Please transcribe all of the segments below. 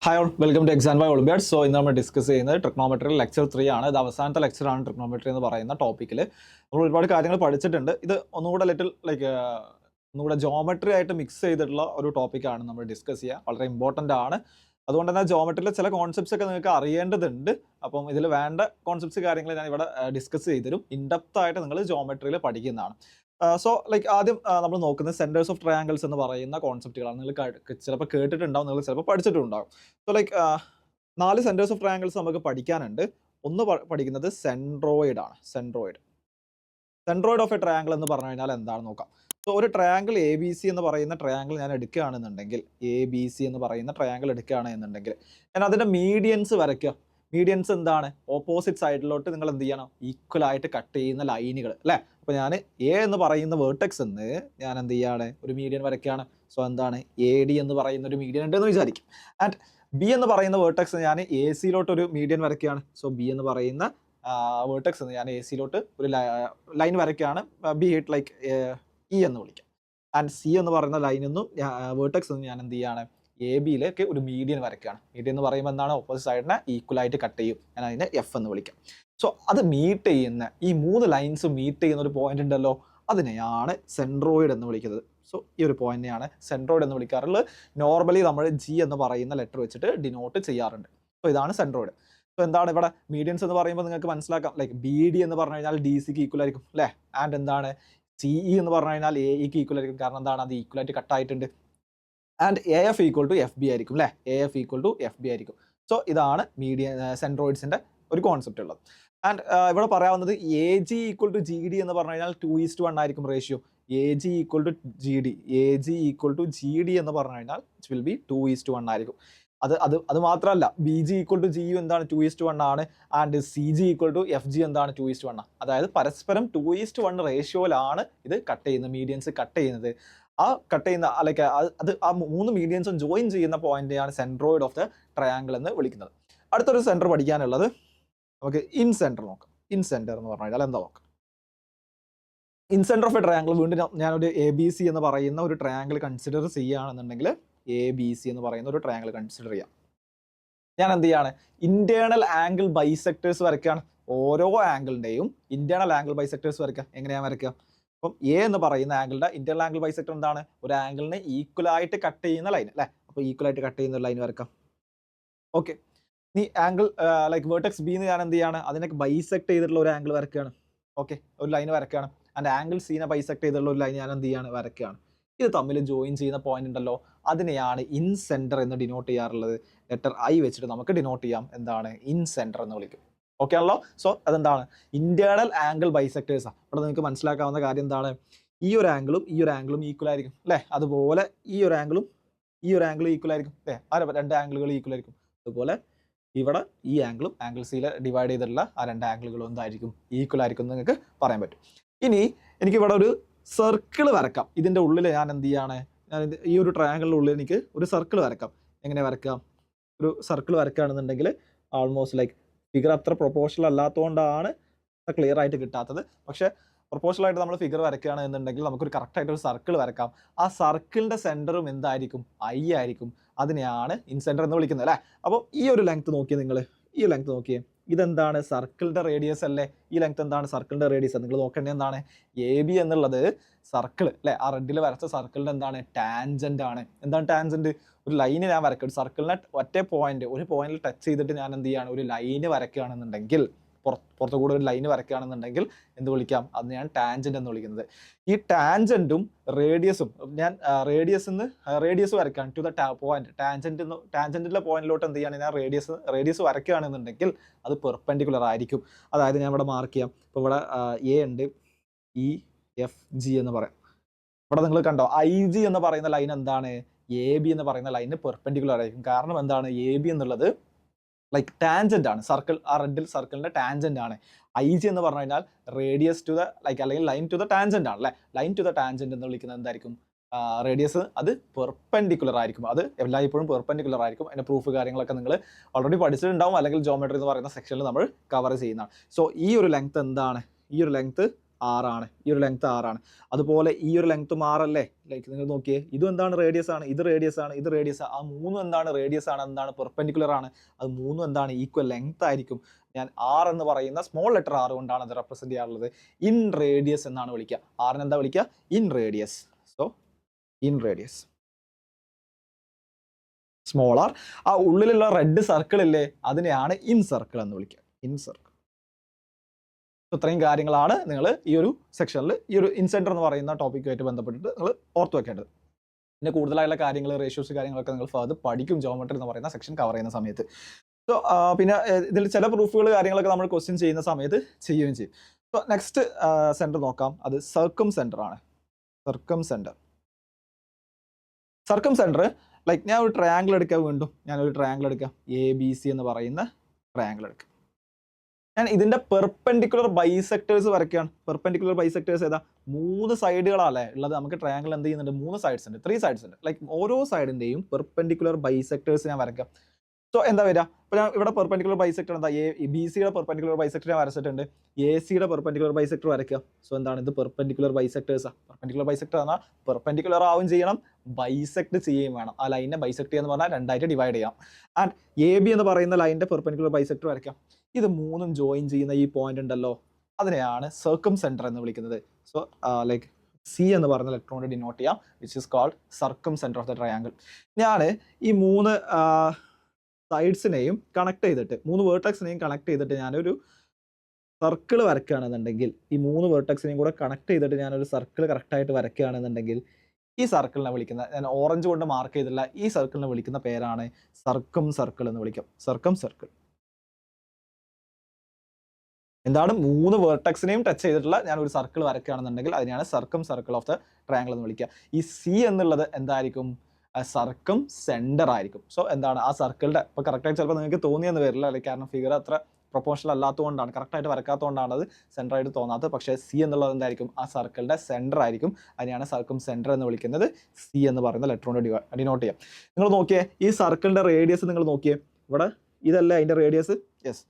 Hi all welcome to exam by olympiad. So ഇന്ന് നമ്മൾ discuss ചെയ്യുന്നത് ട്രിഗ്നോമെട്രി ലെക്ചർ 3 ആണ്. ഇത് അവസാനത്തെ ലെക്ചറാണ് ട്രിഗ്നോമെട്രി എന്ന് പറയുന്ന ടോപ്പിക്കിൽ. നമ്മൾ ഒരുപാട് കാര്യങ്ങൾ പഠിച്ചിട്ടുണ്ട്. ഇത് ഒന്നുകൂടെ ഒന്നുകൂടെ ജോമെട്രി ആയിട്ട് മിക്സ് ചെയ്തിട്ടുള്ള ഒരു ടോപ്പിക്കാണ് നമ്മൾ ഡിസ്കസ് ചെയ്യുക. വളരെ ഇമ്പോർട്ടൻ്റ് ആണ്. അതുകൊണ്ട് തന്നെ ജോമെട്രിയിലെ ചില കോൺസെപ്റ്റ്സ് ഒക്കെ നിങ്ങൾക്ക് അറിയേണ്ടതുണ്ട്. അപ്പം ഇതിൽ വേണ്ട കോൺസെപ്റ്റ്സ് കാര്യങ്ങൾ ഞാൻ ഇവിടെ ഡിസ്കസ് ചെയ്തുതരും. ഇൻഡെപ്ത് ആയിട്ട് നിങ്ങൾ ജോമെട്രിയിൽ പഠിക്കുന്നതാണ്. ആദ്യം നമ്മൾ നോക്കുന്നത് സെൻറ്റേഴ്സ് ഓഫ് ട്രയാങ്കിൾസ് എന്ന് പറയുന്ന കോൺസെപ്റ്റുകളാണ്. നിങ്ങൾ ചിലപ്പോൾ കേട്ടിട്ടുണ്ടാവും, നിങ്ങൾ ചിലപ്പോൾ പഠിച്ചിട്ടുണ്ടാവും. നാല് സെൻറ്റേഴ്സ് ഓഫ് ട്രയാങ്കിൾസ് നമുക്ക് പഠിക്കാനുണ്ട്. ഒന്ന് പഠിക്കുന്നത് സെൻട്രോയിഡ് ആണ്. സെൻട്രോയിഡ് ഓഫ് എ ട്രയാങ്കിൾ എന്ന് പറഞ്ഞു കഴിഞ്ഞാൽ എന്താണ് നോക്കാം. സോ ഒരു ട്രയാങ്കിൾ എ ബി സി എന്ന് പറയുന്ന ട്രയാങ്കിൾ ഞാൻ എടുക്കുകയാണെന്നുണ്ടെങ്കിൽ, ഞാൻ അതിൻ്റെ മീഡിയൻസ് വരയ്ക്കുക. മീഡിയൻസ് എന്താണ്? ഓപ്പോസിറ്റ് സൈഡിലോട്ട് നിങ്ങൾ എന്ത് ചെയ്യണം? ഈക്വൽ ആയിട്ട് കട്ട് ചെയ്യുന്ന ലൈനുകൾ അല്ലേ. അപ്പോൾ ഞാൻ എ എന്ന് പറയുന്ന വേർട്ടെക്സ് എന്ന് ഞാൻ എന്ത് ചെയ്യാണ്? ഒരു മീഡിയൻ വരയ്ക്കുകയാണ്. സോ എന്താണ്? എ ഡി എന്ന് പറയുന്ന ഒരു മീഡിയൻ ഉണ്ടെന്ന് വിചാരിക്കും. ആൻഡ് ബി എന്ന് പറയുന്ന വേർട്ടെക്സ് ഞാൻ എ സിയിലോട്ട് ഒരു മീഡിയൻ വരയ്ക്കുകയാണ്. സോ ബി എന്ന് പറയുന്ന വേർട്ടെക്സ് എന്ന് ഞാൻ എ സിയിലോട്ട് ഒരു ലൈൻ വരയ്ക്കുകയാണ്. ബി ഇറ്റ് ലൈക്ക് ഇ എന്ന് വിളിക്കാം. ആൻഡ് സി എന്ന് പറയുന്ന ലൈനിന്നും വേർട്ടെക്സ് എന്ന് ഞാൻ എന്ത് ചെയ്യാണ്? എ ബിയിലേക്ക് ഒരു മീഡിയൻ വരയ്ക്കുകയാണ്. മീഡിയൻ എന്ന് പറയുമ്പോൾ എന്താണ്? ഓപ്പോസിറ്റ് സൈഡിനെ ഈക്വൽ ആയിട്ട് കട്ട് ചെയ്യും. ഞാൻ അതിനെ എഫ് എന്ന് വിളിക്കാം. സോ അത് മീറ്റ് ചെയ്യുന്ന ഈ മൂന്ന് ലൈൻസ് മീറ്റ് ചെയ്യുന്ന ഒരു പോയിന്റ് ഉണ്ടല്ലോ, അതിനെയാണ് സെൻട്രോയിഡ് എന്ന് വിളിക്കുന്നത്. സോ ഈ ഒരു പോയിന്റിനെയാണ് സെൻട്രോയിഡ് എന്ന് വിളിക്കാറുള്ളത്. നോർമലി നമ്മൾ ജി എന്ന് പറയുന്ന ലെറ്റർ വെച്ചിട്ട് ഡിനോട്ട് ചെയ്യാറുണ്ട്. സോ ഇതാണ് സെൻട്രോയിഡ്. സോ എന്താണ് ഇവിടെ മീഡിയൻസ് എന്ന് പറയുമ്പോൾ നിങ്ങൾക്ക് മനസ്സിലാക്കാം, ലൈക്ക് ബി ഡി എന്ന് പറഞ്ഞു കഴിഞ്ഞാൽ ഡി സിക്ക് ഈക്വൽ ആയിരിക്കും അല്ലേ. ആൻഡ് എന്താണ്? സി ഇ എന്ന് പറഞ്ഞു കഴിഞ്ഞാൽ എ ഇക്ക് ഈക്വൽ ആയിരിക്കും. കാരണം എന്താണ്? അത് ഈക്വൽ ആയിട്ട് കട്ടായിട്ടുണ്ട്. And A F equal to F B ആയിരിക്കും അല്ലേ. A F equal to F B ആയിരിക്കും. സോ ഇതാണ് സെൻട്രോയിഡ്സിൻ്റെ ഒരു കോൺസെപ്റ്റ് ഉള്ളത്. ആൻഡ് ഇവിടെ പറയാവുന്നത് A G equal to G D എന്ന് പറഞ്ഞു കഴിഞ്ഞാൽ 2:1 ആയിരിക്കും ratio. A G equal to G D എന്ന് പറഞ്ഞു കഴിഞ്ഞാൽ ഇറ്റ് വിൽ ബി 2:1 ആയിരിക്കും. അത് മാത്രമല്ല, B G equal to G U എന്താണ്? 2:1 ആണ്. And C G equal to F G എന്താണ്? 2:1. അതായത് പരസ്പരം 2:1 റേഷ്യോയിലാണ് ഇത് കട്ട് ചെയ്യുന്നത്, മീഡിയൻസ് കട്ട് ചെയ്യുന്നത്. ആ കട്ട് ചെയ്യുന്ന ആ മൂന്ന് മീഡിയൻസും ജോയിൻ ചെയ്യുന്ന പോയിന്റിനെയാണ് സെൻട്രോയിഡ് ഓഫ് ദ ട്രയാങ്കിൾ എന്ന് വിളിക്കുന്നത്. അടുത്തൊരു സെന്റർ പഠിക്കാനുള്ളത് നമുക്ക് ഇൻ സെന്റർ നോക്കാം. ഇൻ സെന്റർ എന്ന് പറഞ്ഞു കഴിഞ്ഞാൽ എന്താ നോക്കാം. In centre of A triangle, വീണ്ടും ഞാനൊരു എ ബി സി എന്ന് പറയുന്ന ഒരു ട്രയാങ്കിൾ കൺസിഡർ ചെയ്യുകയാണെന്നുണ്ടെങ്കിൽ, എ ബി സി എന്ന് പറയുന്ന ഒരു ട്രയാങ്കിൾ കൺസിഡർ ചെയ്യാം. ഞാൻ എന്ത് ചെയ്യാണ്? ഇന്റേണൽ ആംഗിൾ ബൈസെക്ടേഴ്സ് വരയ്ക്കുകയാണ്. ഓരോ ആംഗിളിന്റെയും ഇന്റേണൽ ആംഗിൾ ബൈസെക്ടേഴ്സ് വരയ്ക്കുക. എങ്ങനെയാണ് വരയ്ക്കുക? അപ്പം എ എന്ന് പറയുന്ന ആംഗിളിന്റെ ഇന്റേണൽ ആംഗിൾ ബൈസെക്ടർ എന്താണ്? ഒരു ആംഗിളിനെ ഈക്വൽ ആയിട്ട് കട്ട് ചെയ്യുന്ന ലൈൻ അല്ലേ. അപ്പോൾ ഈക്വൽ ആയിട്ട് കട്ട് ചെയ്യുന്ന ലൈൻ വരക്കാം. ഓക്കെ, നീ ആംഗിൾ ലൈക്ക് വേർട്ടെക്സ് ബി എന്ന് ഞാൻ എന്ത് ചെയ്യാണ്? അതിനൊക്കെ ബൈസെക്ട് ചെയ്തിട്ടുള്ള ഒരു ആംഗിൾ വരയ്ക്കുകയാണ്. ഓക്കെ, ഒരു ലൈൻ വരയ്ക്കുകയാണ്. ആൻഡ് ആംഗിൾ സീനെ ബൈസെക്ട് ചെയ്തിട്ടുള്ള ഒരു ലൈൻ ഞാൻ എന്ത് ചെയ്യാണ്? വരയ്ക്കുകയാണ്. ഇത് തമ്മിൽ ജോയിൻ ചെയ്യുന്ന പോയിന്റ് ഉണ്ടല്ലോ, അതിനെയാണ് ഇൻ സെന്റർ എന്ന് ഡിനോട്ട് ചെയ്യാറുള്ളത്. ലെറ്റർ ഐ വെച്ചിട്ട് നമുക്ക് ഡിനോട്ട് ചെയ്യാം. എന്താണ്? ഇൻ സെന്റർ എന്ന് വിളിക്കും. ഓക്കെ ആണല്ലോ. സോ അതെന്താണ്? ഇന്റേണൽ ആംഗിൾ ബൈസെക്ടേഴ്സാണ്. ഇവിടെ നിങ്ങൾക്ക് മനസ്സിലാക്കാവുന്ന കാര്യം എന്താണ്? ഈ ഒരു ആംഗിളും ഈക്വൽ ആയിരിക്കും അല്ലേ. അതുപോലെ ഈ ഒരു ആംഗിളും ഈക്വൽ ആയിരിക്കും അല്ലേ. ആ രണ്ട് ആംഗിളുകൾ ഈക്വൽ ആയിരിക്കും. അതുപോലെ ഇവിടെ ഈ ആംഗിൾ സിയിൽ ഡിവൈഡ് ചെയ്തിട്ടുള്ള ആ രണ്ട് ആംഗിളുകളും എന്തായിരിക്കും? ഈക്വൽ ആയിരിക്കും എന്ന് നിങ്ങൾക്ക് പറയാൻ പറ്റും. ഇനി എനിക്കിവിടെ ഒരു സർക്കിൾ വരക്കാം. ഇതിൻ്റെ ഉള്ളിൽ ഞാൻ എന്ത് ചെയ്യാണ്? ഈ ഒരു ട്രയാങ്കിളിൻ്റെ ഉള്ളിൽ എനിക്ക് ഒരു സർക്കിൾ വരക്കാം. എങ്ങനെ വരക്കാം? ഒരു സർക്കിൾ വരക്കുകയാണെന്നുണ്ടെങ്കിൽ ആൾമോസ്റ്റ് ലൈക്ക് ഫിഗർ അത്ര പ്രൊപ്പോർഷണൽ അല്ലാത്തതുകൊണ്ടാണ് ക്ലിയർ ആയിട്ട് കിട്ടാത്തത്. പക്ഷേ പ്രൊപ്പോർഷണൽ ആയിട്ട് നമ്മൾ ഫിഗർ വരയ്ക്കുകയാണ് എന്നുണ്ടെങ്കിൽ നമുക്കൊരു കറക്റ്റായിട്ട് ഒരു സർക്കിൾ വരക്കാം. ആ സർക്കിളിൻ്റെ സെൻറ്ററും എന്തായിരിക്കും? ഐ ആയിരിക്കും. അതിനെയാണ് ഇൻ സെൻറ്റർ എന്ന് വിളിക്കുന്നത് അല്ലേ. അപ്പോൾ ഈ ഒരു ലെങ്ത് നോക്കിയേ നിങ്ങൾ. ഈ ലെങ്ത് നോക്കിയേ. ഇതെന്താണ്? സർക്കിളിൻ്റെ റേഡിയസ് അല്ലേ. ഈ ലെങ്ത് എന്താണ്? സർക്കിളിൻ്റെ റേഡിയസ്. നിങ്ങൾ നോക്കേണ്ടത് എന്താണ്? എ ബി എന്നുള്ളത് സർക്കിൾ അല്ലേ. ആ റെഡിൽ വരച്ച സർക്കിളിൻ്റെ എന്താണ്? ടാൻജൻ്റ് ആണ്. എന്താണ് ടാൻജൻറ്റ്? ഒരു ലൈന് ഞാൻ വരയ്ക്കും. ഒരു സർക്കിളിനെ ഒരു പോയിന്റിൽ ടച്ച് ചെയ്തിട്ട് ഞാൻ എന്ത് ചെയ്യാണ്? ഒരു ലൈന് വരയ്ക്കുകയാണെന്നുണ്ടെങ്കിൽ, പുറത്തു കൂടെ ഒരു ലൈന് വരയ്ക്കുകയാണെന്നുണ്ടെങ്കിൽ എന്ത് വിളിക്കാം? അത് ഞാൻ ടാൻജന്റ് എന്ന് വിളിക്കുന്നത്. ഈ ടാൻജന്റും റേഡിയസും ഞാൻ റേഡിയസ് വരയ്ക്കുകയാണ് ടു ദ പോയിന്റ്. ടാൻജന്റിലെ പോയിന്റിലോട്ട് എന്ത് ചെയ്യാണ്? ഞാൻ റേഡിയസ് വരയ്ക്കുകയാണെന്നുണ്ടെങ്കിൽ അത് പെർപെൻഡിക്കുലർ ആയിരിക്കും. അതായത് ഞാൻ ഇവിടെ മാർക്ക് ചെയ്യാം. ഇപ്പോൾ ഇവിടെ എ ഉണ്ട്, ഇ എഫ് ജി എന്ന് പറയാം. ഇവിടെ നിങ്ങൾ കണ്ടോ, ഐ ജി എന്ന് പറയുന്ന ലൈൻ എന്താണ്? എ ബി എന്ന് പറയുന്ന ലൈന് പെർപെൻഡിക്കുലർ ആയിരിക്കും. കാരണം എന്താണ്? എ ബി എന്നുള്ളത് ലൈക്ക് ടാൻജന്റ് ആണ്. സർക്കിൾ, ആ റെഡിൽ സർക്കിളിന്റെ ടാൻജന്റ് ആണ്. ഐ ജി എന്ന് പറഞ്ഞു കഴിഞ്ഞാൽ റേഡിയസ് ടു ദ അല്ലെങ്കിൽ ലൈൻ ടു ദ ടാൻജന്റ് ആണ് അല്ലേ. ലൈൻ ടു ദ ടാൻജന്റ് എന്ന് വിളിക്കുന്നത് എന്തായിരിക്കും? റേഡിയസ് അത് പെർപെൻഡിക്കുലർ ആയിരിക്കും. അത് എല്ലായ്പ്പോഴും പെർപെൻഡിക്കുലർ ആയിരിക്കും. അതിൻ്റെ പ്രൂഫ് കാര്യങ്ങളൊക്കെ നിങ്ങൾ ഓൾറെഡി പഠിച്ചിട്ടുണ്ടാവും, അല്ലെങ്കിൽ ജോമെട്രി എന്ന് പറയുന്ന സെക്ഷനിൽ നമ്മൾ കവർ ചെയ്യുന്നതാണ്. സോ ഈ ഒരു ലെങ്ത് എന്താണ്? ഈ ഒരു ലെങ്ത് ആറാണ്, ഈ ഒരു ലെങ്ത് ആറാണ്. അതുപോലെ ഈ ഒരു ലെങ്ത്തും ആറല്ലേ? ലൈക്ക് നിങ്ങൾ നോക്കിയേ, ഇതും എന്താണ്? റേഡിയസ് ആണ്. ഇത് റേഡിയസ് ആണ്, ഇത് റേഡിയസ്. ആ മൂന്നും എന്താണ്? റേഡിയസ് ആണ്. എന്താണ്? പെർപെൻഡിക്കുലർ ആണ്. അത് മൂന്നും എന്താണ്? ഈക്വൽ ലെങ്ത് ആയിരിക്കും. ഞാൻ ആർ എന്ന് പറയുന്ന സ്മോൾ ലെറ്റർ ആർ കൊണ്ടാണ് അത് റെപ്രസെന്റ് ചെയ്യാറുള്ളത്. ഇൻ റേഡിയസ് എന്നാണ് വിളിക്കുക. ആറിന് എന്താ വിളിക്കുക? Inradius. So inradius small R. ആ ഉള്ളിലുള്ള റെഡ് സർക്കിൾ ഇല്ലേ, അതിനെയാണ് ഇൻ സർക്കിൾ എന്ന് വിളിക്കുക. In circle. ഇത്രയും കാര്യങ്ങളാണ് നിങ്ങൾ ഈ ഒരു സെക്ഷനിൽ ഈ ഒരു ഇൻസെൻറ്റർ എന്ന് പറയുന്ന ടോപ്പിക്കുമായിട്ട് ബന്ധപ്പെട്ടിട്ട് നിങ്ങൾ ഓർത്ത് വെക്കേണ്ടത്. പിന്നെ കൂടുതലായുള്ള കാര്യങ്ങൾ, റേഷ്യോസ് കാര്യങ്ങളൊക്കെ നിങ്ങൾ ഫർദർ പഠിക്കും ജോമെട്രി എന്ന് പറയുന്ന സെക്ഷൻ കവർ ചെയ്യുന്ന സമയത്ത്. സോ പിന്നെ ഇതിൽ ചില പ്രൂഫുകൾ കാര്യങ്ങളൊക്കെ നമ്മൾ ക്വസ്റ്റ്യൻ ചെയ്യുന്ന സമയത്ത് ചെയ്യുകയും ചെയ്യും. സോ നെക്സ്റ്റ് സെൻറ്റർ നോക്കാം. അത് സർക്കം സെൻറ്റർ ആണ്. സർക്കം സെൻറ്റർ. സർക്കം സെൻറ്റർ ലൈക്ക് ഞാൻ ഒരു ട്രയാങ്കിൾ എടുക്കാം. വീണ്ടും ഞാനൊരു ട്രയാങ്കിൾ എടുക്കാം. ABC എന്ന് പറയുന്ന ട്രയാങ്കിൾ എടുക്കാം. ഞാൻ ഇതിന്റെ പെർപെൻഡിക്കുലർ ബൈസെക്ടേഴ്സ് വരയ്ക്കുകയാണ്. പെർപെൻഡിക്കുലർ ബൈസെക്ടേഴ്സ് ഏതാ? 3 സൈഡുകളല്ലേ ഉള്ളത്. നമുക്ക് ട്രയാങ്കിൾ എന്ത് ചെയ്യുന്നുണ്ട്? 3 സൈഡ്സ് ഉണ്ട്, 3 സൈഡ്സ് ഉണ്ട്. ലൈക്ക് ഓരോ സൈഡിന്റെയും പെർപെൻഡിക്കുലർ ബൈസെക്ടേഴ്സ് ഞാൻ വരയ്ക്കാം. സോ എന്താ വരിക? അപ്പോൾ ഞാൻ ഇവിടെ പെർപെൻഡിക്കുലർ ബൈസെക്ടർ എന്താ? BCയുടെ പെർപെൻഡിക്കുലർ ബൈസെക്ടർ ഞാൻ വരച്ചിട്ടുണ്ട്. ACയുടെ പെർപെൻഡിക്കുലർ ബൈസെക്ടർ വരയ്ക്കുക. സോ എന്താണ് ഇത്? പെർപെൻഡിക്കുലർ ബൈസെക്ടേഴ്സാണ്. പെർപെൻഡിക്കുലർ ബൈസെക്ടർ എന്നാൽ പെർപെൻഡിക്കുലർ ആവും ചെയ്യണം, ബൈസെക്ട് ചെയ്യുകയും വേണം. ആ ലൈനിനെ ബൈസെക്ട് ചെയ്യുക എന്ന് പറഞ്ഞാൽ രണ്ടായിട്ട് ഡിവൈഡ് ചെയ്യാം. ആൻഡ് AB എന്ന് പറയുന്ന ലൈനിന്റെ പെർപെൻഡിക്കുലർ ബൈസെക്ടർ വരയ്ക്കാം. ഇത് മൂന്നും ജോയിൻ ചെയ്യുന്ന ഈ പോയിന്റ് ഉണ്ടല്ലോ, അതിനെയാണ് സർക്കം സെൻറ്റർ എന്ന് വിളിക്കുന്നത്. സോ ലൈക്ക് C എന്ന് പറഞ്ഞ ലെറ്റർ കൊണ്ട് ഡിനോട്ട് ചെയ്യാം, which is called circumcentre of the triangle. ഞാൻ ഈ 3 സൈഡ്സിനെയും കണക്ട് ചെയ്തിട്ട്, 3 വേർട്ടക്സിനെയും കണക്ട് ചെയ്തിട്ട് ഞാനൊരു സർക്കിൾ വരയ്ക്കുകയാണെന്നുണ്ടെങ്കിൽ, ഈ 3 വേർട്ടക്സിനെയും കൂടെ കണക്ട് ചെയ്തിട്ട് ഞാനൊരു സർക്കിൾ കറക്റ്റായിട്ട് വരയ്ക്കുകയാണെന്നുണ്ടെങ്കിൽ, ഈ സർക്കിളിനെ വിളിക്കുന്ന, ഞാൻ ഓറഞ്ച് കൊണ്ട് മാർക്ക് ചെയ്തില്ല, ഈ സർക്കിളിനെ വിളിക്കുന്ന പേരാണ് സർക്കം സർക്കിൾ എന്ന് വിളിക്കും. സർക്കം സർക്കിൾ എന്താണ്? 3 വേർട്ടക്സിനെയും ടച്ച് ചെയ്തിട്ടുള്ള ഞാൻ ഒരു സർക്കിൾ വരയ്ക്കുകയാണെന്നുണ്ടെങ്കിൽ അതിനെയാണ് സർക്കം സർക്കിൾ ഓഫ് ദ ട്രയാങ്കിൾ എന്ന് വിളിക്കുക. ഈ C എന്നുള്ളത് എന്തായിരിക്കും? സർക്കം സെൻറ്റർ ആയിരിക്കും. സോ എന്താണ്? ആ സർക്കിളിന്റെ ഇപ്പോൾ കറക്റ്റായിട്ട് ചിലപ്പോൾ നിങ്ങൾക്ക് തോന്നിയെന്ന് വരില്ല, അല്ലെങ്കിൽ കാരണം ഫിഗർ അത്ര പ്രൊപ്പോർഷണൽ അല്ലാത്തതുകൊണ്ടാണ്, കറക്റ്റായിട്ട് വരക്കാത്തതുകൊണ്ടാണ് അത് സെൻറ്ററായിട്ട് തോന്നാത്തത്. പക്ഷേ C എന്നുള്ളത് എന്തായിരിക്കും? ആ സർക്കിളിന്റെ സെൻറ്റർ ആയിരിക്കും. അതിനെയാണ് സർക്കം സെൻറ്റർ എന്ന് വിളിക്കുന്നത്. C എന്ന് പറയുന്ന ലെറ്റർ കൊണ്ട് ഡിനോട്ട് ചെയ്യാം. നിങ്ങൾ നോക്കിയേ, ഈ സർക്കിളിന്റെ റേഡിയസ് നിങ്ങൾ നോക്കിയേ, ഇവിടെ ഇതല്ലേ അതിന്റെ റേഡിയസ്? യെസ്,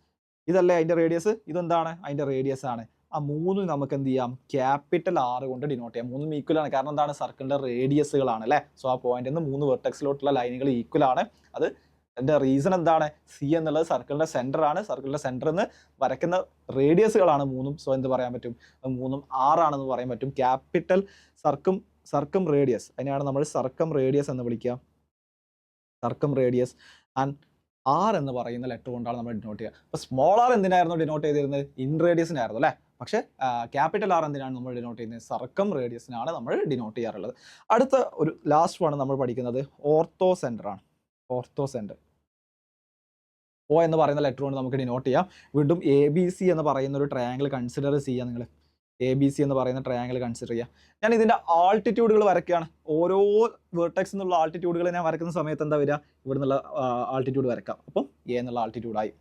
ഇതല്ലേ അതിന്റെ റേഡിയസ്? ഇതെന്താണ്? അതിന്റെ റേഡിയസ് ആണ്. ആ 3 നമുക്ക് എന്ത് ചെയ്യാം? ക്യാപിറ്റൽ R കൊണ്ട് ഡിനോട്ട് ചെയ്യാം. 3 ഈക്വൽ ആണ്. കാരണം എന്താണ്? സർക്കിളിന്റെ റേഡിയസുകളാണ് അല്ലേ? സോ ആ പോയിന്റിൽ നിന്ന് 3 വെർട്ടെക്സിലോട്ടുള്ള ലൈനുകൾ ഈക്വൽ ആണ്. അത് അതിന്റെ റീസൺ എന്താണ്? C എന്നുള്ളത് സർക്കിളിന്റെ സെന്റർ ആണ്. സർക്കിളിന്റെ സെന്ററിൽ നിന്ന് വരയ്ക്കുന്ന റേഡിയസുകളാണ് 3. സോ എന്ത് പറയാൻ പറ്റും? 3 R ആണെന്ന് പറയാൻ പറ്റും. ക്യാപിറ്റൽ സർക്കം റേഡിയസ്, അതിനെയാണ് നമ്മൾ സർക്കം റേഡിയസ് എന്ന് വിളിക്കുക. സർക്കം റേഡിയസ് ആൻഡ് R എന്ന് പറയുന്ന ലെറ്റർ കൊണ്ടാണ് നമ്മൾ ഡിനോട്ട് ചെയ്യുക. അപ്പോൾ സ്മോൾ ആർ എന്തിനായിരുന്നു ഡിനോട്ട് ചെയ്തിരുന്നത്? ഇൻ റേഡിയസിനായിരുന്നു അല്ലേ? പക്ഷേ ക്യാപിറ്റൽ R എന്തിനാണ് നമ്മൾ ഡിനോട്ട് ചെയ്യുന്നത്? സർക്കം റേഡിയസിനാണ് നമ്മൾ ഡിനോട്ട് ചെയ്യാറുള്ളത്. അടുത്ത ഒരു ലാസ്റ്റ് ആണ് നമ്മൾ പഠിക്കുന്നത് ഓർത്തോ സെൻറ്റർ ആണ്. ഓർത്തോ സെൻറ്റർ O എന്ന് പറയുന്ന ലെറ്റർ കൊണ്ട് നമുക്ക് ഡിനോട്ട് ചെയ്യാം. വീണ്ടും ABC എന്ന് പറയുന്ന ഒരു ട്രയാങ്കിൾ കൺസിഡർ ചെയ്യുക. നിങ്ങൾ ABC എന്ന് പറയുന്ന ട്രയാങ്കിൾ കൺസിഡർ ചെയ്യുക. ഞാൻ ഇതിൻ്റെ ആൾട്ടിറ്റ്യൂഡുകൾ വരയ്ക്കുകയാണ്. ഓരോ വേർട്ടെക്സ് എന്നുള്ള ആൾട്ടിറ്റ്യൂഡുകൾ ഞാൻ വരയ്ക്കുന്ന സമയത്ത് എന്താ വരിക? ഇവിടെ നിന്നുള്ള ആൾട്ടിറ്റ്യൂഡ് വരയ്ക്കാം. അപ്പം A എന്നുള്ള ആൾട്ടിറ്റ്യൂഡായി.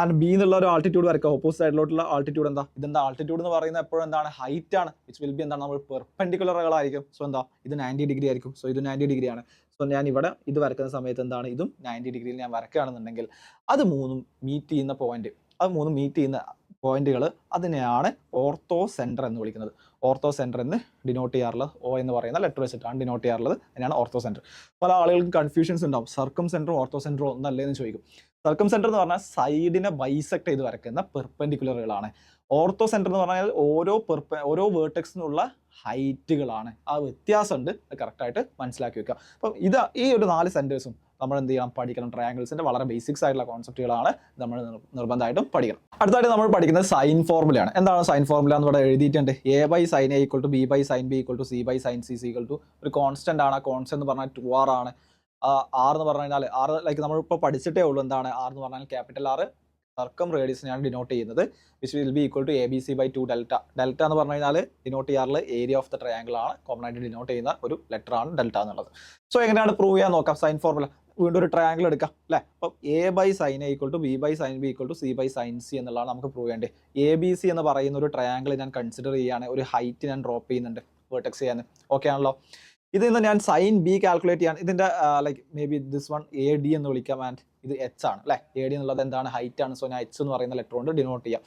ആൻഡ് B എന്നുള്ള ഒരു ആൾട്ടിറ്റ്യൂഡ് വരയ്ക്കാം. ഓപ്പോസിറ്റ് സൈഡിലോട്ടുള്ള ആൾട്ടിറ്റ്യൂഡ് എന്താ? ഇതെന്താ? ആൾട്ടിറ്റ്യൂഡ് എന്ന് പറയുന്നത് എപ്പോഴും എന്താണ്? ഹൈറ്റ് ആണ്. വിച്ച് വിൽ ബി എന്താണ്? നമ്മൾ പെർപെൻഡിക്കുലറുകളായിരിക്കും. സോ എന്താ? ഇത് 90 ഡിഗ്രി ആയിരിക്കും. സോ ഇത് 90 ഡിഗ്രി ആണ്. സോ ഞാൻ ഇവിടെ ഇത് വരയ്ക്കുന്ന സമയത്ത് എന്താണ്? ഇതും 90 ഡിഗ്രിയിൽ ഞാൻ വരയ്ക്കുകയാണെന്നുണ്ടെങ്കിൽ അത് 3 മീറ്റ് ചെയ്യുന്ന പോയിന്റ്, അത് 3 മീറ്റ് ചെയ്യുന്ന പോയിന്റുകൾ, അതിനെയാണ് ഓർത്തോ സെൻറ്റർ എന്ന് വിളിക്കുന്നത്. ഓർത്തോ സെൻറ്റർ എന്ന് ഡിനോട്ട് ചെയ്യാറുള്ളത് O എന്ന് പറയുന്ന ലെറ്റർ വെച്ചിട്ടാണ് ഡിനോട്ട് ചെയ്യാറുള്ളത്. അതിനാണ് ഓർത്തോ സെൻറ്റർ. പല ആളുകൾക്കും കൺഫ്യൂഷൻസ് ഉണ്ടാവും. സർക്കം സെൻറ്ററും ഓർത്തോ സെൻറ്ററും ഒന്നല്ലേ എന്ന് ചോദിക്കും. സർക്കം സെൻറ്റർ എന്ന് പറഞ്ഞാൽ സൈഡിനെ ബൈസെക്ട് ചെയ്ത് വരയ്ക്കുന്ന പെർപെൻഡിക്കുലറുകളാണ്. ഓർത്തോ സെൻറ്റർ എന്ന് പറഞ്ഞാൽ ഓരോ വേർട്ടെക്സിനുള്ള ഹൈറ്റുകളാണ്. ആ വ്യത്യാസമുണ്ട്, അത് കറക്റ്റായിട്ട് മനസ്സിലാക്കി വെക്കുക. അപ്പം ഈ ഒരു 4 സെൻറ്റേഴ്സും നമ്മൾ എന്ത് ചെയ്യണം? പഠിക്കണം. ട്രയാങ്കിൾസിന്റെ വളരെ ബേസിക്സ് ആയിട്ടുള്ള കോൺസെപ്റ്റുകളാണ് നമ്മൾ നിർബന്ധമായിട്ടും പഠിക്കണം. അടുത്തായിട്ട് നമ്മൾ പഠിക്കുന്നത് സൈൻ ഫോർമുലയാണ്. എന്താണ് സൈൻ ഫോർമുല എന്ന് ഇവിടെ എഴുതിയിട്ടുണ്ട്. A/sin A = B/sin B = C/sin C ഒരു കോൺസ്റ്റന്റ് ആണ്. ആ കോൺസ്റ്റന്റ് എന്ന് പറഞ്ഞാൽ 2R ആണ്. R എന്ന് പറഞ്ഞു കഴിഞ്ഞാൽ R ലൈക്ക് നമ്മളിപ്പോൾ പഠിച്ചിട്ടേ ഉള്ളൂ. എന്താണ് R എന്ന് പറഞ്ഞാൽ? ക്യാപിറ്റൽ R സർക്കം റേഡിയസിനെയാണ് ഡിനോട്ട് ചെയ്യുന്നത്. Which will be equal to ABC/2 delta. Delta എന്ന് പറഞ്ഞു കഴിഞ്ഞാൽ ഡിനോട്ട് ചെയ്യാറുള്ള ഏരിയ ഓഫ് ദ ട്രയാങ്കിൾ ആണ്. കോമൺ ആയിട്ട് ഡിനോട്ട് ചെയ്യുന്ന ഒരു ലെറ്റർ ആണ് ഡെൽറ്റ എന്നുള്ളത്. സോ എങ്ങനെയാണ് പ്രൂവ് ചെയ്യാൻ നോക്കാം? സൈൻ ഫോർമുല വീണ്ടും ഒരു ട്രയാങ്കിൾ എടുക്കാം അല്ലേ? അപ്പം A/sin A = B/sin B = C/sin C എന്നുള്ളതാണ് നമുക്ക് പ്രൂവ് ചെയ്യേണ്ടത്. ABC എന്ന് പറയുന്ന ഒരു ട്രയാങ്കിൾ ഞാൻ കൺസിഡർ ചെയ്യുകയാണ്. ഒരു ഹൈറ്റ് ഞാൻ ഡ്രോപ്പ് ചെയ്യുന്നുണ്ട് വേർട്ടെക്സ് ചെയ്യാൻ. ഓക്കെ ആണല്ലോ? ഇതിൽ നിന്ന് ഞാൻ sin B കാൽക്കുലേറ്റ് ചെയ്യാൻ, ഇതിൻ്റെ like may be this one AD എന്ന് വിളിക്കാം. ആൻഡ് ഇത് എച്ച് ആണ് അല്ലേ. എ ഡി എന്നുള്ളത് എന്താണ്, ഹൈറ്റ് ആണ്. സോ ഞാൻ എച്ച് എന്ന് പറയുന്ന ലെറ്റർ കൊണ്ട് ഡിനോട്ട് ചെയ്യാം.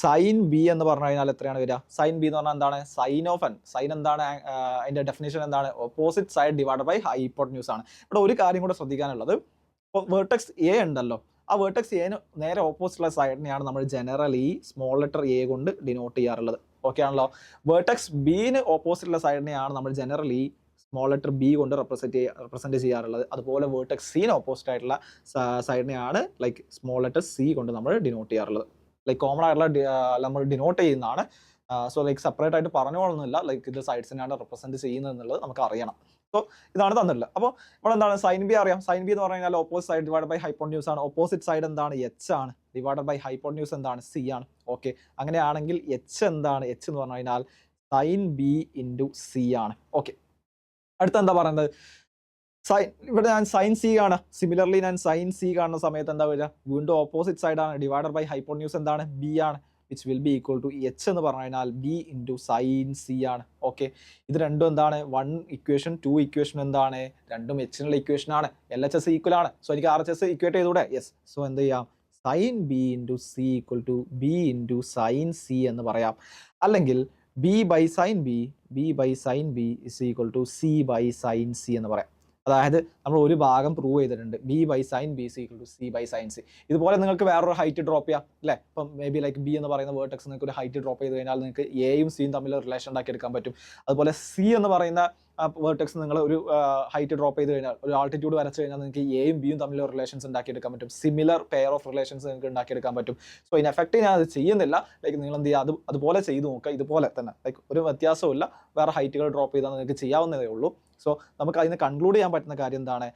സൈൻ ബി എന്ന് പറഞ്ഞു കഴിഞ്ഞാൽ എത്രയാണ് വരിക? സൈൻ ബി എന്ന് പറഞ്ഞാൽ എന്താണ്? Sign of N. സൈൻ എന്താണ്? അതിന്റെ ഡെഫിനേഷൻ എന്താണ്? Opposite side divide by hypotenuse ആണ്. ഇവിടെ ഒരു കാര്യം കൂടെ ശ്രദ്ധിക്കാനുള്ളത്, ഇപ്പോൾ വേർട്ടെക്സ് എ ഉണ്ടല്ലോ, ആ വേർട്ടെക്സ് എന് നേരെ ഓപ്പോസിറ്റുള്ള സൈഡിനെയാണ് നമ്മൾ ജനറലി സ്മോൾ ലെറ്റർ എ കൊണ്ട് ഡിനോട്ട് ചെയ്യാറുള്ളത്. ഓക്കെ ആണല്ലോ. വേർട്ടെക്സ് ബിന് ഓപ്പോസിറ്റുള്ള സൈഡിനെയാണ് നമ്മൾ ജനറലി സ്മോൾ ലെറ്റർ ബി കൊണ്ട് റെപ്രസെന്റ് ചെയ്യാറുള്ളത്. അതുപോലെ വേർട്ടെക്സ് സിന് ഓപ്പോസിറ്റ് ആയിട്ടുള്ള സൈഡിനെയാണ് ലൈക്ക് സ്മോൾ ലെറ്റർ സി കൊണ്ട് നമ്മൾ ഡിനോട്ട് ചെയ്യാറുള്ളത്. ലൈക്ക് കോമൺ ആയിട്ടുള്ള നമ്മൾ ഡിനോട്ട് ചെയ്യുന്നതാണ്. സോ ലൈക്ക് സെപ്പറേറ്റ് ആയിട്ട് പറഞ്ഞോളൊന്നുമില്ല, ലൈക്ക് ഇത് സൈഡ്സിനാണ് റെപ്രസെന്റ് ചെയ്യുന്നത് എന്നുള്ളത് നമുക്ക് അറിയണം. സോ ഇതാണ് തന്നിട്ടുള്ളത്. അപ്പോൾ ഇവിടെ എന്താണ് സൈൻ ബി അറിയാം. സൈൻ ബി എന്ന് പറഞ്ഞു കഴിഞ്ഞാൽ opposite side divide by hypotenuse ആണ്. ഓപ്പോസിറ്റ് സൈഡ് എന്താണ്? എച്ച് ആണ്. ഡിവൈഡ് ബൈ ഹൈപ്പോട്ടന്യൂസ് എന്താണ്? സി ആണ്. ഓക്കെ, അങ്ങനെയാണെങ്കിൽ എച്ച് എന്താണ്? എച്ച് എന്ന് പറഞ്ഞു കഴിഞ്ഞാൽ സൈൻ ബി ഇൻറ്റു സി ആണ്. ഓക്കെ, അടുത്ത എന്താ പറയുന്നത്? സൈൻ, ഇവിടെ ഞാൻ സൈൻ സി കാണാം. സിമിലർലി ഞാൻ സൈൻ സി കാണുന്ന സമയത്ത് എന്താ വരിക? വീണ്ടും ഓപ്പോസിറ്റ് സൈഡ് ആണ്. ഡിവൈഡഡ് ബൈ ഹൈപ്പോട്ടന്യൂസ് എന്താണ്? ബി ആണ്. Which will be equal to H എന്ന് പറഞ്ഞു കഴിഞ്ഞാൽ ബി ഇൻറ്റു സൈൻ സി ആണ്. ഓക്കെ, ഇത് രണ്ടും എന്താണ്? 1 ഇക്വേഷൻ 2 ഇക്വേഷൻ എന്താണ്? രണ്ടും എച്ചിനുള്ള ഇക്വേഷൻ ആണ്. LHS ഈക്വൽ ആണ്. സോ എനിക്ക് RHS ഇക്വേറ്റ് ചെയ്തൂടെ? യെസ്. സോ എന്ത് ചെയ്യാം? Sine B into C equal to B into sine C എന്ന് പറയാം. അല്ലെങ്കിൽ B by sine B, B by sine B is equal to C by sine C എന്ന് പറയാം. അതായത് നമ്മൾ ഒരു ഭാഗം പ്രൂവ് ചെയ്തിട്ടുണ്ട്, B by sine B is equal to C by sine C. ഇതുപോലെ നിങ്ങൾക്ക് വേറൊരു ഹൈറ്റ് ഡ്രോപ്പ് ചെയ്യാം അല്ലേ. ഇപ്പം മേ ബി ലൈക്ക് ബി എന്ന് പറയുന്ന വേർട്ടെക്സ് നിങ്ങൾക്ക് ഒരു ഹൈറ്റ് ഡ്രോപ്പ് ചെയ്ത് കഴിഞ്ഞാൽ നിങ്ങൾക്ക് എയും സിയും തമ്മിൽ റിലേഷൻ ഉണ്ടാക്കി എടുക്കാൻ പറ്റും. അതുപോലെ സി എന്ന് പറയുന്ന വേർട്ടെക്സ് നിങ്ങൾ ഒരു ഹൈറ്റ് ഡ്രോപ്പ് ചെയ്ത് കഴിഞ്ഞാൽ, ഒരു ആൾട്ടിറ്റ്യൂഡ് വരച്ച് കഴിഞ്ഞാൽ നിങ്ങൾക്ക് എയും ബിയും തമ്മിൽ റിലേഷൻസ് ഉണ്ടാക്കിയെടുക്കാൻ പറ്റും. സിമിലർ പെയർ ഓഫ് റിലേഷൻസ് നിങ്ങൾക്ക് ഉണ്ടാക്കിയെടുക്കാൻ പറ്റും. സോ ഇൻ എഫക്റ്റ് ഞാൻ അത് ചെയ്യുന്നില്ല. ലൈക്ക് നിങ്ങൾ എന്ത് ചെയ്യുക, അതുപോലെ ചെയ്ത് നോക്കുക. ഇതുപോലെ തന്നെ ലൈക്ക് ഒരു വ്യത്യാസവും ഇല്ല. വേറെ ഹൈറ്റുകൾ ഡ്രോപ്പ് ചെയ്താൽ നിങ്ങൾക്ക് ചെയ്യാവുന്നതേ ഉള്ളൂ. സോ നമുക്ക് അതിന് കൺക്ലൂഡ് ചെയ്യാൻ പറ്റുന്ന കാര്യം എന്താണ്?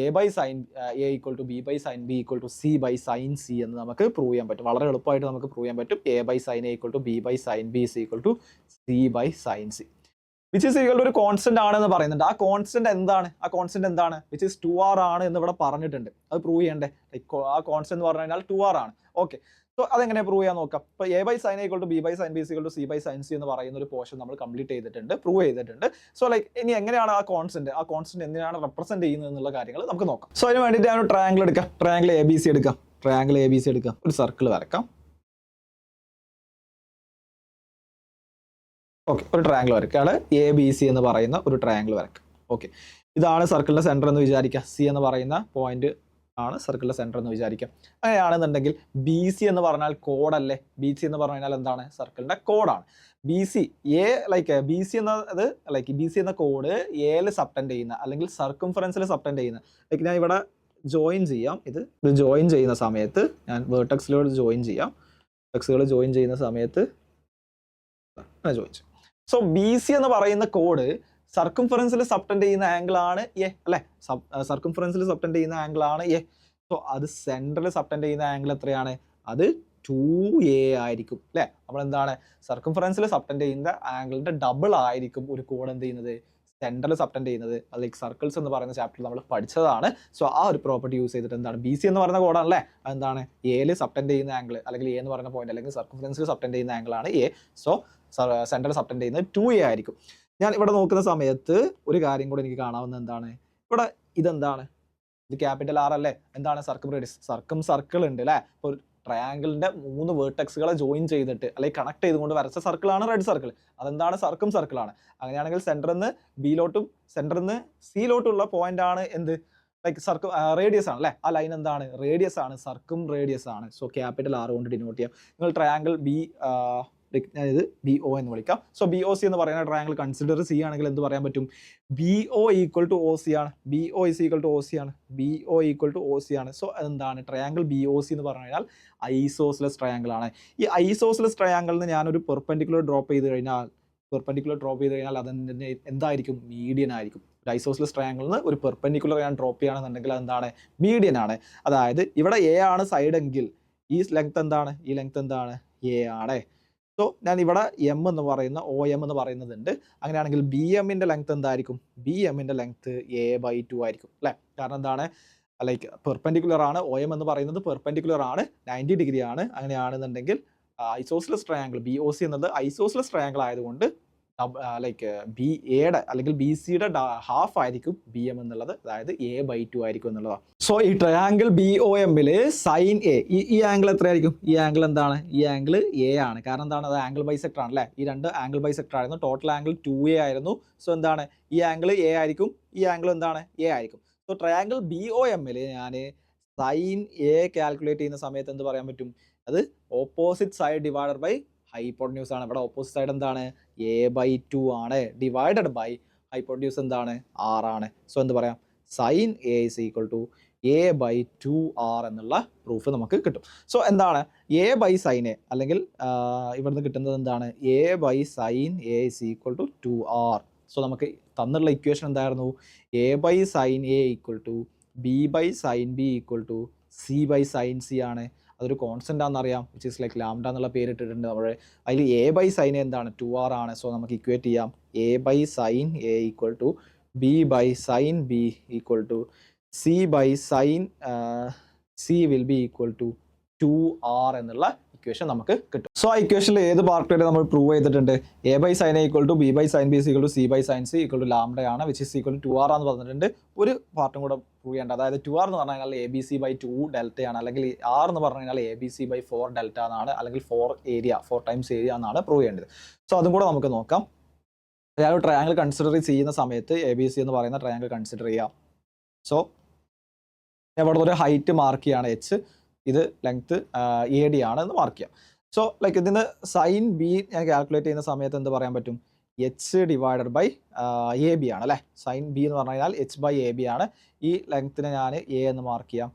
A by sine A equal to B by sine B equal to C by sine C എന്ന് നമുക്ക് പ്രൂവ് ചെയ്യാൻ പറ്റും. വളരെ എളുപ്പമായിട്ട് നമുക്ക് പ്രൂവ് ചെയ്യാൻ പറ്റും. A by sine A equal to B by sine B is equal to C by sine C, which is equal to ഒരു കോൺസ്റ്റന്റ് ആണെന്ന് പറയുന്നുണ്ട്. ആ കോൺസ്റ്റന്റ് എന്താണ്? ആ കോൺസ്റ്റന്റ് എന്താണ്? വിച്ച് ഇസ് 2r ആണ് എന്ന് ഇവിടെ പറഞ്ഞിട്ടുണ്ട്. അത് പ്രൂവ് ചെയ്യണ്ടേ? ആ കോൺസ്റ്റന്റ് എന്ന് പറഞ്ഞു കഴിഞ്ഞാൽ 2r ആണ്. ഓക്കെ, സോ അതെങ്ങനെ പ്രൂവ് ചെയ്യാൻ നോക്കാം. ഇപ്പോൾ A by sine equal to B by sine B equal to C by sine C എന്ന് പറയുന്ന ഒരു പോർഷൻ നമ്മൾ കംപ്ലീറ്റ് ചെയ്തിട്ടുണ്ട്, പ്രൂവ് ചെയ്തിട്ടുണ്ട്. സോ ലൈക്ക് ഇനി എങ്ങനെയാണ് ആ കോൺസ്റ്റന്റ് എന്തിനാണ് റെപ്രസെന്റ് ചെയ്യുന്നത് എന്നുള്ള കാര്യങ്ങൾ നമുക്ക് നോക്കാം. സോ അതിന് വേണ്ടിയിട്ട് ഞാൻ ഒരു ട്രയാങ്കിൾ എടുക്കാം. ട്രയാങ്കിൾ എ ബി സി എടുക്കാം. ട്രയാങ്കിൾ എ ബി സി എടുക്കാം. ഒരു സർക്കിൾ വരക്കാം. ഓക്കെ, ഒരു ട്രയാങ്കിൾ വരയ്ക്കാണ്. എ ബി സി എന്ന് പറയുന്ന ഒരു ട്രയാങ്കിൾ വരയ്ക്കാം. ഓക്കെ, ഇതാണ് സർക്കിളിന്റെ സെന്റർ എന്ന് വിചാരിക്കാം. സി എന്ന് പറയുന്ന പോയിന്റ് ആണ് സർക്കിളിന്റെ സെന്റർ എന്ന് വിചാരിക്കാം. അങ്ങനെയാണെന്നുണ്ടെങ്കിൽ ബി സി എന്ന് പറഞ്ഞാൽ കോഡല്ലേ? ബി സി എന്ന് പറഞ്ഞു കഴിഞ്ഞാൽ എന്താണ്? സർക്കിളിന്റെ കോഡാണ്. B C A like B C എന്നത് ലൈക്ക് ബി സി എന്ന കോഡ് എയിൽ സബ്ടെൻഡ് ചെയ്യുന്ന അല്ലെങ്കിൽ സർക്കംഫറൻസിൽ സബ്ടെൻഡ് ചെയ്യുന്ന, ലൈക്ക് ഞാൻ ഇവിടെ ജോയിൻ ചെയ്യാം. ഇത് ജോയിൻ ചെയ്യുന്ന സമയത്ത് ഞാൻ വേർട്ടെക്സിലോട് ജോയിൻ ചെയ്യാം. വേർട്ടെക്സുകൾ ജോയിൻ ചെയ്യുന്ന സമയത്ത് ജോയിൻ ചെയ്യും. സോ ബി സി എന്ന് പറയുന്ന കോഡ് സർക്കംഫറൻസിൽ സബ്ടെൻഡ് ചെയ്യുന്ന ആംഗിൾ ആണ് എ അല്ലെ. സർക്കംഫറൻസിൽ സബ്ടെൻഡ് ചെയ്യുന്ന ആംഗിൾ ആണ് എ. സോ അത് സെൻട്രൽ സബ്ടെൻഡ് ചെയ്യുന്ന ആംഗിൾ എത്രയാണ്? അത് 2a ആയിരിക്കും അല്ലെ. നമ്മൾ എന്താണ്? സർക്കംഫറൻസിൽ സബ്ടെൻഡ് ചെയ്യുന്ന ആംഗിളിന്റെ ഡബിൾ ആയിരിക്കും ഒരു കോഡ് എന്ത് ചെയ്യുന്നത്? സെൻട്രൽ സബ്ടെൻഡ് ചെയ്യുന്നത്. ലൈക്ക് സർക്കിൾസ് എന്ന് പറയുന്ന ചാപ്റ്ററിൽ നമ്മൾ പഠിച്ചതാണ്. സോ ആ ഒരു പ്രോപ്പർട്ടി യൂസ് ചെയ്തിട്ട് എന്താണ്? ബി സി എന്ന് പറയുന്ന കോഡാണല്ലേ, അതെന്താണ്? എയിൽ സബ്ടെൻഡ് ചെയ്യുന്ന ആംഗിൾ അല്ലെങ്കിൽ എ എന്ന് പറയുന്ന പോയിന്റ് അല്ലെങ്കിൽ സർക്കംഫറൻസിൽ സബ്ടെൻഡ് ചെയ്യുന്ന ആംഗിൾ ആണ് എ. സോ സെൻട്രൽ സബ്ടെൻഡ് ചെയ്യുന്നത് 2a ആയിരിക്കും. ഞാൻ ഇവിടെ നോക്കുന്ന സമയത്ത് ഒരു കാര്യം കൂടെ എനിക്ക് കാണാവുന്ന എന്താണ്? ഇവിടെ ഇതെന്താണ്? ഇത് ക്യാപിറ്റൽ ആർ അല്ലേ? എന്താണ്? Circle radius. സർക്കിൾ ഉണ്ട് അല്ലേ. ഇപ്പോൾ ട്രയാങ്കിളിന്റെ 3 വേർട്ടെക്സുകളെ ജോയിൻ ചെയ്തിട്ട് അല്ലെങ്കിൽ കണക്ട് ചെയ്തുകൊണ്ട് വരച്ച സർക്കിളാണ് റെഡ് സർക്കിൾ. അതെന്താണ്? സർക്കിളാണ്. അങ്ങനെയാണെങ്കിൽ സെന്ററിൽ നിന്ന് ബിയിലോട്ടും സെന്ററിൽ നിന്ന് സിയിലോട്ടുള്ള പോയിന്റ് ആണ് എന്ത്? ലൈക്ക് റേഡിയസ് ആണ് അല്ലേ. ആ ലൈൻ എന്താണ്? റേഡിയസ് ആണ്, സർക്കും റേഡിയസ് ആണ്. സോ ക്യാപിറ്റൽ ആർ കൊണ്ട് ഡിനോട്ട് ചെയ്യാം. നിങ്ങൾ ട്രയാങ്കിൾ ബി ഇത് ബി ഒ എന്ന് വിളിക്കാം. സോ ബി ഒ സി എന്ന് പറയുന്ന ട്രയാങ്കിൾ കൺസിഡർ സി ആണെങ്കിൽ എന്ത് പറയാൻ പറ്റും? B O equal to O C ആണ്. B O is equal to O C ആണ്. B O equal to O C ആണ്. സോ എന്താണ്? ട്രയാങ്കിൾ ബി ഒ സി എന്ന് പറഞ്ഞു കഴിഞ്ഞാൽ ഐസോസിലസ് ട്രയാങ്കിൾ ആണ്. ഈ ഐസോസിലസ് ട്രയാങ്കിളിന് ഞാനൊരു പെർപെൻഡിക്കുലർ ഡ്രോപ്പ് ചെയ്ത് കഴിഞ്ഞാൽ അതിൻ്റെ എന്തായിരിക്കും? മീഡിയൻ ആയിരിക്കും. ഒരു ഐസോസിലസ് ട്രയാങ്കിളിന് ഒരു പെർപെൻഡിക്കുലർ ഞാൻ ഡ്രോപ്പ് ചെയ്യുകയാണെന്നുണ്ടെങ്കിൽ അതെന്താണ്? മീഡിയൻ ആണ്. അതായത് ഇവിടെ എ ആണ് സൈഡ് എങ്കിൽ ഈ ലെങ്ത് എന്താണ്? ഈ ലെങ്ത് എന്താണ്? എ ആണ്. സോ ഞാൻ ഇവിടെ എം എന്ന് പറയുന്ന OM എന്ന് പറയുന്നതുണ്ട്. അങ്ങനെയാണെങ്കിൽ ബി എമ്മിൻ്റെ ലെങ്ത് എന്തായിരിക്കും? ബി എമ്മിൻ്റെ ലെങ്ത് a/2 ആയിരിക്കും അല്ലേ. കാരണം എന്താണ്? ലൈക്ക് പെർപെൻഡിക്കുലർ ആണ്. OM എന്ന് പറയുന്നത് പെർപെൻഡിക്കുലർ ആണ്, 90 ഡിഗ്രി ആണ്. അങ്ങനെയാണെന്നുണ്ടെങ്കിൽ ഐസോസിലസ് ട്രയാങ്കിൾ BOC എന്നത് ഐസോസിലസ് ട്രയാങ്കിൾ ആയതുകൊണ്ട് ലൈക്ക് ബി എയുടെ അല്ലെങ്കിൽ ബി സിയുടെ ഹാഫ് ആയിരിക്കും ബി എം എന്നുള്ളത്, അതായത് a/2 ആയിരിക്കും എന്നുള്ളതാണ്. സോ ഈ ട്രയാങ്കിൾ BOM സൈൻ എ, ഈ ആംഗിൾ എത്രയായിരിക്കും? ഈ ആംഗിൾ എന്താണ്? ഈ ആംഗിൾ എ ആണ്. കാരണം എന്താണ്? അത് ആംഗിൾ ബൈസെക്ടർ ആണ് അല്ലേ? ഈ രണ്ട് ആംഗിൾ ബൈസെക്ടർ ആയിരുന്നു. ടോട്ടൽ ആംഗിൾ 2A ആയിരുന്നു. സോ എന്താണ്? ഈ ആംഗിൾ എ ആയിരിക്കും, ഈ ആംഗിൾ എന്താണ്? എ ആയിരിക്കും. സോ ട്രയാങ്കിൾ BOM ഞാൻ സൈൻ എ കാൽക്കുലേറ്റ് ചെയ്യുന്ന സമയത്ത് എന്ത് പറയാൻ പറ്റും? അത് opposite side divided by hypotenuse ആണ്. ഇവിടെ ഓപ്പോസിറ്റ് സൈഡ് എന്താണ്? a/2 ആണ്. ഡിവൈഡഡ് ബൈ ഹൈപ്പോട്ടന്യൂസ് എന്താണ്? r ആണ്. സോ എന്ത് പറയാം? Sine A is equal to a/2r എന്നുള്ള പ്രൂഫ് നമുക്ക് കിട്ടും. സോ എന്താണ് a/sin a, അല്ലെങ്കിൽ ഇവിടുന്ന് കിട്ടുന്നത് എന്താണ്? a/sin a is equal to 2r. So നമുക്ക് തന്നുള്ള ഇക്വേഷൻ എന്തായിരുന്നു? a/sin a equal to b/sin b equal to c/sin c ആണ്. അതൊരു കോൺസ്റ്റന്റ് ആണെന്നറിയാം, വിച്ച് ഇസ് ലൈക്ക് ലാംഡ എന്നുള്ള പേര് ഇട്ടിട്ടുണ്ട് നമ്മൾ. അതിൽ a/sin a എന്താണ്? 2r ആണ്. സോ നമുക്ക് ഇക്വേറ്റ് ചെയ്യാം a/sin a equal to b/sin b equal to c/sin c will be equal to 2r എന്നുള്ള ഇക്വേഷൻ നമുക്ക് കിട്ടും. സോ ആ ഇക്വേഷനിൽ ഏത് പാർട്ട് വരെ നമ്മൾ പ്രൂവ് ചെയ്തിട്ടുണ്ട്? a/sin a equal to b/sin b equal to c/sin c equal to lambda ആണ്, which is equal to 2r എന്ന് പറഞ്ഞിട്ടുണ്ട്. ഒരു പാർട്ടും കൂടെ പ്രൂവ് ചെയ്യേണ്ട, അതായത് 2r എന്ന് പറഞ്ഞു കഴിഞ്ഞാൽ ABC/2 ഡെൽറ്റ ആണ്, അല്ലെങ്കിൽ r എന്ന് പറഞ്ഞു കഴിഞ്ഞാൽ ABC/4 ഡെൽറ്റ എന്നാണ്, അല്ലെങ്കിൽ 4 ടൈംസ് ഏരിയ എന്നാണ് പ്രൂവ് ചെയ്യേണ്ടത്. സോ അതും കൂടെ നമുക്ക് നോക്കാം. ഞാൻ ഒരു ട്രയാങ്കിൾ കൺസിഡർ ചെയ്യുന്ന സമയത്ത് ABC എന്ന് പറയുന്ന ട്രയാങ്കിൾ കൺസിഡർ ചെയ്യാം. സോ ഇവിടെ ഒരു ഹൈറ്റ് മാർക്ക് ചെയ്യാണ് h, ഇത് ലെങ്ത് AD ആണ് എന്ന് മാർക്ക് ചെയ്യാം. സോ ലൈക്ക് ഇതിന് സൈൻ ബി ഞാൻ കാൽക്കുലേറ്റ് ചെയ്യുന്ന സമയത്ത് എന്ത് പറയാൻ പറ്റും? h ഡിവൈഡഡ് ബൈ AB ആണ് അല്ലേ? സൈൻ ബി എന്ന് പറഞ്ഞു കഴിഞ്ഞാൽ h/AB ആണ്. ഈ ലെങ്ത്തിനെ ഞാൻ A എന്ന് മാർക്ക് ചെയ്യാം.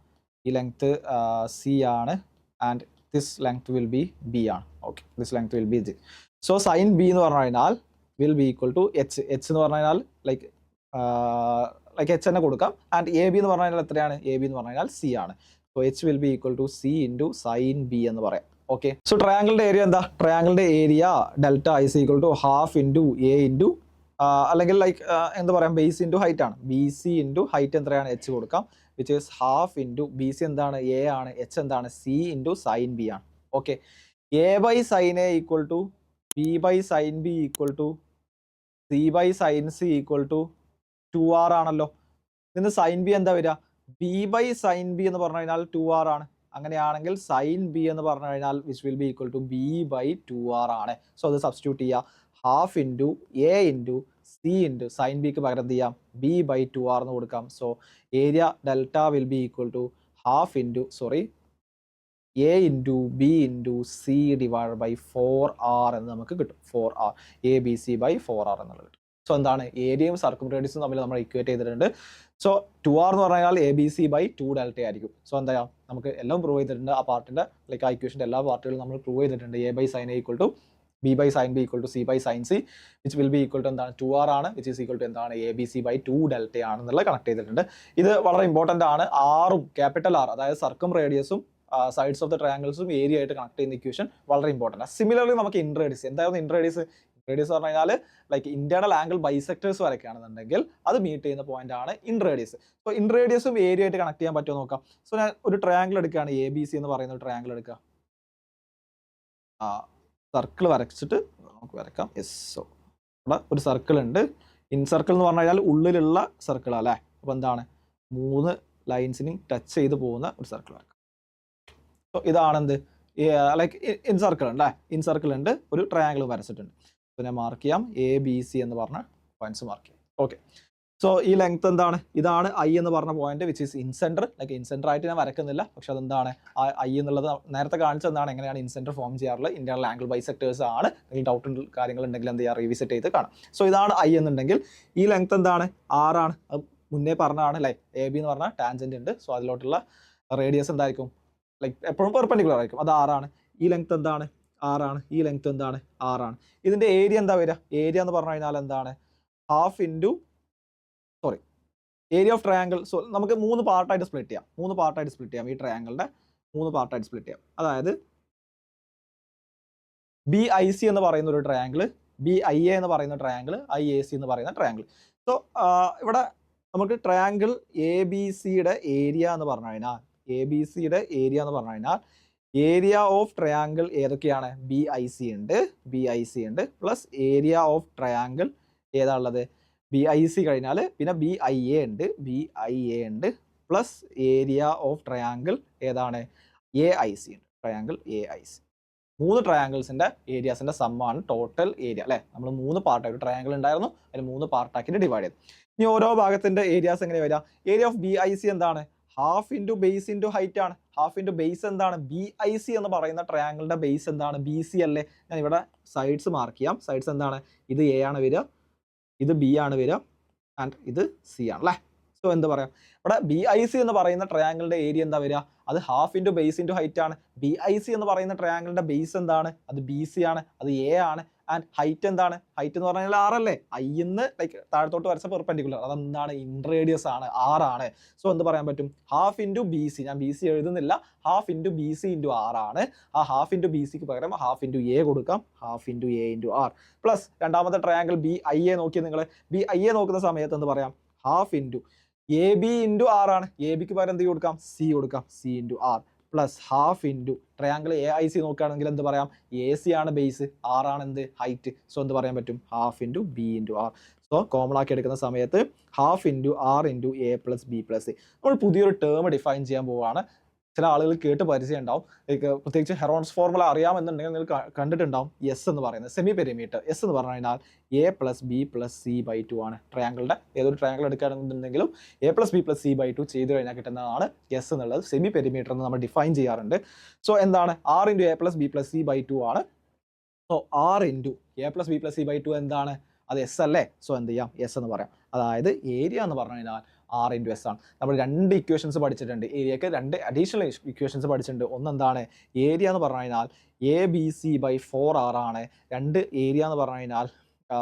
ഈ ലെങ്ത് C ആണ്, and this length will be B ആണ്. Okay, this length will be G. So sine B എന്ന് പറഞ്ഞു കഴിഞ്ഞാൽ will be equal to h എന്ന് പറഞ്ഞു കഴിഞ്ഞാൽ ലൈക്ക് h തന്നെ കൊടുക്കാം. ആൻഡ് AB എന്ന് പറഞ്ഞു കഴിഞ്ഞാൽ എത്രയാണ്? AB എന്ന് പറഞ്ഞു കഴിഞ്ഞാൽ C ആണ്. So h will be equal to C into sine B എന്ന് പറയാം. ഓക്കെ, സോ ട്രയാങ്കിളിന്റെ ഏരിയ എന്താ? ട്രയാങ്കിളിന്റെ area delta is equal to half into A into അല്ലെങ്കിൽ ലൈക്ക് എന്താ പറയാം, ബേസ് ഇൻറ്റു ഹൈറ്റ് ആണ്. BC ഇൻറ്റു ഹൈറ്റ് എത്രയാണ്? h കൊടുക്കാം, which is half into BC എന്താണ്? A ആണ്, h എന്താണ്? C ഇൻറ്റു സൈൻ ബി ആണ്. Okay, a/sin a equal to b/sin b equal to c/sin c equal to 2r ആണല്ലോ. ഇതിന് sign B എന്താ വരിക? b/sin b എന്ന് പറഞ്ഞു കഴിഞ്ഞാൽ 2r ആണ്. അങ്ങനെയാണെങ്കിൽ സൈൻ ബി എന്ന് പറഞ്ഞു കഴിഞ്ഞാൽ which will be equal to b/2r ആണ്. സോ അത് സബ്സ്റ്റിറ്റ്യൂട്ട് ചെയ്യുക. Half into A into C into sine ബിക്ക് പകരം എന്ത് ചെയ്യാം? b/2r എന്ന് കൊടുക്കാം. So area delta will be equal to half into A into B into C divide by 4r എന്ന് നമുക്ക് കിട്ടും. 4r ABC/4r എന്നുള്ളത് കിട്ടും. സോ എന്താണ്? ഏരിയയും സർക്കും റേഡിയസും തമ്മിൽ നമ്മൾ ഇക്വേറ്റ് ചെയ്തിട്ടുണ്ട്. സോ 2r എന്ന് പറഞ്ഞു കഴിഞ്ഞാൽ ABC/2 ഡെൽറ്റ ആയിരിക്കും. സോ എന്താ നമുക്ക് എല്ലാം പ്രൂവ് ചെയ്തിട്ടുണ്ട്. ആ പാർട്ടിന്റെ ലൈക്ക് ആ ഇക്വേഷൻ്റെ എല്ലാ പാർട്ടുകളും നമ്മൾ പ്രൂവ് ചെയ്തിട്ടുണ്ട്. a/sin a equal to b/sin b equal to c/sin c which will be equal to എന്താണ്? 2r ആണ്, വിച്ച് ഈസ് ഈക്വൽ ടു എന്താണ്? ABC/2 ഡെൽറ്റ ആണെന്നുള്ള കണക്ട് ചെയ്തിട്ടുണ്ട്. ഇത് വളരെ ഇമ്പോർട്ടൻ്റ് ആണ്. ആറും ക്യാപിറ്റൽ R, അതായത് സർക്കും റേഡിയസും സൈഡ്സ് ഓഫ് ദ ട്രയാങ്കിൾസും ഏരിയ ആയിട്ട് കണക്ട് ചെയ്യുന്ന ഇക്വേഷൻ വളരെ ഇമ്പോർട്ടൻ്റ് ആണ്. സിമിലർലി നമുക്ക് ഇൻറേഡിയസ്, എന്തായിരുന്നു ഇൻറേഡിയസ്? ഇൻറേഡിയസ് പറഞ്ഞു കഴിഞ്ഞാൽ ലൈക്ക് ഇന്റേണൽ ആംഗിൾ ബൈസെക്ടേഴ്സ് വരയ്ക്കുകയാണെന്നുണ്ടെങ്കിൽ അത് മീറ്റ് ചെയ്യുന്ന പോയിന്റ് ആണ് ഇൻറേഡിയസ്. സോ ഇൻറേഡിയസും ഏരിയ ആയിട്ട് കണക്ട് ചെയ്യാൻ പറ്റുമോ നോക്കാം. സോ ഞാൻ ഒരു ട്രയാങ്കിൾ എടുക്കുകയാണ്, ABC എന്ന് പറയുന്ന ഒരു ട്രയാങ്കിൾ എടുക്കുക. സർക്കിൾ വരച്ചിട്ട് നമുക്ക് വരക്കാം. യെസ്, സോ ഇവിടെ ഒരു സർക്കിൾ ഉണ്ട്. ഇൻ സർക്കിൾ എന്ന് പറഞ്ഞു കഴിഞ്ഞാൽ ഉള്ളിലുള്ള സർക്കിൾ അല്ലേ? അപ്പോൾ എന്താണ്? 3 ലൈൻസിന് ടച്ച് ചെയ്ത് പോകുന്ന ഒരു സർക്കിൾ വരക്കാം. സോ ഇതാണെന്ത്? ലൈക്ക് ഇൻ സർക്കിൾ ഉണ്ട്, ഇൻ സർക്കിൾ ഉണ്ട്, ഒരു ട്രയാങ്കിൾ വരച്ചിട്ടുണ്ട്. പിന്നെ മാർക്ക് ചെയ്യാം ABC എന്ന് പറഞ്ഞ പോയിന്റ്സ് മാർക്ക് ചെയ്യാം. ഓക്കെ, സോ ഈ ലെങ്ത് എന്താണ്? ഇതാണ് I എന്ന് പറഞ്ഞ point, which is in centre. Like in centre ആയിട്ട് ഞാൻ വരക്കുന്നില്ല, പക്ഷെ അതെന്താണ് I എന്നുള്ളത് നേരത്തെ കാണിച്ചെന്താണ് എങ്ങനെയാണ് ഇൻ സെന്റർ ഫോം ചെയ്യാറുള്ളത്. ഇന്റേണൽ ആംഗിൾ ബൈസെക്ടേഴ്സ് ആണ്. അല്ലെങ്കിൽ ഡൗട്ട് കാര്യങ്ങൾ ഉണ്ടെങ്കിൽ എന്ത് ചെയ്യുക? റീവിസിറ്റ് ചെയ്ത് കാണാം. സോ ഇതാണ് I എന്നുണ്ടെങ്കിൽ ഈ ലെങ്ത് എന്താണ്? R ആണ്. അത് മുന്നേ പറഞ്ഞതാണ് അല്ലേ? AB എന്ന് പറഞ്ഞാൽ ടാൻജന്റ് ഉണ്ട്. സോ അതിലോട്ടുള്ള റേഡിയസ് എന്തായിരിക്കും? ലൈക്ക് എപ്പോഴും പെർപെൻഡിക്കുലർ ആയിരിക്കും. അത് R ആണ്. ഈ ലെങ്ത് എന്താണ്? R ആണ്. ഈ ലെങ്ത് എന്താണ്? R ആണ്. ഇതിന്റെ ഏരിയ എന്താ വരിക? ഏരിയ എന്ന് പറഞ്ഞു കഴിഞ്ഞാൽ എന്താണ്? Half into area of triangle. So നമുക്ക് 3 പാർട്ടായിട്ട് സ്പ്ലിറ്റ് ചെയ്യാം. 3 പാർട്ടായിട്ട് സ്പ്ലിറ്റ് ചെയ്യാം. ഈ ട്രയാങ്കിളിന്റെ 3 പാർട്ടായിട്ട് സ്പ്ലിറ്റ് ചെയ്യാം. അതായത് BIC എന്ന് പറയുന്ന ഒരു ട്രയാങ്കിൾ, BIA എന്ന് പറയുന്ന ട്രയാങ്കിൾ, IAC എന്ന് പറയുന്ന ട്രയാങ്കിൾ. സോ ഇവിടെ നമുക്ക് ട്രയാങ്കിൾ ABCയുടെ ഏരിയ എന്ന് പറഞ്ഞു കഴിഞ്ഞാൽ, ABCയുടെ ഏരിയ എന്ന് പറഞ്ഞു കഴിഞ്ഞാൽ ഏരിയ ഓഫ് ട്രയാങ്കിൾ ഏതൊക്കെയാണ്? BIC ഉണ്ട്, BIC ഉണ്ട്, പ്ലസ് ഏരിയ ഓഫ് ട്രയാങ്കിൾ ഏതാ ഉള്ളത്? BIC കഴിഞ്ഞാൽ പിന്നെ BIA ഉണ്ട്, BIA ഉണ്ട്, പ്ലസ് ഏരിയ ഓഫ് ട്രയാങ്കിൾ ഏതാണ്? AIC ഉണ്ട്, ട്രയാങ്കിൾ AIC. 3 ട്രയാങ്കിൾസിന്റെ ഏരിയാസിന്റെ സമ്മാണ് ടോട്ടൽ ഏരിയ അല്ലെ. നമ്മൾ 3 പാർട്ടായി, ഒരു ട്രയാങ്കിൾ ഉണ്ടായിരുന്നു, അതിന് 3 പാർട്ടാക്കിയിട്ട് ഡിവൈഡ് ചെയ്തു. ഇനി ഓരോ ഭാഗത്തിന്റെ ഏരിയാസ് എങ്ങനെ വരിക? ഏരിയ ഓഫ് BIC എന്താണ്? Half into base into height ആണ്. ഹാഫ് ഇൻറ്റു ബേസ് എന്താണ്? BIC എന്ന് പറയുന്ന ട്രയാങ്കിളിന്റെ ബേസ് എന്താണ്? BC അല്ലേ. ഞാൻ ഇവിടെ സൈഡ്സ് മാർക്ക് ചെയ്യാം. സൈഡ്സ് എന്താണ്? ഇത് A ആണ് വരിക, ഇത് B ആണ് വരിക, ആൻഡ് ഇത് C ആണ് അല്ലേ. സോ എന്ത് പറയാം, ഇവിടെ BIC എന്ന് പറയുന്ന ട്രയാങ്കിളിന്റെ ഏരിയ എന്താ വരിക? അത് half into base into height ആണ്. BIC എന്ന് പറയുന്ന ട്രയാങ്കിളിന്റെ ബേസ് എന്താണ്? അത് BC ആണ്, അത് A ആണ്. ആൻഡ് ഹൈറ്റ് എന്താണ്? ഹൈറ്റ് എന്ന് പറഞ്ഞാൽ 6 അല്ലേ. ഐന്ന് ലൈക്ക് താഴത്തോട്ട് വരച്ച പെർപെൻഡിക്കുലർ, അതെന്താണ്? ഇൻറേഡിയസ് ആണ്, 6 ആണ്. സോ എന്ത് പറയാൻ പറ്റും? ഹാഫ് ഇൻറ്റു BC, ഞാൻ BC എഴുതുന്നില്ല, ഹാഫ് ഇൻറ്റു BC ഇൻറ്റു 6 ആണ്. ആ ഹാഫ് ഇൻറ്റു BCക്ക് പകരം ഹാഫ് ഇൻറ്റു A കൊടുക്കാം, half into A into R. Plus രണ്ടാമത്തെ ട്രയാങ്കിൾ BIA നോക്കി നിങ്ങൾ. BIA നോക്കുന്ന സമയത്ത് എന്ത് പറയാം? Half into AB into R ആണ്. ABക്ക് പകരം എന്ത് കൊടുക്കാം? C കൊടുക്കാം, C into R. Plus half into triangle AIC നോക്കുകയാണെങ്കിൽ എന്ത് പറയാം? AC ആണ് ബേസ്, R ആണ് എന്ത്? ഹൈറ്റ്. സോ എന്ത് പറയാൻ പറ്റും? Half into B into R. So common ആക്കി എടുക്കുന്ന സമയത്ത് half into R into A plus B plus C. നമ്മൾ പുതിയൊരു ടേം ഡിഫൈൻ ചെയ്യാൻ പോവുകയാണ്. ചില ആളുകൾ കേട്ട് പരിചയം ഉണ്ടാവും, ലൈക്ക് പ്രത്യേകിച്ച് ഹെറോൺസ് ഫോർമുല അറിയാമെന്നുണ്ടെങ്കിൽ നിങ്ങൾ കണ്ടിട്ടുണ്ടാവും. എസ് എന്ന് പറയുന്നത് സെമി പെരിമീറ്റർ. എസ് എന്ന് പറഞ്ഞു കഴിഞ്ഞാൽ A plus B plus C by 2 ആണ്. ട്രയാങ്കിളുടെ ഏതൊരു ട്രയാങ്കിൾ എടുക്കുകയാണെന്നുണ്ടെങ്കിലും A plus B plus C by 2 ചെയ്ത് കഴിഞ്ഞാൽ കിട്ടുന്നതാണ് എസ് എന്നുള്ളത്. സെമി പെരിമീറ്റർ എന്ന് നമ്മൾ ഡിഫൈൻ ചെയ്യാറുണ്ട്. സോ എന്താണ്? R into A plus B plus C by 2 ആണ്. So R into A plus B plus C by 2 എന്താണ്? അത് എസ് അല്ലേ. സോ എന്ത് ചെയ്യാം? എസ് എന്ന് പറയാം. അതായത് ഏരിയ എന്ന് പറഞ്ഞു കഴിഞ്ഞാൽ R ഇൻറ്റു എസ് ആണ്. നമ്മൾ 2 ഇക്വേഷൻസ് പഠിച്ചിട്ടുണ്ട്. ഏരിയക്ക് 2 അഡീഷണൽ ഇക്വേഷൻസ് പഠിച്ചിട്ടുണ്ട്. ഒന്നെന്താണ്? ഏരിയ എന്ന് പറഞ്ഞു കഴിഞ്ഞാൽ ABC ബൈ 4R ആണ്. 2 ഏരിയ എന്ന് പറഞ്ഞു കഴിഞ്ഞാൽ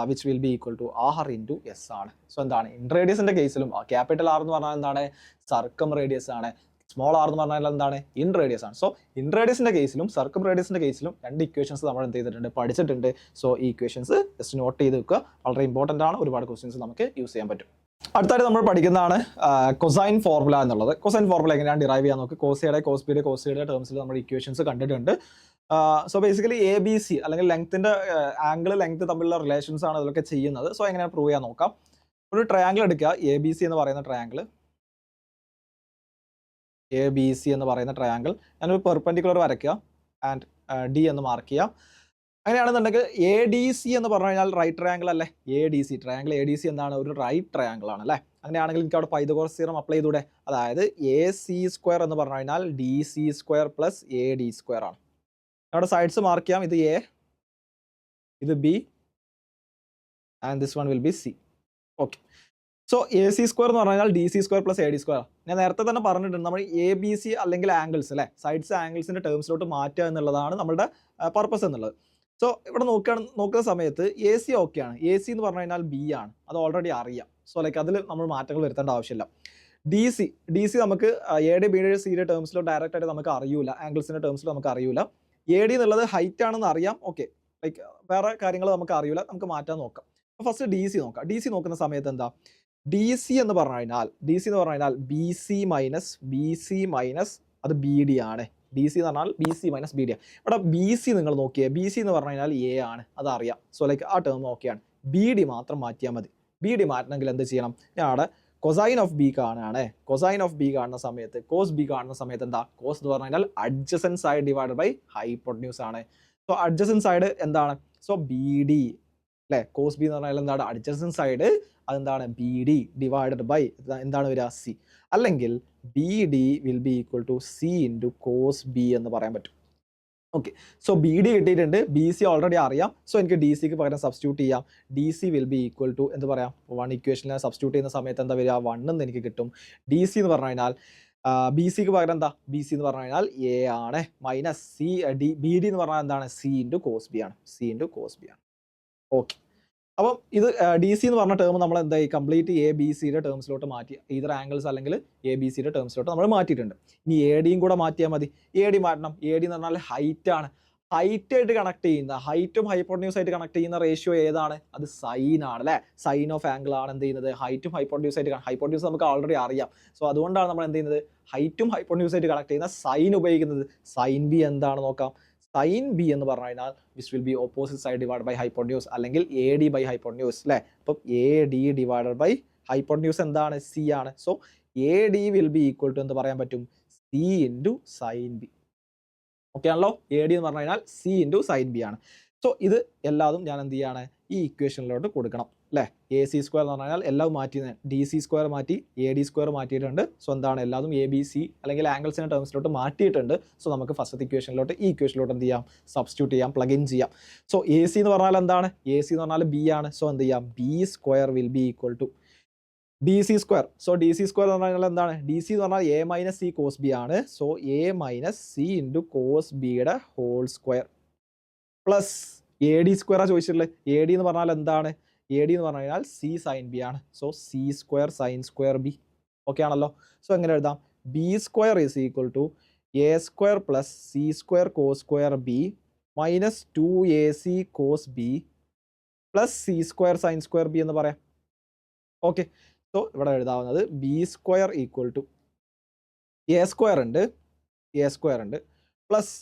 which will be equal to R into S ആണ്. സോ എന്താണ്? ഇൻറേഡിയസിന്റെ കേസിലും ക്യാപിറ്റൽ R എന്ന് പറഞ്ഞാൽ എന്താണ്? സർക്കം റേഡിയസ് ആണ്. സ്മോൾ R എന്ന് പറഞ്ഞാൽ എന്താണ്? ഇൻ റേഡിയസ് ആണ്. സോ ഇൻ റേഡിയസിന്റെ കേസിലും സർക്കം റേഡിയസിന്റെ കേസിലും 2 ഇക്വേഷൻസ് നമ്മൾ എന്ത് ചെയ്തിട്ടുണ്ട്? പഠിച്ചിട്ടുണ്ട്. സോ ഈ ഇക്വേഷൻസ് ജസ്റ്റ് നോട്ട് ചെയ്ത് വെക്കുക, വളരെ ഇമ്പോർട്ടൻ്റ് ആണ്. ഒരുപാട് ക്വസ്റ്റ്യൻസ് നമുക്ക് യൂസ് ചെയ്യാൻ പറ്റും. അടുത്തായിട്ട് നമ്മൾ പഠിക്കുന്നതാണ് കൊസൈൻ ഫോർമുല എന്നുള്ളത്. കൊസൈൻ ഫോർമുല എങ്ങനെയാണ് ഡിറൈവ് ചെയ്യാൻ നോക്കുക? കോസിയുടെ കോസ്പിയുടെ ടേംസിൽ നമ്മൾ ഇക്വേഷൻസ് കണ്ടിട്ടുണ്ട്. സോ ബേസിക്കലി ABC അല്ലെങ്കിൽ ലെങ്ത്തിന്റെ ആംഗിൾ ലെങ്ത് തമ്മിലുള്ള റിലേഷൻസ് ആണ് അതിലൊക്കെ ചെയ്യുന്നത്. സോ എങ്ങനെ പ്രൂവ് ചെയ്യാൻ നോക്കാം? ഒരു ട്രയാങ്കിൾ എടുക്കുക, ABC എന്ന് പറയുന്ന ട്രയാങ്കിൾ. ABC എന്ന് പറയുന്ന ട്രയാങ്കിൾ ഞാനൊരു പെർപെൻഡിക്കുലർ വരയ്ക്കുക ആൻഡ് D എന്ന് മാർക്ക് ചെയ്യാം. അങ്ങനെയാണെന്നുണ്ടെങ്കിൽ ADC എന്ന് പറഞ്ഞു കഴിഞ്ഞാൽ റൈറ്റ് ട്രയാങ്കിൾ അല്ലേ. ADC ട്രയാങ്കിൾ ADC എന്താണ്? ഒരു റൈറ്റ് ട്രയാങ്കിൾ ആണ് അല്ലേ. അങ്ങനെയാണെങ്കിൽ എനിക്ക് അവിടെ പൈതഗോറസ് തിയറം അപ്ലൈ ചെയ്തൂടെ? അതായത് AC സ്ക്വയർ എന്ന് പറഞ്ഞു കഴിഞ്ഞാൽ DC square plus AD square ആണ്. അവിടെ സൈഡ്സ് മാർക്ക് ചെയ്യാം. ഇത് A, ഇത് B and this one will B C. Okay. So AC square എന്ന് പറഞ്ഞാൽ DC square plus AD square. ഞാൻ നേരത്തെ തന്നെ പറഞ്ഞിട്ടുണ്ട്, നമ്മൾ ABC അല്ലെങ്കിൽ ആംഗിൾസ് അല്ലേ, സൈഡ്സ് ആംഗിൾസിന്റെ ടേംസിലോട്ട് മാറ്റുക എന്നുള്ളതാണ് നമ്മുടെ പർപ്പസ് എന്നുള്ളത്. സോ ഇവിടെ നോക്കുന്ന സമയത്ത് AC ഓക്കെയാണ്. AC എന്ന് പറഞ്ഞു കഴിഞ്ഞാൽ B ആണ്, അത് ഓൾറെഡി അറിയാം. സോ ലൈക്ക് അതിൽ നമ്മൾ മാറ്റങ്ങൾ വരുത്തേണ്ട ആവശ്യമില്ല. DC നമുക്ക് AD BD Cയുടെ ടേംസിലോ ഡയറക്റ്റ് ആയിട്ട് നമുക്ക് അറിയൂല, ആംഗിൾസിന്റെ ടേംസിലോ നമുക്ക് അറിയൂല. AD എന്നുള്ളത് ഹൈറ്റ് ആണെന്ന് അറിയാം. ഓക്കെ, ലൈക്ക് വേറെ കാര്യങ്ങൾ നമുക്ക് അറിയൂല, നമുക്ക് മാറ്റാൻ നോക്കാം. ഫസ്റ്റ് DC നോക്കാം. DC നോക്കുന്ന സമയത്ത് എന്താ? DC എന്ന് പറഞ്ഞു കഴിഞ്ഞാൽ BC മൈനസ് അത് BD ആണ്. BC എന്ന് പറഞ്ഞാൽ BC മൈനസ് BD ആണ്. ഇവിടെ BC നിങ്ങൾ നോക്കിയേ, BC എന്ന് പറഞ്ഞു കഴിഞ്ഞാൽ A ആണ്, അത് അറിയാം. സോ ലൈക്ക് ആ ടേം ഓക്കെയാണ്. BD മാത്രം മാറ്റിയാൽ മതി. BD മാറ്റണമെങ്കിൽ എന്ത് ചെയ്യണം? ഞാൻ അവിടെ കൊസൈൻ ഓഫ് B കാണുകയാണ്. കൊസൈൻ ഓഫ് B കാണുന്ന സമയത്ത്, കോസ് B കാണുന്ന സമയത്ത് എന്താ? കോസ് എന്ന് പറഞ്ഞു കഴിഞ്ഞാൽ adjacent side divided by hypotenuse ആണ്. സോ അഡ്ജസൻറ്റ് സൈഡ് എന്താണ്? സോ BD അല്ലേ. കോസ് B എന്ന് പറഞ്ഞാൽ എന്താണ്? അഡ്ജസൻറ്റ് സൈഡ്, അതെന്താണ്? BD ഡിവൈഡഡ് ബൈ എന്താണ് വരിക? C. അല്ലെങ്കിൽ BD will be equal to C into cos B എന്ന് പറയാൻ പറ്റും. ഓക്കെ, സോ BD കിട്ടിയിട്ടുണ്ട്, BC ഓൾറെഡി അറിയാം. സോ എനിക്ക് DCക്ക് പകരം സബ്സ്റ്റിറ്റ്യൂട്ട് ചെയ്യാം. DC will be equal to എന്ത് പറയാം? 1 ഇക്വേഷനിൽ സബ്സ്റ്റിറ്റ്യൂട്ട് ചെയ്യുന്ന സമയത്ത് എന്താ വരിക? 1 എന്ന് എനിക്ക് കിട്ടും. DC എന്ന് പറഞ്ഞു കഴിഞ്ഞാൽ BCക്ക് പകരം എന്താ? BC എന്ന് പറഞ്ഞു കഴിഞ്ഞാൽ A ആണ്, മൈനസ് BD എന്ന് പറഞ്ഞാൽ എന്താണ്? C ഇൻറ്റു കോസ് B ആണ്. C ഇൻറ്റു കോസ് B ആണ്. ഓക്കെ, അപ്പം ഇത് DC എന്ന് പറഞ്ഞ ടേം നമ്മൾ എന്തായി? കംപ്ലീറ്റ് ABCയുടെ ടേംസിലോട്ട് മാറ്റി, ഇതർ ആംഗിൾസ് അല്ലെങ്കിൽ ABCയുടെ ടേംസിലോട്ട് നമ്മൾ മാറ്റിയിട്ടുണ്ട്. ഇനി ADയും കൂടെ മാറ്റിയാൽ മതി. AD മാറ്റണം. AD എന്ന് പറഞ്ഞാൽ ഹൈറ്റ് ആണ്. ഹൈറ്റ് ആയിട്ട് കണക്ട് ചെയ്യുന്ന, ഹൈറ്റും ഹൈപ്പോട്ടന്യൂസ് ആയിട്ട് കണക്ട് ചെയ്യുന്ന റേഷ്യോ ഏതാണ്? അത് സൈൻ ആണ് അല്ലേ? സൈൻ ഓഫ് ആംഗിൾ ആണ് എന്ത് ചെയ്യുന്നത്? ഹൈറ്റും ഹൈപ്പോട്ടന്യൂസ് ആയിട്ട്. ഹൈപ്പോട്ടന്യൂസ് നമുക്ക് ഓൾറെഡി അറിയാം. സോ അതുകൊണ്ടാണ് നമ്മൾ എന്ത് ചെയ്യുന്നത്? ഹൈറ്റും ഹൈപ്പോട്ടന്യൂസ് ആയിട്ട് കണക്ട് ചെയ്യുന്ന സൈൻ ഉപയോഗിക്കുന്നത്. സൈൻ ബി എന്താണ് നോക്കാം. സൈൻ ബി എന്ന് പറഞ്ഞു കഴിഞ്ഞാൽ which will be opposite side divide by hypotenuse, അല്ലെങ്കിൽ എ ഡി ബൈ ഹൈപ്പോട്ടന്യൂസ് അല്ലേ? അപ്പം A D divided by hypotenuse എന്താണ്? സി ആണ്. So A D will be equal to എന്ത് പറയാൻ പറ്റും? C into sine B. Okay ആണല്ലോ? എ ഡി എന്ന് പറഞ്ഞു കഴിഞ്ഞാൽ സി ഇൻറ്റു സൈൻ ബി ആണ്. സോ ഇത് എല്ലാതും ഞാൻ എന്ത് ചെയ്യാണ്? ഈ ഇക്വേഷനിലോട്ട് കൊടുക്കണം അല്ലേ? എ സി സ്ക്വയർ എന്ന് പറഞ്ഞാൽ എല്ലാം മാറ്റി, ഡി സി സ്ക്വയർ മാറ്റി എ ഡി സ്ക്വയർ മാറ്റിയിട്ടുണ്ട്. സോ എന്താണ്? എല്ലാതും എ ബി സി അല്ലെങ്കിൽ ആംഗിൾസിൻ്റെ ടേംസിലോട്ട് മാറ്റിയിട്ടുണ്ട്. സോ നമുക്ക് ഫസ്റ്റത്തെ ഇക്വേഷനിലോട്ട് ഈ ഇക്വേഷനിലോട്ട് എന്ത് ചെയ്യാം? സബ്സ്റ്റിറ്റ്യൂട്ട് ചെയ്യാം, പ്ലഗ് ഇൻ ചെയ്യാം. സോ എ സി എന്ന് പറഞ്ഞാൽ എന്താണ്? എ സി എന്ന് പറഞ്ഞാൽ ബി ആണ്. സോ എന്ത് ചെയ്യാം? B square will be equal to D C square. So D C square എന്ന് പറഞ്ഞാൽ എന്താണ്? ഡി സി എന്ന് പറഞ്ഞാൽ A minus C cos B ആണ്. So A minus C into cos ബിയുടെ whole square plus A D സ്ക്വയറാണ് ചോദിച്ചിട്ടുള്ളത്. A D എന്ന് പറഞ്ഞാൽ എന്താണ്? എ ഡി എന്ന് പറഞ്ഞു കഴിഞ്ഞാൽ സി സൈൻ ബി ആണ്. So C square sine square B. Okay ആണല്ലോ? സോ എങ്ങനെ എഴുതാം? B square is equal to A square plus C square cos square B minus 2ac cos B plus C square sine square B എന്ന് പറയാം. Okay. So ഇവിടെ എഴുതാവുന്നത് B square equal to A square ഉണ്ട് plus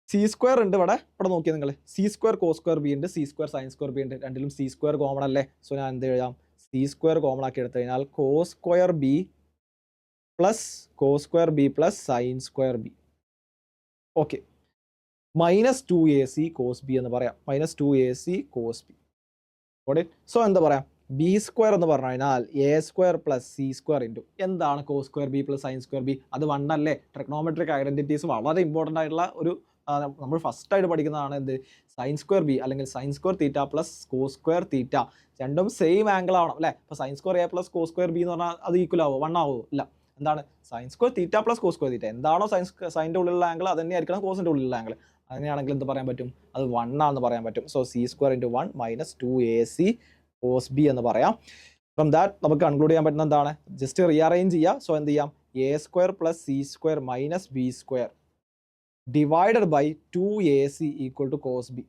C square ഉണ്ട്. ഇവിടെ നോക്കിയാൽ നിങ്ങൾ C square cos square B ഉണ്ട്, C square sine square B ഉണ്ട്. രണ്ടിലും സി സ്ക്വയർ കോമൺ അല്ലേ? സോ ഞാൻ എന്ത് എഴുതാം? സി സ്ക്വയർ കോമൺ ആക്കി എടുത്തു കഴിഞ്ഞാൽ cos square B plus sine square B. Okay. Minus 2ac cos B എന്ന് പറയാം. Minus 2ac cos B. So എന്താ പറയാം? ബി സ്ക്വയർ എന്ന് പറഞ്ഞു കഴിഞ്ഞാൽ A square plus C square into എന്താണ്? Cos square B plus sine square B. അത് 1 അല്ലേ? ട്രിഗ്നോമെട്രിക് ഐഡന്റിറ്റീസ് വളരെ ഇമ്പോർട്ടൻ്റ് ആയിട്ടുള്ള ഒരു നമ്മൾ ഫസ്റ്റ് ആയിട്ട് പഠിക്കുന്നതാണ് എന്ത്? സൈൻ സ്ക്വയർ ബി അല്ലെങ്കിൽ sine square theta plus cos square theta. രണ്ടും സെയിം ആംഗിൾ ആവണം അല്ലേ? അപ്പോൾ sine square A plus cos square B എന്ന് പറഞ്ഞാൽ അത് ഈക്വൽ ആവോ? 1 ആവോ? ഇല്ല. എന്താണ്? Sine square theta plus cos square theta. എന്താണോ സൈൻ്റെ ഉള്ളിലുള്ള ആംഗിൾ അത് തന്നെയായിരിക്കണം കോസിൻ്റെ ഉള്ളിലുള്ള ആംഗിൾ. അങ്ങനെയാണെങ്കിൽ എന്ത് പറയാൻ പറ്റും? അത് 1 ആണെന്ന് പറയാൻ പറ്റും. So C square into 1 minus 2ac cos B എന്ന് പറയാം. ഫ്രം ദാറ്റ് നമുക്ക് കൺക്ലൂഡ് ചെയ്യാൻ പറ്റുന്ന എന്താണ്? ജസ്റ്റ് റീഅറേഞ്ച് ചെയ്യുക. സോ എന്ത് ചെയ്യാം? A square plus C square minus B square divided by 2ac equal to cos B.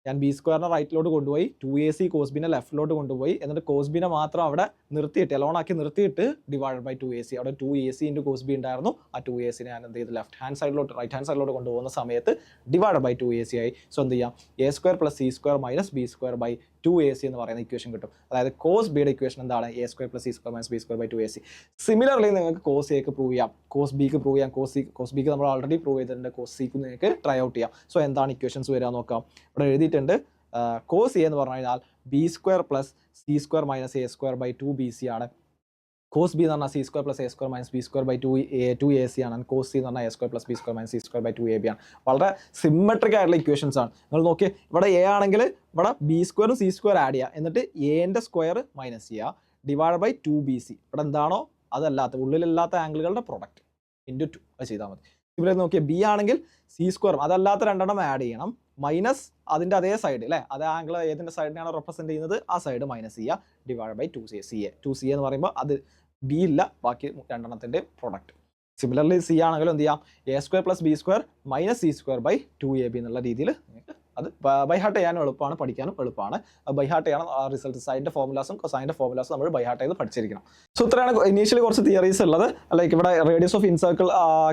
ഞാൻ ബി സ്ക്വയറിനെ റൈറ്റിലോട്ട് കൊണ്ടുപോയി, 2ac കോസ് ബിനെ ലെഫ്റ്റിലോട്ട് കൊണ്ടുപോയി, എന്നിട്ട് കോസ് ബിനെ മാത്രം അവിടെ നിർത്തിയിട്ട് എലോണാക്കി നിർത്തിയിട്ട് ഡിവൈഡഡ് ബൈ 2ac. അവിടെ 2ac ഇൻറ്റു കോസ് ബി ഉണ്ടായിരുന്നു. ആ 2ac ഞാൻ എന്ത് ചെയ്ത് റൈറ്റ് ഹാൻഡ് സൈഡിലോട്ട് കൊണ്ടുപോകുന്ന സമയത്ത് ഡിവൈഡഡ് ബൈ 2ac ആയി. സോ എന്ത് ചെയ്യാം? A square plus C square minus B square by 2ac എന്ന് പറയുന്ന ഇക്വേഷൻ കിട്ടും. അതായത് കോസ് ബിയുടെ ഇക്വേഷൻ എന്താണ്? A square plus C square minus B square by 2ac. Similarly നിങ്ങൾക്ക് കോസ് എക്ക് പ്രൂവ് ചെയ്യാം, കോസ് ബിക്ക് പ്രൂവ് ചെയ്യാം. കോസ് ബിക്ക് നമ്മൾ ഓൾറെഡി പ്രൂവ് ചെയ്തിട്ടുണ്ട്. കോസ് സിക്ക് നിങ്ങൾക്ക് ട്രൈ ഔട്ട് ചെയ്യാം. സോ എന്താണ് ഇക്വേഷൻസ് വരിക നോക്കാം. ഇവിടെ എഴുതിയിട്ടുണ്ട്. കോസ് എ എന്ന് പറഞ്ഞു കഴിഞ്ഞാൽ B square plus C square minus A square by 2bc ആണ്. കോസ് ബി എന്ന് പറഞ്ഞാൽ C square plus A square minus B square by 2ac ആണ്. കോസ് സി എന്ന് പറഞ്ഞാൽ A square plus B square minus C square by 2ab ആണ്. വളരെ symmetric ആയിട്ടുള്ള equations ആണ്. നിങ്ങൾ നോക്കിയേ, ഇവിടെ എ ആണെങ്കിൽ ഇവിടെ ബി സ്ക്വയറും സി സ്ക്വയർ ആഡ് ചെയ്യുക, എന്നിട്ട് എന്റെ സ്ക്വയർ മൈനസ് ചെയ്യുക, ഡിവൈഡ് ബൈ 2bc. ഇവിടെ എന്താണോ അതല്ലാത്ത ഉള്ളിലില്ലാത്ത ആംഗിളുകളുടെ പ്രൊഡക്റ്റ് ഇൻറ്റു 2 അത് ചെയ്താൽ മതി. ഇവിടെ നോക്കിയാൽ ബി ആണെങ്കിൽ സി സ്ക്വയറും അതല്ലാത്ത രണ്ടെണ്ണം ആഡ് ചെയ്യണം, മൈനസ് അതിൻ്റെ അതേ സൈഡ് അല്ലേ, അതേ ആംഗിൾ ഏതിൻ്റെ സൈഡിനാണ് റെപ്രസെൻറ്റ് ചെയ്യുന്നത് ആ സൈഡ് മൈനസ് ചെയ്യുക, ഡിവൈഡ് ബൈ 2ca എന്ന് പറയുമ്പോൾ അത് ബി ഇല്ല, ബാക്കി രണ്ടെണ്ണത്തിൻ്റെ പ്രൊഡക്റ്റ്. സിമിലർലി സി ആണെങ്കിലും എന്ത് ചെയ്യാം? A square plus B square minus C square by 2ab എന്നുള്ള രീതിയിൽ നിങ്ങൾക്ക് അത് ബൈഹാർട്ട് ചെയ്യാനും എളുപ്പമാണ്, പഠിക്കാനും എളുപ്പമാണ്. ബൈഹാർട്ട് ചെയ്യണം. റിസൾട്ട് സൈൻ്റെ ഫോർമുലാസും കൊസൈൻ്റെ ഫോർമുലാസും നമ്മൾ ബൈഹാർട്ട് ചെയ്ത് പഠിച്ചിരിക്കണം. സോ ഇത്രയാണ് ഇനീഷ്യലി കുറച്ച് തിയറീസ് ഉള്ളത്. ലൈക്ക് ഇവിടെ റേഡിയസ് ഓഫ് ഇൻസർക്കിൾ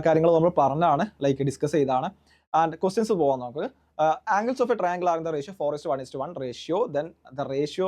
കാര്യങ്ങൾ നമ്മൾ പറഞ്ഞാണ്, ലൈക്ക് ഡിസ്കസ് ചെയ്താണ്. ആൻഡ് ക്വസ്റ്റ്യൻസ് പോകാൻ നമുക്ക്. Angles of a triangle are in the ratio 4:1 ratio, then the ratio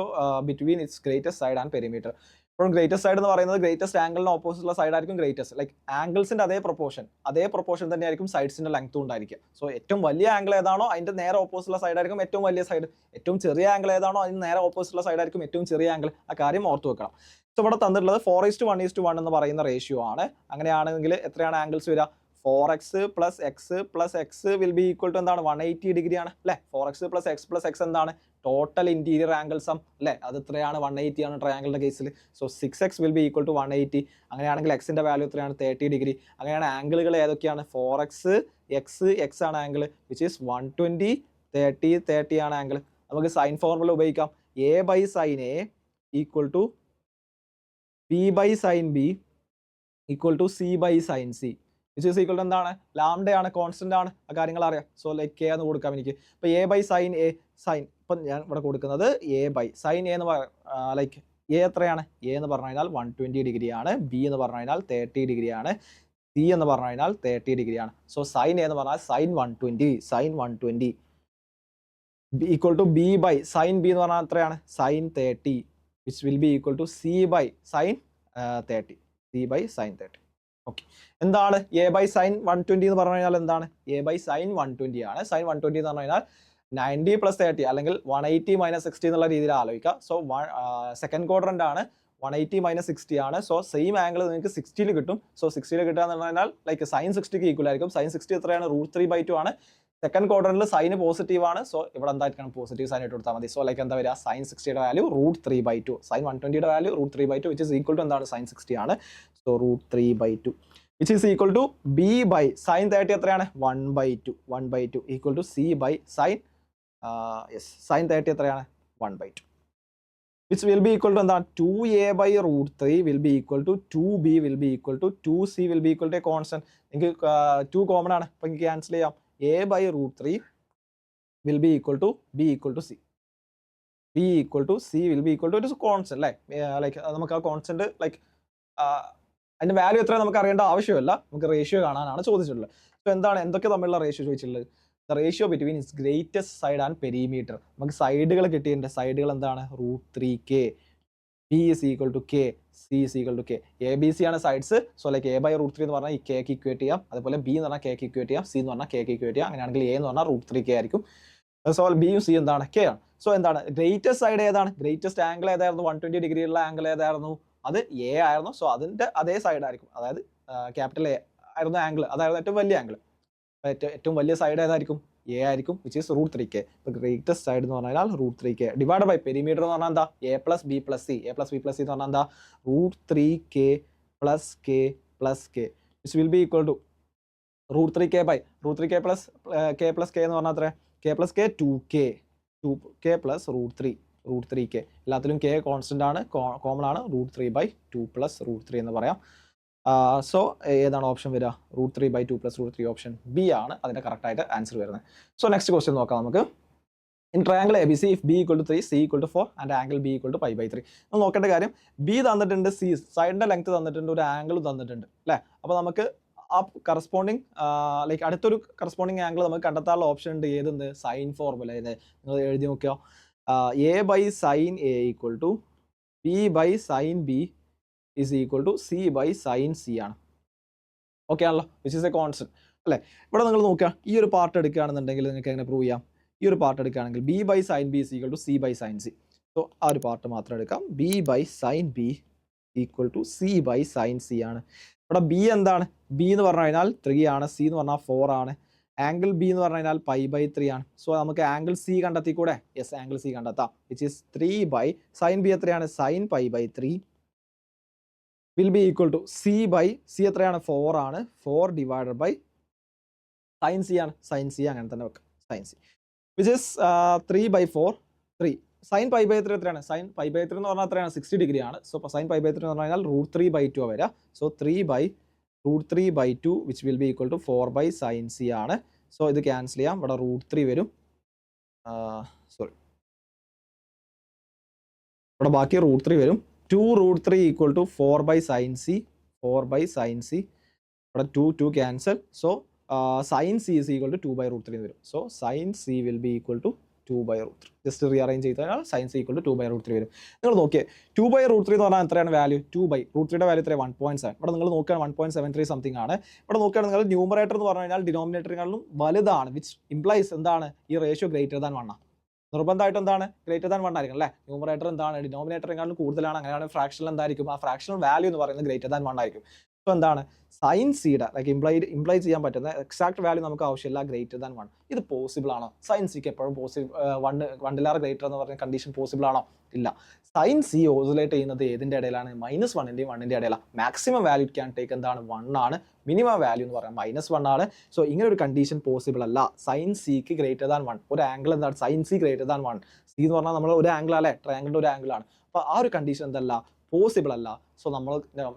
between its greatest side and perimeter. ഇപ്പോഴും ഗ്രേറ്റസ്റ്റ് സൈഡ് എന്ന് പറയുന്നത് ഗ്രേറ്റസ്റ്റ് ആംഗിളിന് ഓപ്പോസിറ്റ് ഉള്ള സൈഡ് ആയിരിക്കും ഗ്രേറ്റസ്റ്റ്. ലൈക്ക് ആംഗിൾസിന്റെ അതേ പ്രൊപ്പോർഷൻ തന്നെയായിരിക്കും സൈഡ്സിന്റെ ലെങ്ത്തും ഉണ്ടായിരിക്കും. സോ ഏറ്റവും വലിയ ആംഗിൾ ഏതാണോ അതിന്റെ നേരെ ഓപ്പോസിറ്റ് ഉള്ള സൈഡ് ആയിരിക്കും ഏറ്റവും വലിയ സൈഡ്. ഏറ്റവും ചെറിയ ആംഗിൾ ഏതാണോ അതിന് നേരെ ഓപ്പോസിറ്റ് ഉള്ള സൈഡ് ആയിരിക്കും ഏറ്റവും ചെറിയ ആംഗിൾ. ആ കാര്യം ഓർത്ത് വെക്കണം. സോ ഇവിടെ തന്നിട്ടുള്ളത് 4:1 എന്ന് പറയുന്ന റേഷ്യോ ആണ്. അങ്ങനെയാണെങ്കിൽ എത്രയാണ് ആംഗിൾസ് വരിക? 4x plus x will be equal to എന്താണ്? 180 ഡിഗ്രി ആണ് അല്ലേ? 4x plus x എന്താണ്? ടോട്ടൽ ഇന്റീരിയർ ആംഗിൾ സം അല്ലേ? അത് എത്രയാണ്? 180 ആണ് ട്രയാങ്കിളിന്റെ കേസിൽ. So 6x will be equal to 180. അങ്ങനെയാണെങ്കിൽ എക്സിന്റെ വാല്യൂ എത്രയാണ്? 30 ഡിഗ്രി. അങ്ങനെയാണ് ആംഗിളുകൾ ഏതൊക്കെയാണ്? 4x x ആണ് ആംഗിൾ, വിച്ച് ഈസ് 120, 30 ആണ് ആംഗിൾ. നമുക്ക് സൈൻ ഫോർമുല ഉപയോഗിക്കാം. a by sin a equal to b by sin b equal to c by sin c. Which is equal to എന്താണ്, ലാംഡയാണ്, കോൺസ്റ്റന്റ് ആണ്, ആ കാര്യങ്ങൾ അറിയാം. സോ ലൈക്ക് കെ എന്ന് കൊടുക്കാം എനിക്ക്. ഇപ്പോൾ A by sine A, sine ഇപ്പം ഞാൻ ഇവിടെ കൊടുക്കുന്നത് എ ബൈ സൈൻ എ എന്ന് ലൈക്ക് എ എത്രയാണ്, എ എന്ന് പറഞ്ഞു കഴിഞ്ഞാൽ 120 ഡിഗ്രി ആണ്, ബി എന്ന് പറഞ്ഞു കഴിഞ്ഞാൽ 30 ഡിഗ്രി ആണ്, സി എന്ന് പറഞ്ഞു കഴിഞ്ഞാൽ 30 ഡിഗ്രി ആണ്. സോ സൈൻ എ എന്ന് പറഞ്ഞാൽ sine 120 equal to B by sine B എന്ന് പറഞ്ഞാൽ എത്രയാണ്, sine 30 which will be equal to C by sine 30. Okay, എന്താണ് എ ബൈ സൈൻ 120 എന്ന് പറഞ്ഞു കഴിഞ്ഞാൽ എന്താണ്, എ ബൈ സൈൻ 120 ആണ്. സൈൻ 120 എന്ന് പറഞ്ഞു കഴിഞ്ഞാൽ 90 + 30 അല്ലെങ്കിൽ 180 - 60 എന്നുള്ള രീതിയിൽ ആലോചിക്കുക. സോ സെക്കൻഡ് ക്വാഡ്രന്റ് ആണ്, 180 - 60 ആണ്. സോ സെയിം ആംഗിൾ നിങ്ങൾക്ക് 60 കിട്ടും. സോ 60 കിട്ടുക എന്ന് പറഞ്ഞാൽ ലൈക്ക് സൈൻ 60 ഈക്വൽ ആയിരിക്കും. സൈൻ 60 എത്രയാണ്, √3/2 ആണ്. സെക്കൻഡ് ക്വാഡ്രന്റിൽ സൈൻ പോസിറ്റീവ് ആണ്. സോ ഇവിടെ എന്തായിരിക്കണം, പോസിറ്റീവ് സൈൻ ഇട്ട് കൊടുത്താൽ മതി. സോ ലൈക്ക് എന്താ വരിക, സൈൻ 60യുടെ വാല്യൂ √3/2, സൈൻ 120യുടെ value √3/2 which is equal to എന്താണ്, സൈൻ 60 ആണ്. So √3/2 which is equal to B by sine 30 എത്രയാണ്, 1/2 equal to C by sine sine 30 എത്രയാണ്, 1/2 which will be equal to എന്താണ്, 2a by √3 will be equal to 2b will be equal to 2c will be equal to a constant. നിങ്ങൾക്ക് 2 common ആണ്, അപ്പോൾ എനിക്ക് cancel ചെയ്യാം. a by √3 will be equal to b equal to c. b equal to c will be equal to ഒരു constant അല്ലേ, like നമുക്ക് ആ constant like അതിന്റെ വാല്യൂ എത്ര നമുക്ക് അറിയേണ്ട ആവശ്യമില്ല, നമുക്ക് റേഷ്യോ കാണാനാണ് ചോദിച്ചിട്ടുള്ളത്. സോ എന്താണ്, എന്തൊക്കെ തമ്മിലുള്ള റേഷ്യോ ചോദിച്ചിട്ടുള്ളത്, the ratio between it's greatest side and perimeter. നമുക്ക് സൈഡുകൾ കിട്ടിയിട്ടുണ്ട്, സൈഡുകൾ എന്താണ്, √3k, b is equal to k, c is equal to k. a b c ആണ് sides. So like a by √3 എന്ന് പറഞ്ഞാൽ ഈ k ക്ക് ഇക്വേറ്റ് ചെയ്യാം, അതുപോലെ b എന്ന് പറഞ്ഞാൽ k ക്ക് ഇക്വേറ്റ് ചെയ്യാം, c എന്ന് പറഞ്ഞാൽ k ക്ക് ഇക്വേറ്റ് ചെയ്യാം. അങ്ങനെയാണെങ്കിൽ a എന്ന് പറഞ്ഞാൽ √3k ആയിരിക്കും. സോ b യും c എന്താണ്, k ആണ്. സോ എന്താണ് ഗ്രേറ്റസ്റ്റ് സൈഡ് ഏതാണ്, ഗ്രേറ്റസ്റ്റ് ആംഗിൾ ഏതായിരുന്നു, 120 ഡിഗ്രി ഉള്ള ആംഗിൾ ഏതായിരുന്നു, അത് a ആയിരുന്നു. സോ അതിന്റെ അതേ സൈഡ് ആയിരിക്കും, അതായത് ക്യാപിറ്റൽ A ആയിരുന്നു ആംഗിൾ, അതായത് ഏറ്റവും വലിയ ആംഗിൾ. ഏറ്റവും വലിയ സൈഡ് ഏതായിരിക്കും, എ ആയിരിക്കും, വിച്ച് ഈസ് √3k. ഇപ്പോൾ ഗ്രേറ്റസ്റ്റ് സൈഡ് എന്ന് പറഞ്ഞാൽ √3k ഡിവൈഡ് ബൈ പെരിമീറ്റർ എന്ന് പറഞ്ഞാൽ എന്താ, a + b + c. a + b + c എന്ന് പറഞ്ഞാൽ എന്താ, √3k + k which will be equal to √3k by √3k + k എന്ന് പറഞ്ഞാൽ എത്ര, k + k 2k + √3k. എല്ലാത്തിലും k കോൺസ്റ്റന്റ് ആണ്, കോമൺ ആണ്, √3/2 + √3 എന്ന് പറയാം. സോ ഏതാണ് ഓപ്ഷൻ വരിക, √3/2 + √3, ഓപ്ഷൻ ബി ആണ് അതിന്റെ കറക്റ്റ് ആയിട്ട് ആൻസർ വരുന്നത്. സോ നെക്സ്റ്റ് ക്വസ്റ്റ്യൻ നോക്കാം നമുക്ക്. In triangle A B C if b = 3 c = 4 and angle b = π/3. നമ്മൾ നോക്കേണ്ട കാര്യം, ബി തന്നിട്ടുണ്ട്, സി സൈഡിന്റെ ലെങ്ത് തന്നിട്ടുണ്ട്, ഒരു ആംഗിൾ തന്നിട്ടുണ്ട് അല്ലേ. അപ്പോൾ നമുക്ക് ആ കറസ്പോണ്ടിങ് ലൈക്ക് അടുത്തൊരു കറസ്പോണ്ടിങ് ആംഗിൾ നമുക്ക് കണ്ടെത്താനുള്ള ഓപ്ഷൻ ഉണ്ട്. ഏതെന്ന്, സൈൻ ഫോർമുല. നിങ്ങൾ എഴുതി നോക്കിയോ, a by sin a equal to b by sin b is equal to c by sin c ആണ്. ഓക്കെ ആണല്ലോ, വിച്ച് ഇസ് എ കോൺസ്റ്റന്റ് അല്ലേ. ഇവിടെ നിങ്ങൾ നോക്കുക, ഈ ഒരു പാർട്ട് എടുക്കുകയാണെന്നുണ്ടെങ്കിൽ നിങ്ങൾക്ക് എങ്ങനെ പ്രൂവ് ചെയ്യാം, ഈ ഒരു പാർട്ട് എടുക്കുകയാണെങ്കിൽ b by sin b is equal to c by sin c. So ആ ഒരു പാർട്ട് മാത്രം എടുക്കാം, b by sin b equal to c by sin c ആണ്. ഇവിടെ b എന്താണ്, b എന്ന് പറഞ്ഞു കഴിഞ്ഞാൽ 3 ആണ്, c എന്ന് പറഞ്ഞാൽ 4 ആണ്, ആംഗിൾ ബി എന്ന് പറഞ്ഞു കഴിഞ്ഞാൽ π/3 ആണ്. സോ നമുക്ക് ആംഗിൾ സി കണ്ടെത്തിക്കൂടെ, യെസ് ആംഗിൾ സി കണ്ടെത്താം, which is 3 by sine B എത്രയാണ്, sine π/3 will be equal to C by c എത്രയാണ്, 4 ആണ്, 4 ഡിവൈഡഡ് ബൈ സൈൻ സി ആണ്, സൈൻ സി അങ്ങനെ തന്നെ വെക്കാം, sine C which is 3/4 3. Sine π/3 എത്രയാണ്, സൈൻ π/3 എന്ന് പറഞ്ഞാൽ എത്രയാണ്, 60 ഡിഗ്രി ആണ്. സോ സൈൻ π/3 എന്ന് പറഞ്ഞാൽ √3/2 വരിക. So 3/√3/2 which will be equal to 4 by sine C ആണ്. സോ ഇത് ക്യാൻസൽ ചെയ്യാം, ഇവിടെ √3 വരും, സോറി ഇവിടെ ബാക്കി √3 വരും. 2√3 equal to 4 by sine C, 4 by sine C, ഇവിടെ 2 cancel. So sine C is equal to 2/√3 വരും. So sine C will be equal to 2/√3. Just rearrange ചെയ്താൽ സൈൻ സി ഈക്വൽ ടു 2/√3 വരും. നിങ്ങൾ നോക്കിയേ 2/√3 എന്ന് പറഞ്ഞാൽ എത്രയാണ് വാല്യൂ, 2/√3യുടെ വാല്യൂ എത്രയാണ്, 1.7. ഇവിടെ നിങ്ങൾ നോക്കുകയാണ് 1.73 സംതിങ് ആണ്. ഇവിടെ നോക്കുകയാണ് നിങ്ങൾ ന്യൂമറേറ്റർ എന്ന് പറഞ്ഞു കഴിഞ്ഞാൽ ഡിനോമിനേറ്ററിനെക്കാളും വലുതാണ്, വിച്ച് ഇംപ്ലൈസ് എന്താണ്, ഈ റേഷ്യോ ഗ്രേറ്റർ ദാൻ 1 ആണ്. നിർബന്ധമായിട്ട് എന്താണ്, ഗ്രേറ്റർ ദാൻ 1 ആയിരിക്കും അല്ലേ. ന്യൂമറേറ്റർ എന്താണ്, ഡിനോമിനേറ്ററിനെക്കാളും കൂടുതലാണ്, അങ്ങനെയാണ് ഫ്രാക്ഷണൽ എന്തായിരിക്കും, ആ ഫ്രാക്ഷണൽ വാല്യൂ എന്ന് പറയുന്നത് ഗ്രേറ്റർ ദാൻ 1 ആയിരിക്കും. സോ എന്താണ്, സൈൻ സിയുടെ ലൈക്ക് ഇംപ്ലൈ ചെയ്യാൻ പറ്റുന്ന എക്സാക്ട് വാല്യൂ നമുക്ക് ആവശ്യമില്ല, ഗ്രേറ്റർ ദാൻ 1. ഇത് പോസിബിൾ ആണോ, സൈൻ സിക്ക് എപ്പോഴും വണ്ണിലാറ് ഗ്രേറ്റർ എന്ന് പറഞ്ഞ കണ്ടീഷൻ പോസിബിൾ ആണോ, ഇല്ല. സൈൻ സി ഓസിലേറ്റ് ചെയ്യുന്നത് ഏതിൻ്റെ ഇടയിലാണ്, -1ൻ്റെയും 1ൻ്റെയും ഇടയിലാണ്. മാക്സിമം വാല്യൂ ക്യാൻ ടേക്ക് എന്താണ്, 1 ആണ്. മിനിമം വാല്യൂ എന്ന് പറയാം -1 ആണ്. സോ ഇങ്ങനെ ഒരു കണ്ടീഷൻ പോസിബിൾ അല്ല. സൈൻ സിക്ക് ഗ്രേറ്റർ ദാൻ 1 ഒരു ആംഗിൾ എന്താണ്, sine C greater than 1. C എന്ന് പറഞ്ഞാൽ നമ്മൾ ഒരു ആംഗിൾ അല്ലേ, ട്രയാംഗിളിൻ്റെ ഒരു ആംഗിൾ ആണ്. അപ്പോൾ ആ ഒരു കണ്ടീഷൻ എന്തല്ല, പോസിബിൾ അല്ല. സോ നമ്മൾ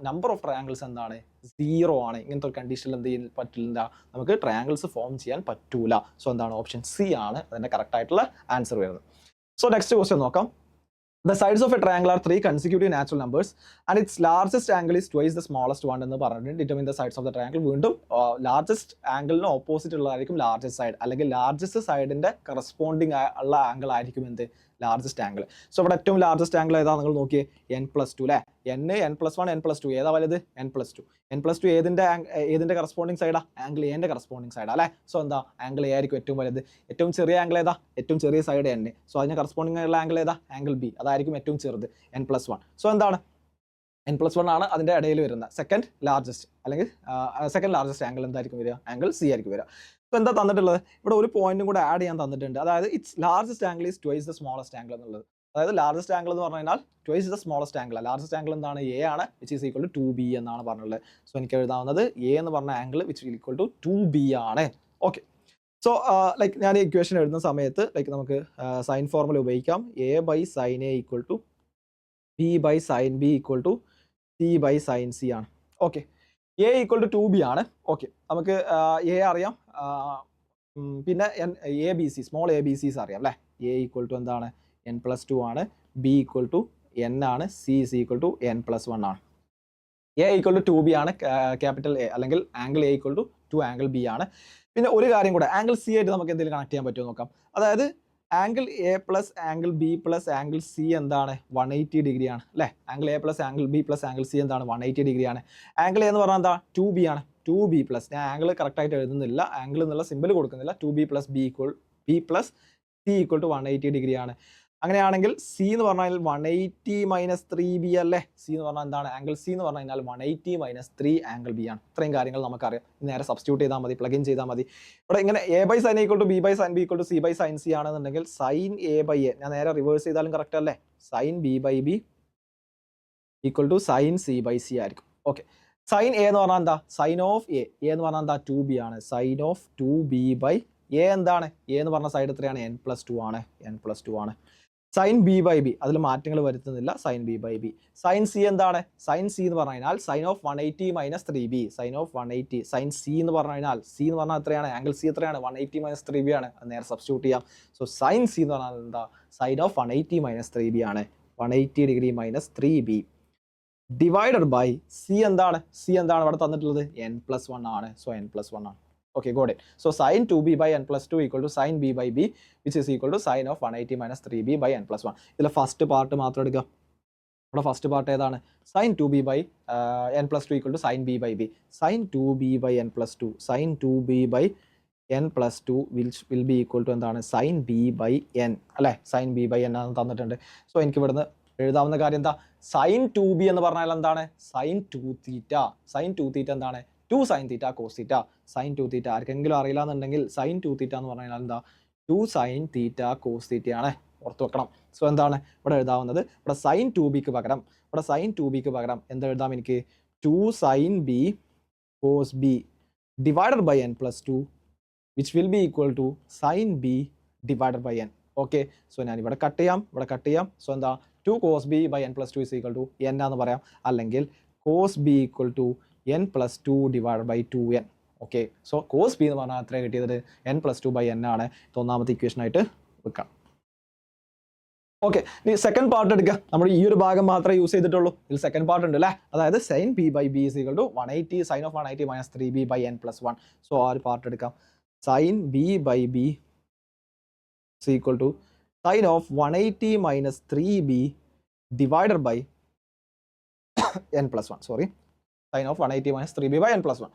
നമ്പർ ഓഫ് ട്രയാംഗിൾസ് എന്താണ്, 0 ആണ്. ഇങ്ങനത്തെ ഒരു കണ്ടീഷനിൽ എന്ത് ചെയ്യാൻ പറ്റില്ല, നമുക്ക് ട്രയാങ്കിൾസ് ഫോം ചെയ്യാൻ പറ്റൂല. സോ എന്താണ് ഓപ്ഷൻ സി ആണ് അതിൻ്റെ കറക്റ്റ് ആയിട്ടുള്ള ആൻസർ വരുന്നത്. സോ നെക്സ്റ്റ് ക്വസ്റ്റ്യൻ നോക്കാം. The sides of a triangle are 3 consecutive natural numbers and its largest angle is twice the smallest one എന്ന് പറഞ്ഞിട്ട് determine the sides of the triangle. വീണ്ടും largest ആംഗിളിന് opposite ഉള്ളതായിരിക്കും largest side, അല്ലെങ്കിൽ largest സൈഡിന്റെ corresponding ഉള്ള angle ആയിരിക്കും എന്ത് largest angle. So ഇവിടെ ഏറ്റവും ലാർജസ്റ്റ് ആംഗിൾ ഏതാ നിങ്ങൾ നോക്കിയേ, n+2 അല്ലേ. n+1 n+2 ഏതാ വലുത്, n+2. n+2 ഏതിന്റെ കറസ്പോണ്ടിങ് സൈഡാ, ആംഗിൾ എന്റെ കറസ്പോണ്ടിങ് സൈഡാ അല്ലേ. സോ എന്താ ആംഗിൾ എ ആയിരിക്കും ഏറ്റവും വലുത്. ഏറ്റവും ചെറിയ ആംഗിൾ ഏതാ, ഏറ്റവും ചെറിയ സൈഡ് n. സോ അതിന് കറസ്പോണ്ടിങ് ആയിട്ടുള്ള ആംഗിൾ ഏതാ, ആംഗിൾ ബി, അതായിരിക്കും ഏറ്റവും ചെറുത് n+1. സോ എന്താണ് n+1 ആണ് അതിന്റെ ഇടയിൽ വരുന്ന സെക്കൻഡ് ലാർജസ്റ്റ്, അല്ലെങ്കിൽ സെക്കൻഡ് ലാർജസ്റ്റ് ആംഗിൾ എന്തായിരിക്കും വരിക, ആംഗിൾ സി ആയിരിക്കും വരിക. സോ എന്താ തന്നിട്ടുള്ളത്, ഇവിടെ ഒരു പോയിന്റും കൂടെ ആഡ് ചെയ്യാൻ തന്നിട്ടുണ്ട്. അതായത് its largest angle is twice the smallest angle എന്നുള്ളത്. അതായത് ലാർജസ്റ്റ് ആംഗിൾ എന്ന് പറഞ്ഞു കഴിഞ്ഞാൽ twice the smallest angle. Largest angle എന്താണ്, എ ആണ്, which is equal to 2b എന്നാണ് പറഞ്ഞുള്ളത്. സോ എനിക്ക് എഴുതാവുന്നത് എ എന്ന് പറഞ്ഞ angle which equal to 2b ആണ്. ഓക്കെ. സോ ലൈക്ക് ഞാൻ ഇക്വേഷൻ എഴുതുന്ന സമയത്ത് ലൈക്ക് നമുക്ക് സൈൻ ഫോർമുല ഉപയോഗിക്കാം. a/sin a equal to b/sin b equal to c/sin c ആണ്. Okay. A equal to 2b ആണ്. ഓക്കെ, നമുക്ക് എ അറിയാം, പിന്നെ A B C small A B C's അറിയാം അല്ലേ. എ ഈക്വൽ ടു എന്താണ് n+2 ആണ്, ബി ഈക്വൽ ടു n ആണ്, C is equal to n+1 ആണ്. എ ഈക്വൽ ടു 2b ആണ് ക്യാപിറ്റൽ എ, അല്ലെങ്കിൽ angle A equal to 2 angle B ആണ്. പിന്നെ ഒരു കാര്യം കൂടെ, ആംഗിൾ സി ആയിട്ട് നമുക്ക് എന്തെങ്കിലും കണക്ട് ചെയ്യാൻ പറ്റുമോ നോക്കാം. അതായത് angle A plus angle B plus angle C എന്താണ് 180 ഡിഗ്രി ആണ് അല്ലേ. Angle A plus angle B plus angle C എന്താണ് 180 ഡിഗ്രി ആണ്. ആംഗിൾ എ എന്ന് പറഞ്ഞാൽ എന്താ 2b ആണ്. 2b പ്ലസ്, ഞാൻ ആംഗിൾ കറക്റ്റ് ആയിട്ട് എഴുതുന്നില്ല, ആംഗിൾ എന്നുള്ള സിമ്പിൾ കൊടുക്കുന്നില്ല. 2b plus B plus C equal to 180 degree ആണ്. അങ്ങനെയാണെങ്കിൽ സി എന്ന് പറഞ്ഞാൽ 180 മൈനസ് 3b അല്ലേ. സി എന്ന് പറഞ്ഞാൽ എന്താണ്, ആംഗിൾ സി എന്ന് പറഞ്ഞു കഴിഞ്ഞാൽ 180 മൈനസ് 3 ആംഗിൾ ബി ആണ്. ഇത്രയും കാര്യങ്ങൾ നമുക്കറിയാം. നേരെ സബ്സ്റ്റിറ്റ്യൂട്ട് ചെയ്താൽ മതി, പ്ലഗ് ഇൻ ചെയ്താൽ മതി. ഇവിടെ ഇങ്ങനെ a/sin a equal to b/sin b equal to c/sin c ആണെന്നുണ്ടെങ്കിൽ sin a/a ഞാൻ നേരെ റിവേഴ്സ് ചെയ്താലും കറക്റ്റ് അല്ലേ. sin b/b equal to sin c/c ആയിരിക്കും. ഓക്കെ. sin a എന്ന് പറഞ്ഞാൽ എന്താ, sin ഓഫ് a എന്ന് പറഞ്ഞാൽ എന്താ 2b ആണ്. sin ഓഫ് 2b/a എന്താണ്, a എന്ന് പറഞ്ഞ സൈഡ് എത്രയാണ്, n+2 ആണ്, n+2 ആണ്. sin b/b അതിൽ മാറ്റങ്ങൾ വരുത്തുന്നില്ല, sin b/b. sin c എന്താണ്, sin c എന്ന് പറഞ്ഞു കഴിഞ്ഞാൽ sin of 180 minus 3b, sin of 180. sin c എന്ന് പറഞ്ഞു കഴിഞ്ഞാൽ c എന്ന് പറഞ്ഞാൽ എത്രയാണ്, ആംഗിൾ സി എത്രയാണ് 180 മൈനസ് 3b ആണ്. അത് നേരെ സബ്സ്റ്റിറ്റ്യൂട്ട് ചെയ്യാം. സോ sin c എന്ന് പറഞ്ഞാൽ എന്താ, sin ഓഫ് 180 മൈനസ് 3b ആണ്. 180 degree minus 3b divided by c എന്താണ്, c എന്താണ് ഇവിടെ തന്നിട്ടുള്ളത്, n+1 ആണ്. സോ n+1 ആണ്. Okay, got it. So sin 2b by n+2 equal to sin b by b, which is equal to sin of 180 minus 3b by n+1. ഇതിലെ first part മാത്രം എടുക്കുക. ഇവിടെ ഫസ്റ്റ് പാർട്ട് ഏതാണ്, sin 2b by n+2 equal to sin b by b. sin 2b by n+2, sin 2b by n+2 will be equal to എന്താണ്, sin b by n അല്ലേ. sin b by n ആണ് തന്നിട്ടുണ്ട്. So എനിക്ക് ഇവിടുന്ന് എഴുതാവുന്ന കാര്യം എന്താ, sin 2b എന്ന് പറഞ്ഞാൽ എന്താണ്, sin 2θ. sin 2θ എന്താണ്, 2 sin θ cos θ. sin 2θ ആർക്കെങ്കിലും അറിയില്ല എന്നുണ്ടെങ്കിൽ sin 2θ എന്ന് പറഞ്ഞാൽ എന്താ, 2 sin θ cos θ ആണ്. ഓർത്ത് വെക്കണം. സോ എന്താണ് ഇവിടെ എഴുതാവുന്നത്, ഇവിടെ sin 2bക്ക് പകരം, ഇവിടെ sin 2bക്ക് പകരം എന്താ എഴുതാം എനിക്ക്, 2 sin b cos b divided by n+2 which will be equal to sin b divided by n. Okay. So ഞാൻ ഇവിടെ കട്ട് ചെയ്യാം. സോ എന്താ 2 cos b by n+2 is equal to n ആണെന്ന് പറയാം, അല്ലെങ്കിൽ cos b equal to n+2 divided by 2n. Okay. So cos B എന്ന് പറഞ്ഞാൽ എത്ര കിട്ടിയത്, n+2 by n ആണ്. ഒന്നാമത്തെ ഇക്വേഷൻ ആയിട്ട് വെക്കാം. ഓക്കെ. ഇനി സെക്കൻഡ് പാർട്ട് എടുക്കുക. നമ്മൾ ഈ ഒരു ഭാഗം മാത്രമേ യൂസ് ചെയ്തിട്ടുള്ളൂ. ഇതിൽ സെക്കൻഡ് പാർട്ട് ഉണ്ട് അല്ലേ. അതായത് sin b by b is equal to 180 sin of 180 minus 3b by n+1. So ആ ഒരു പാർട്ട് എടുക്കാം. sin b by b is equal to sin of 180 minus 3b divided by n+1. Sorry, sin of 180 minus 3b by n+1.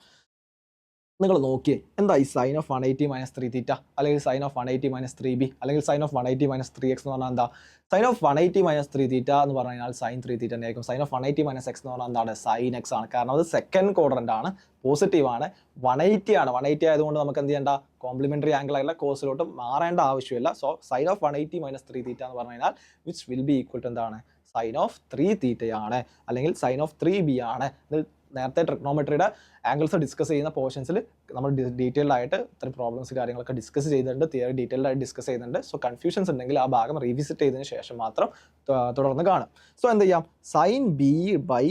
നിങ്ങൾ നോക്കിയേ എന്താ ഈ sin of 180 minus 3θ, അല്ലെങ്കിൽ sin of 180 minus 3b, അല്ലെങ്കിൽ sin of 180 minus 3x എന്ന് പറഞ്ഞാൽ എന്താ, sin of 180 minus 3θ എന്ന് പറഞ്ഞു കഴിഞ്ഞാൽ sin 3θ തന്നെ ആയിരിക്കും. sin of 180 minus x എന്ന് പറഞ്ഞാൽ എന്താണ്, sin x ആണ്. കാരണം അത് സെക്കൻഡ് ക്വാഡ്രന്റ് ആണ്, പോസിറ്റീവ് ആണ്, 180 ആണ്. 180 ആയതുകൊണ്ട് നമുക്ക് എന്ത് ചെയ്യേണ്ട, കോംപ്ലിമെന്ററി ആംഗിൾ ആയിട്ടുള്ള കോസിലോട്ട് മാറേണ്ട ആവശ്യമില്ല. സോ sin of 180 minus 3θ എന്ന് പറഞ്ഞു കഴിഞ്ഞാൽ which will be equal to എന്താണ്, sin of 3θ ആണ്, അല്ലെങ്കിൽ sin of 3b ആണ്. ഇത് നേരത്തെ ട്രിഗ്നോമെട്രിയുടെ ആംഗിൾസ് ഡിസ്കസ് ചെയ്യുന്ന പോർഷൻസിൽ നമ്മൾ ഡീറ്റെയിൽഡ് ആയിട്ട് ഇത്രയും പ്രോബ്ലംസ് കാര്യങ്ങളൊക്കെ ഡിസ്കസ് ചെയ്തിട്ടുണ്ട്, തിയറി ഡീറ്റെയിൽഡ് ആയിട്ട് ഡിസ്കസ് ചെയ്യുന്നുണ്ട്. സോ കൺഫ്യൂഷൻസ് ഉണ്ടെങ്കിൽ ആ ഭാഗം റീവിസിറ്റ് ചെയ്തതിന് ശേഷം മാത്രം തുടർന്ന് കാണും. സോ എന്ത് ചെയ്യാം, sin b by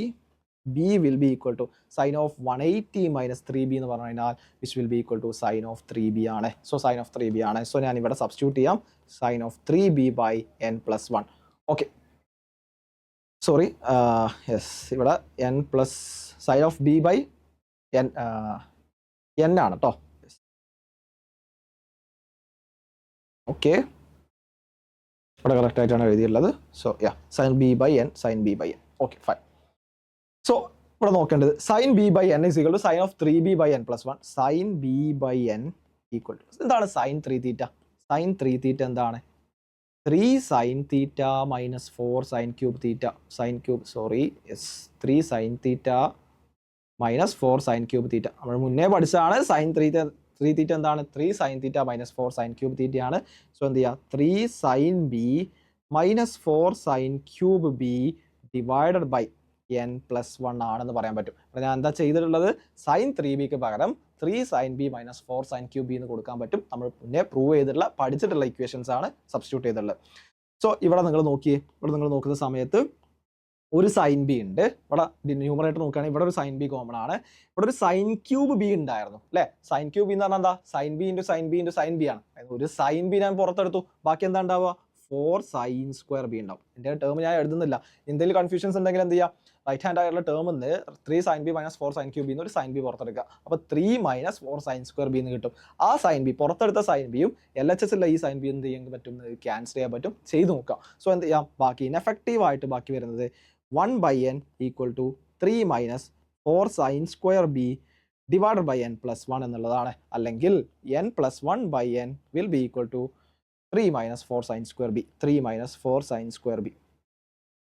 b will be equal to sin of 180 minus 3b എന്ന് പറഞ്ഞു കഴിഞ്ഞാൽ which will be equal to sin of 3b ആണ്. സോ sin of 3b ആണ്. സോ ഞാൻ ഇവിടെ സബ്സ്റ്റിറ്റ്യൂട്ട് ചെയ്യാം sin of 3b by n plus 1. Okay, sorry, yes, ഇവിടെ n plus sin of b by n ആണ് കേട്ടോ. ഓക്കെ, ഇവിടെ correct ആയിട്ടാണ് എഴുതിയുള്ളത്. So yeah, sin b by n, sin b by n. Okay, fine. So ഇവിടെ നോക്കേണ്ടത് sin b by n is equal to sin of 3b by n plus 1. sin b by n equal to എന്താണ് sin 3 theta? sin 3 theta എന്താണ്? 3 sin theta minus 4 sin cube theta. sin cube, sorry, yes, 3 sin theta minus 4 sin cube theta. നമ്മൾ മുന്നേ പഠിച്ചതാണ് sin 3 theta എന്താണ്? 3 sin theta minus 4 sin cube theta ആണ്. So എന്ത് ചെയ്യുക? 3 sin b minus 4 sin cube b divided by n plus 1 ആണെന്ന് പറയാൻ പറ്റും. അപ്പോൾ ഞാൻ എന്താ ചെയ്തിട്ടുള്ളത്? sin 3bക്ക് പകരം 3 sin b minus 4 sin cube b എന്ന് കൊടുക്കാൻ പറ്റും. നമ്മൾ മുന്നേ പ്രൂവ് ചെയ്തിട്ടുള്ള പഠിച്ചിട്ടുള്ള ഇക്വേഷൻസ് ആണ് സബ്സ്റ്റിറ്റ്യൂട്ട് ചെയ്തിട്ടുള്ളത്. സോ ഇവിടെ നിങ്ങൾ നോക്കിയേ, ഇവിടെ നിങ്ങൾ നോക്കുന്ന സമയത്ത് ഒരു സൈൻ ബി ഉണ്ട്. ഇവിടെ ന്യൂമറേറ്റർ നോക്കുകയാണെങ്കിൽ ഇവിടെ ഒരു സൈൻ ബി കോമൺ ആണ്. ഇവിടെ ഒരു സൈൻ ക്യൂബ് ബി ഉണ്ടായിരുന്നു അല്ലേ? സൈൻ ക്യൂബ് എന്ന് പറഞ്ഞാൽ എന്താ? Sine B into sine B into sine B ആണ്. ഒരു സൈൻ ബി ഞാൻ പുറത്തെടുത്തു, ബാക്കി എന്താ ഉണ്ടാവുക? 4 sin square b ഉണ്ടാവും. എൻ്റെ ടേം ഞാൻ എഴുതുന്നില്ല. എന്തെങ്കിലും കൺഫ്യൂഷൻസ് ഉണ്ടെങ്കിൽ എന്ത് ചെയ്യുക? റൈറ്റ് ഹാൻഡ് ആയിട്ടുള്ള ടേമിൽ നിന്ന് 3 sin b minus 4 sin cube ഒരു സൈൻ ബി പുറത്തെടുക്കുക. അപ്പോൾ 3 minus 4 sin square b എന്ന് കിട്ടും. ആ സൈൻ ബി പുറത്തെടുത്ത സൈൻ ബിയും LHS ഉള്ള ഈ സൈൻ ബി എന്ത് ചെയ്യാൻ പറ്റും? ക്യാൻസൽ ചെയ്യാൻ പറ്റും. ചെയ്ത് നോക്കാം. സോ എന്ത് ചെയ്യാം? ബാക്കി ഇൻഎഫക്റ്റീവ് ആയിട്ട് ബാക്കി വരുന്നത് 1 by n equal to 3 minus 4 sin square b divided by n plus 1 എന്നുള്ളതാണ്. അല്ലെങ്കിൽ n plus 1 by n will be equal to 3 minus 4 sin square b. 3 minus 4 sin square b.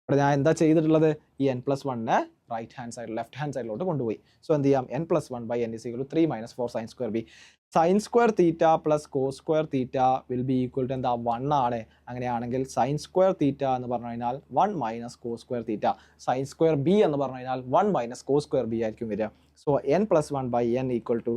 ഇവിടെ ഞാൻ എന്താ ചെയ്തിട്ടുള്ളത്? ഈ n plus 1നെ right hand side left hand സൈഡിലോട്ട് കൊണ്ടുപോയി. സോ എന്ത് ചെയ്യാം? n plus 1 by n is equal to 3 minus 4 sin square b. sin square theta plus cos square theta will be equal to എന്താ? 1 ആണ്. അങ്ങനെയാണെങ്കിൽ sin square theta എന്ന് പറഞ്ഞു കഴിഞ്ഞാൽ 1 minus cos square theta. sin square b എന്ന് പറഞ്ഞു കഴിഞ്ഞാൽ 1 minus cos square b ആയിരിക്കും വരിക. So n plus 1 by n equal to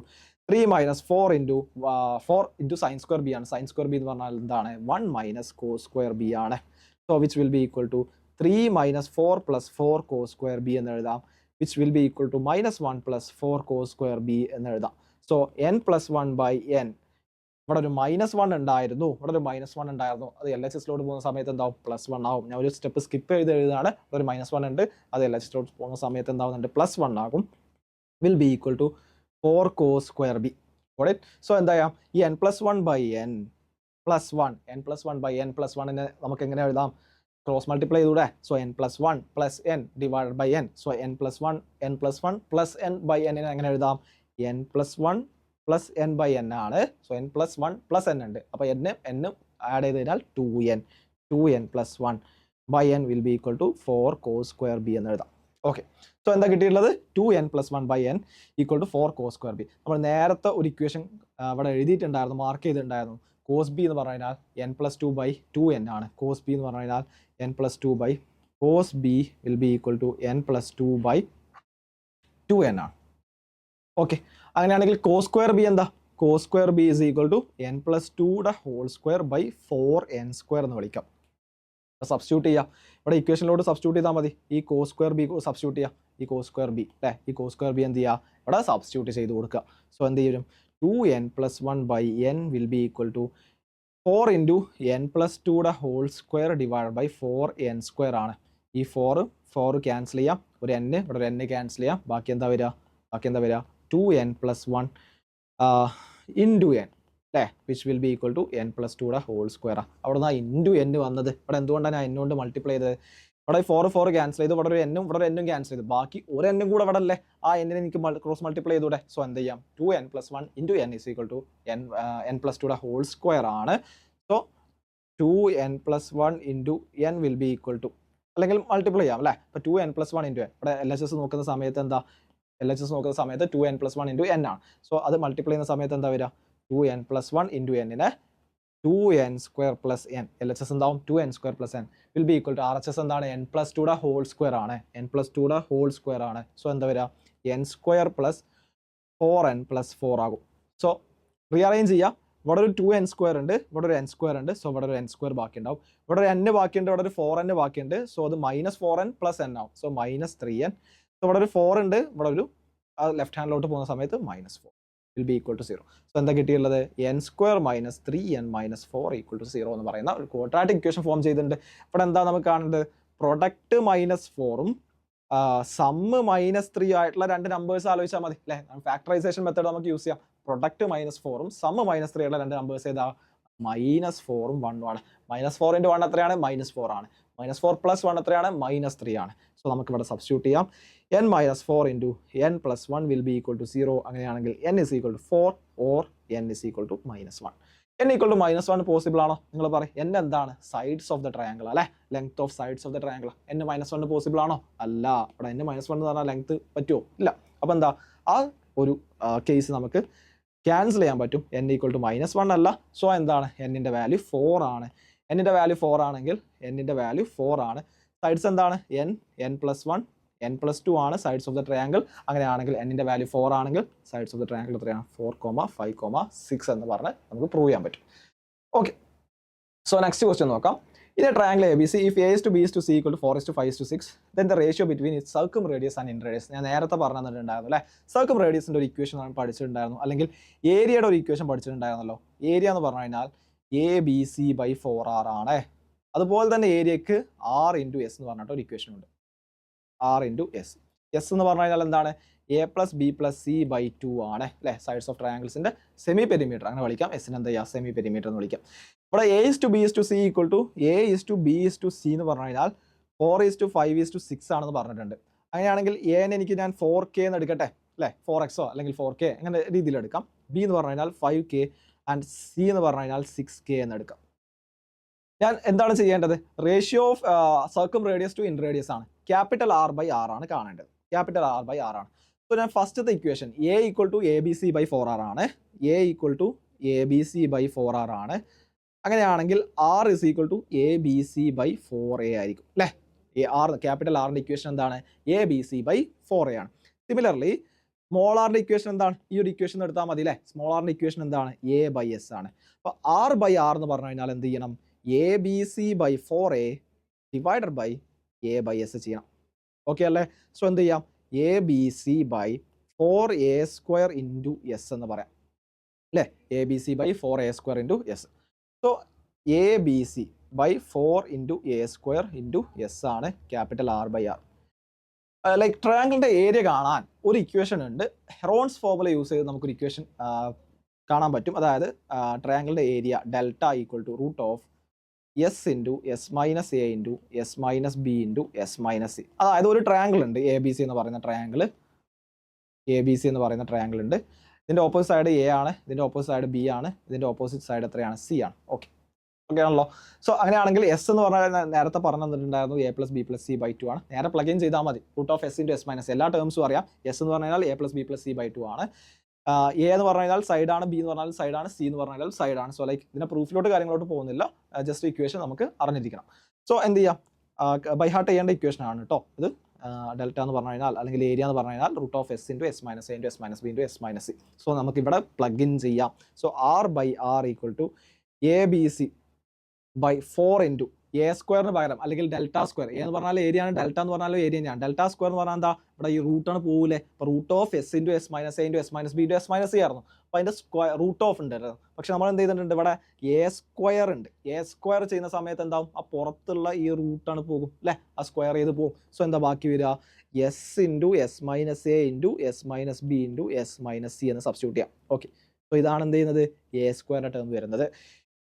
3 minus 4 into sin square b ആണ്. sin square b എന്ന് പറഞ്ഞാൽ എന്താണ്? 1 minus cos square b ആണ്. So which will be equal to 3 minus 4 plus 4 cos square b എന്ന് എഴുതാം. which will be equal to minus 1 plus 4 cos square b എന്ന് എഴുതാം. So n plus 1 by n, ഇവിടെ ഒരു -1 ഉണ്ടായിരുന്നു, ഇവിടെ ഒരു -1 ഉണ്ടായിരുന്നു. അത് LHSലോട്ട് പോകുന്ന സമയത്ത് എന്താവും? +1 ആവും. ഞാൻ ഒരു സ്റ്റെപ്പ് സ്കിപ്പ് ചെയ്ത് എഴുതാണ്. ഒരു -1 ഉണ്ട്, അത് LHSലോട്ട് പോകുന്ന സമയത്ത് എന്താവുന്നുണ്ട്? +1 ആകും. will be equal to 4 cos square b. Got it? So എന്താ ചെയ്യാം? ഈ n plus 1 by n plus 1, n plus 1 by n plus 1 നെ നമുക്ക് എങ്ങനെ എഴുതാം? ക്രോസ് മൾട്ടിപ്ലൈ ചെയ്തൂടെ? So n plus 1 plus n divided by n. So n plus 1 plus n by n നെ എങ്ങനെ എഴുതാം? n plus 1 plus n by n ആണ്. So n plus 1 plus n ഉണ്ട്. അപ്പോൾ n ആഡ് ചെയ്ത് കഴിഞ്ഞാൽ 2n plus 1 by n will be equal to 4 cos square b എന്ന് എഴുതാം. ഓക്കെ, സോ എന്താ കിട്ടിയിട്ടുള്ളത്? 2n plus 1 by n equal to 4 cos square b. നമ്മൾ നേരത്തെ ഒരു ഇക്വേഷൻ ഇവിടെ എഴുതിയിട്ടുണ്ടായിരുന്നു, മാർക്ക് ചെയ്തിട്ടുണ്ടായിരുന്നു. cos b എന്ന് പറഞ്ഞു കഴിഞ്ഞാൽ n plus 2 by 2n ആണ്. cos b എന്ന് പറഞ്ഞു കഴിഞ്ഞാൽ n plus 2 by cos b will be equal to n plus 2 by 2n ആണ്. ഓക്കെ, അങ്ങനെയാണെങ്കിൽ cos square b എന്താ? cos square b is equal to n plus 2 whole square by 4n square എന്ന് വിളിക്കാം. Substitute ചെയ്യാം. ഇവിടെ ഇക്വേഷനിലോട്ട് substitute ചെയ്താൽ മതി. ഈ cos square b സബ്സ്റ്റിറ്റ്യൂട്ട് ചെയ്യാം. ഈ cos square b അല്ലേ? ഈ cos square b എന്ത് ചെയ്യുക? ഇവിടെ സബ്സ്റ്റിറ്റ്യൂട്ട് ചെയ്ത് കൊടുക്കുക. സോ എന്ത് ചെയ്യും? 2n plus 1 by n will be equal to 4 into n plus 2 whole square divided by 4n square ആണ്. ഈ 4 ക്യാൻസൽ ചെയ്യാം. ഒരു n, ഇവിടെ ഒരു n ക്യാൻസൽ ചെയ്യാം. ബാക്കി എന്താ വരിക? 2n plus 1 into n അല്ലേ? Which will be equal to n plus 2 whole square. അവിടെ നിന്ന് ഇൻറ്റു n വന്നത്. ഇവിടെ എന്തുകൊണ്ടാണ് ഞാൻ n കൊണ്ട് മൾട്ടിപ്ലൈ ചെയ്തത്? ഇവിടെ 4 ക്യാൻസൽ ചെയ്തു, ഇവിടെ ഒരു n ക്യാൻസൽ ചെയ്തു, ബാക്കി ഒരു n കൂടെ ഇവിടെ അല്ലേ? ആ n എനിക്ക് ക്രോസ് മൾട്ടിപ്ലൈ ചെയ്തൂടെ? സോ എന്ത് ചെയ്യാം? 2n plus 1 into n is equal to n plus 2 whole square ആണ്. So 2n plus 1 into n will be equal to, അല്ലെങ്കിൽ മൾട്ടിപ്ലൈ ചെയ്യാം അല്ലേ? അപ്പോൾ 2n plus 1 into n, ഇവിടെ LHS നോക്കുന്ന സമയത്ത് എന്താ? LHS നോക്കുന്ന സമയത്ത് 2n plus 1 into n ആണ്. സോ അത് മൾട്ടിപ്ലൈ ചെയ്യുന്ന സമയത്ത് എന്താ വരിക? 2n plus 1 into n-നെ 2n square plus n. LHS എന്താവും? 2n square plus n will be equal to RHS എന്താണ്? n plus 2 whole square ആണ്. n plus 2 whole square ആണ്. സോ എന്താ വരിക? n square plus 4n plus 4 ആകും. So rearrange ചെയ്യുക. ഇവിടെ ഒരു 2n സ്ക്വയർ ഉണ്ട്, ഇവിടെ ഒരു n സ്ക്വയർ ഉണ്ട്. സോ ഇവിടെ ഒരു n സ്ക്വയർ ബാക്കി ഉണ്ടാവും. ഇവിടെ ഒരു n ബാക്കിയുണ്ട്, ഇവിടെ ഒരു 4n ബാക്കിയുണ്ട്. സോ അത് -4n plus n ആവും. സോ -3n ഇവിടെ ഒരു 4 ഉണ്ട്, ഇവിടെ ഒരു ലെഫ്റ്റ് ഹാൻഡിലോട്ട് പോകുന്ന സമയത്ത് -4 will be equal to 0. So എന്താ കിട്ടിയുള്ളത്? n² - 3n - 4 ഈക്വൽ ടു 0 എന്ന് പറയുന്ന ഒരു ക്വാഡ്രാറ്റിക് ഇക്വേഷൻ ഫോം ചെയ്തിട്ടുണ്ട്. ഇവിടെ എന്താ നമുക്ക് കാണേണ്ടത്? പ്രൊഡക്റ്റ് -4ഉം സമ്മ് -3 ആയിട്ടുള്ള രണ്ട് നമ്പേഴ്സ് ആലോചിച്ചാൽ മതി അല്ലേ? ഫാക്ടറൈസേഷൻ മെത്തേഡ് നമുക്ക് യൂസ് ചെയ്യാം. പ്രൊഡക്റ്റ് -4ഉം സമ്മ് -3 ആയിട്ടുള്ള രണ്ട് നമ്പേഴ്സ് ഏതാ? -4ഉം 1ഉം ആണ്. -4 × 1 എത്രയാണ്? -4 ആണ്. -4 + 1 എത്രയാണ്? -3 ആണ്. സോ നമുക്ക് ഇവിടെ സബ്സ്റ്റിറ്റ്യൂട്ട് ചെയ്യാം. n - 4 × n + 1 will be equal to 0. അങ്ങനെയാണെങ്കിൽ n = 4 or n = -1. n = -1 possible ആണോ? നിങ്ങൾ പറയും. n എന്താണ്? സൈഡ്സ് ഓഫ് ദ ട്രയാങ്കിൾ അല്ലേ? Length of sides of the triangle. n -1 possible ആണോ? അല്ല. ഇവിടെ n -1 എന്ന് പറഞ്ഞാൽ ലെങ്ത് പറ്റുമോ? ഇല്ല. അപ്പോൾ എന്താ ആ ഒരു കേസ് നമുക്ക് ക്യാൻസൽ ചെയ്യാൻ പറ്റും. n = -1 അല്ല. സോ എന്താണ്? n-ന്റെ വാല്യൂ 4 ആണ്. n-ന്റെ വാല്യൂ 4 ആണെങ്കിൽ n-ന്റെ വാല്യൂ 4 ആണ്. സൈഡ്സ് എന്താണ്? n + 1 n + 2 ആണ് സൈഡ്സ് ഓഫ് ദ ട്രയാങ്കിൾ. അങ്ങനെയാണെങ്കിൽ n-ന്റെ വാല്യൂ 4 ആണെങ്കിൽ സൈഡ്സ് ഓഫ് ദ ട്രയാങ്കിൾ എത്രയാണ്? 4, 5, 6 എന്ന് പറഞ്ഞ് നമുക്ക് പ്രൂവ് ചെയ്യാൻ പറ്റും. ഓക്കെ, സോ നെക്സ്റ്റ് ക്വസ്റ്റ്യൻ നോക്കാം. In a triangle ABC, if A is to B is to C = 4:5:6, then the ratio between its circumradius and inradius. ഞാൻ നേരത്തെ പറഞ്ഞു തന്നിട്ടുണ്ടായിരുന്നു അല്ലേ? സർക്യൂംറേഡിയസിൻ്റെ ഒരു ഇക്വേഷൻ നമ്മൾ പഠിച്ചിട്ടുണ്ടായിരുന്നു, അല്ലെങ്കിൽ ഏരിയയുടെ ഒരു ഇക്വേഷൻ പഠിച്ചിട്ടുണ്ടായിരുന്നല്ലോ. ഏരിയ എന്ന് പറഞ്ഞു കഴിഞ്ഞാൽ ABC/4R ആണ്. അതുപോലെ തന്നെ ഏരിയക്ക് R × S എന്ന് പറഞ്ഞിട്ട് ഒരു ഇക്വേഷൻ ഉണ്ട്. R × S. S എന്ന് പറഞ്ഞു കഴിഞ്ഞാൽ എന്താണ്? A + B + C/2 ആണ് അല്ലേ? സൈഡ്സ് ഓഫ് ട്രയാങ്കിൾസിൻ്റെ സെമി പെരിമീറ്റർ അങ്ങനെ വിളിക്കാം. എസിന് എന്താ ചെയ്യുക? സെമി പെരിമീറ്റർ എന്ന് വിളിക്കാം. ഇവിടെ A is to B is to C = A is to B is to C എന്ന് പറഞ്ഞു കഴിഞ്ഞാൽ 4:5:6 ആണെന്ന് പറഞ്ഞിട്ടുണ്ട്. അങ്ങനെയാണെങ്കിൽ എനെ എനിക്ക് ഞാൻ 4K എന്ന് എടുക്കട്ടെ അല്ലേ? 4x അല്ലെങ്കിൽ 4K അങ്ങനെ രീതിയിൽ എടുക്കാം. B എന്ന് പറഞ്ഞു കഴിഞ്ഞാൽ 5K ആൻഡ് C എന്ന് പറഞ്ഞു കഴിഞ്ഞാൽ 6K എന്ന് എടുക്കാം. ഞാൻ എന്താണ് ചെയ്യേണ്ടത്? റേഷ്യോ ഓഫ് സർക്യൂംറേഡിയസ് ടു ഇൻറേഡിയസ് ആണ്. ക്യാപിറ്റൽ R/R ആണ് കാണേണ്ടത്. ക്യാപിറ്റൽ R/R ആണ്. സോ ഞാൻ ഫസ്റ്റത്തെ ഇക്വേഷൻ A = ABC/4R ആണ്. A = ABC/4R ആണ്. അങ്ങനെയാണെങ്കിൽ R = ABC/4A ആയിരിക്കും അല്ലേ? ക്യാപിറ്റൽ ആറിൻ്റെ ഇക്വേഷൻ എന്താണ്? ABC/4A ആണ്. സിമിലർലി സ്മോൾ ആറിൻ്റെ ഇക്വേഷൻ എന്താണ്? ഈ ഒരു ഇക്വേഷൻ എടുത്താൽ മതി അല്ലേ? സ്മോൾ ആറിൻ്റെ ഇക്വേഷൻ എന്താണ്? A/S ആണ്. അപ്പോൾ R/R എന്ന് പറഞ്ഞു കഴിഞ്ഞാൽ എന്ത് ചെയ്യണം? ABC/4A / A/S ചെയ്യണം. ഓക്കെ അല്ലേ? സോ എന്ത് ചെയ്യാം? ABC/4A² × S എന്ന് പറയാം അല്ലേ? ABC/4A² × S. So ABC/4 × A² × S ആണ് ക്യാപിറ്റൽ R/R. ലൈക്ക് ട്രയാങ്കിളിൻ്റെ ഏരിയ കാണാൻ ഒരു ഇക്വേഷൻ ഉണ്ട്. ഹെറോൺസ് ഫോർമുല യൂസ് ചെയ്ത് നമുക്കൊരു ഇക്വേഷൻ കാണാൻ പറ്റും. അതായത് ട്രയാങ്കിളിൻ്റെ area delta = S × S - A × S - B × S - C. അതായത് ഒരു ട്രയാങ്കിൾ ഉണ്ട്, ABC എന്ന് പറയുന്ന ട്രയാങ്കിൾ. ABC എന്ന് പറയുന്ന ട്രയാങ്കിൾ ഉണ്ട്. ഇതിൻ്റെ ഓപ്പോസിറ്റ് സൈഡ് A ആണ്, ഇതിൻ്റെ ഓപ്പോസിറ്റ് സൈഡ് B ആണ്, ഇതിൻ്റെ ഓപ്പോസിറ്റ് സൈഡ് എത്രയാണ്? C ആണ്. ഓക്കെ ആണല്ലോ. സോ അങ്ങനെയാണെങ്കിൽ S എന്ന് പറഞ്ഞാൽ നേരത്തെ പറഞ്ഞു തന്നിട്ടുണ്ടായിരുന്നു A + B + C/2 ആണ്. നേരെ പ്ലഗ് ഇൻ ചെയ്താൽ മതി. √(S × S - എല്ലാ ടേംസും അറിയാം. S എന്ന് പറഞ്ഞു കഴിഞ്ഞാൽ A + B + C/2 ആണ്. A എന്ന് പറഞ്ഞു കഴിഞ്ഞാൽ സൈഡാണ്, B എന്ന് പറഞ്ഞാൽ സൈഡാണ്, C എന്ന് പറഞ്ഞു കഴിഞ്ഞാൽ സൈഡാണ്. സോ ലൈക്ക് ഇതിൻ്റെ പ്രൂഫിലോട്ട് കാര്യങ്ങളോട്ട് പോകുന്നില്ല, ജസ്റ്റ് ഇക്വേഷൻ നമുക്ക് അറിഞ്ഞിരിക്കണം. സോ എന്ത് ചെയ്യാം? ബൈ ഹാർട്ട് ചെയ്യേണ്ട ഇക്വേഷൻ ആണ് കേട്ടോ ഇത്. ഡെൽറ്റ എന്ന് പറഞ്ഞു കഴിഞ്ഞാൽ അല്ലെങ്കിൽ ഏരിയ എന്ന് പറഞ്ഞു കഴിഞ്ഞാൽ √(S × S - A × S - B × S - C. So നമുക്ക് ഇവിടെ പ്ലഗ് ഇൻ ചെയ്യാം. സോ R/R = ABC/4 × A² പകരം അല്ലെങ്കിൽ ഡെൽറ്റ². A എന്ന് പറഞ്ഞാൽ ഏരിയ ആണ്, ഡെൽറ്റ എന്ന് പറഞ്ഞാൽ ഏരിയ തന്നെയാണ്. ഡെൽറ്റ² എന്ന് പറഞ്ഞാൽ എന്താ? ഇവിടെ ഈ റൂട്ടാണ് പോകൂലേ? അപ്പോൾ √(S × S - A × S - B × S - C ആയിരുന്നു. അപ്പോൾ അതിൻ്റെ √() ഉണ്ട്. പക്ഷെ നമ്മൾ എന്ത് ചെയ്തിട്ടുണ്ട്? ഇവിടെ A² ഉണ്ട്. A² ചെയ്യുന്ന സമയത്ത് എന്താവും? ആ പുറത്തുള്ള ഈ റൂട്ടാണ് പോകും അല്ലേ? ആ സ്ക്വയർ ചെയ്ത് പോകും. സോ എന്താ ബാക്കി വരിക? S × S - A × S - B × S - C എന്ന് സബ്സ്റ്റിറ്റ്യൂട്ട് ചെയ്യാം. ഓക്കെ, സോ ഇതാണ് എന്ത് ചെയ്യുന്നത്? A² ടേം വരുന്നത്.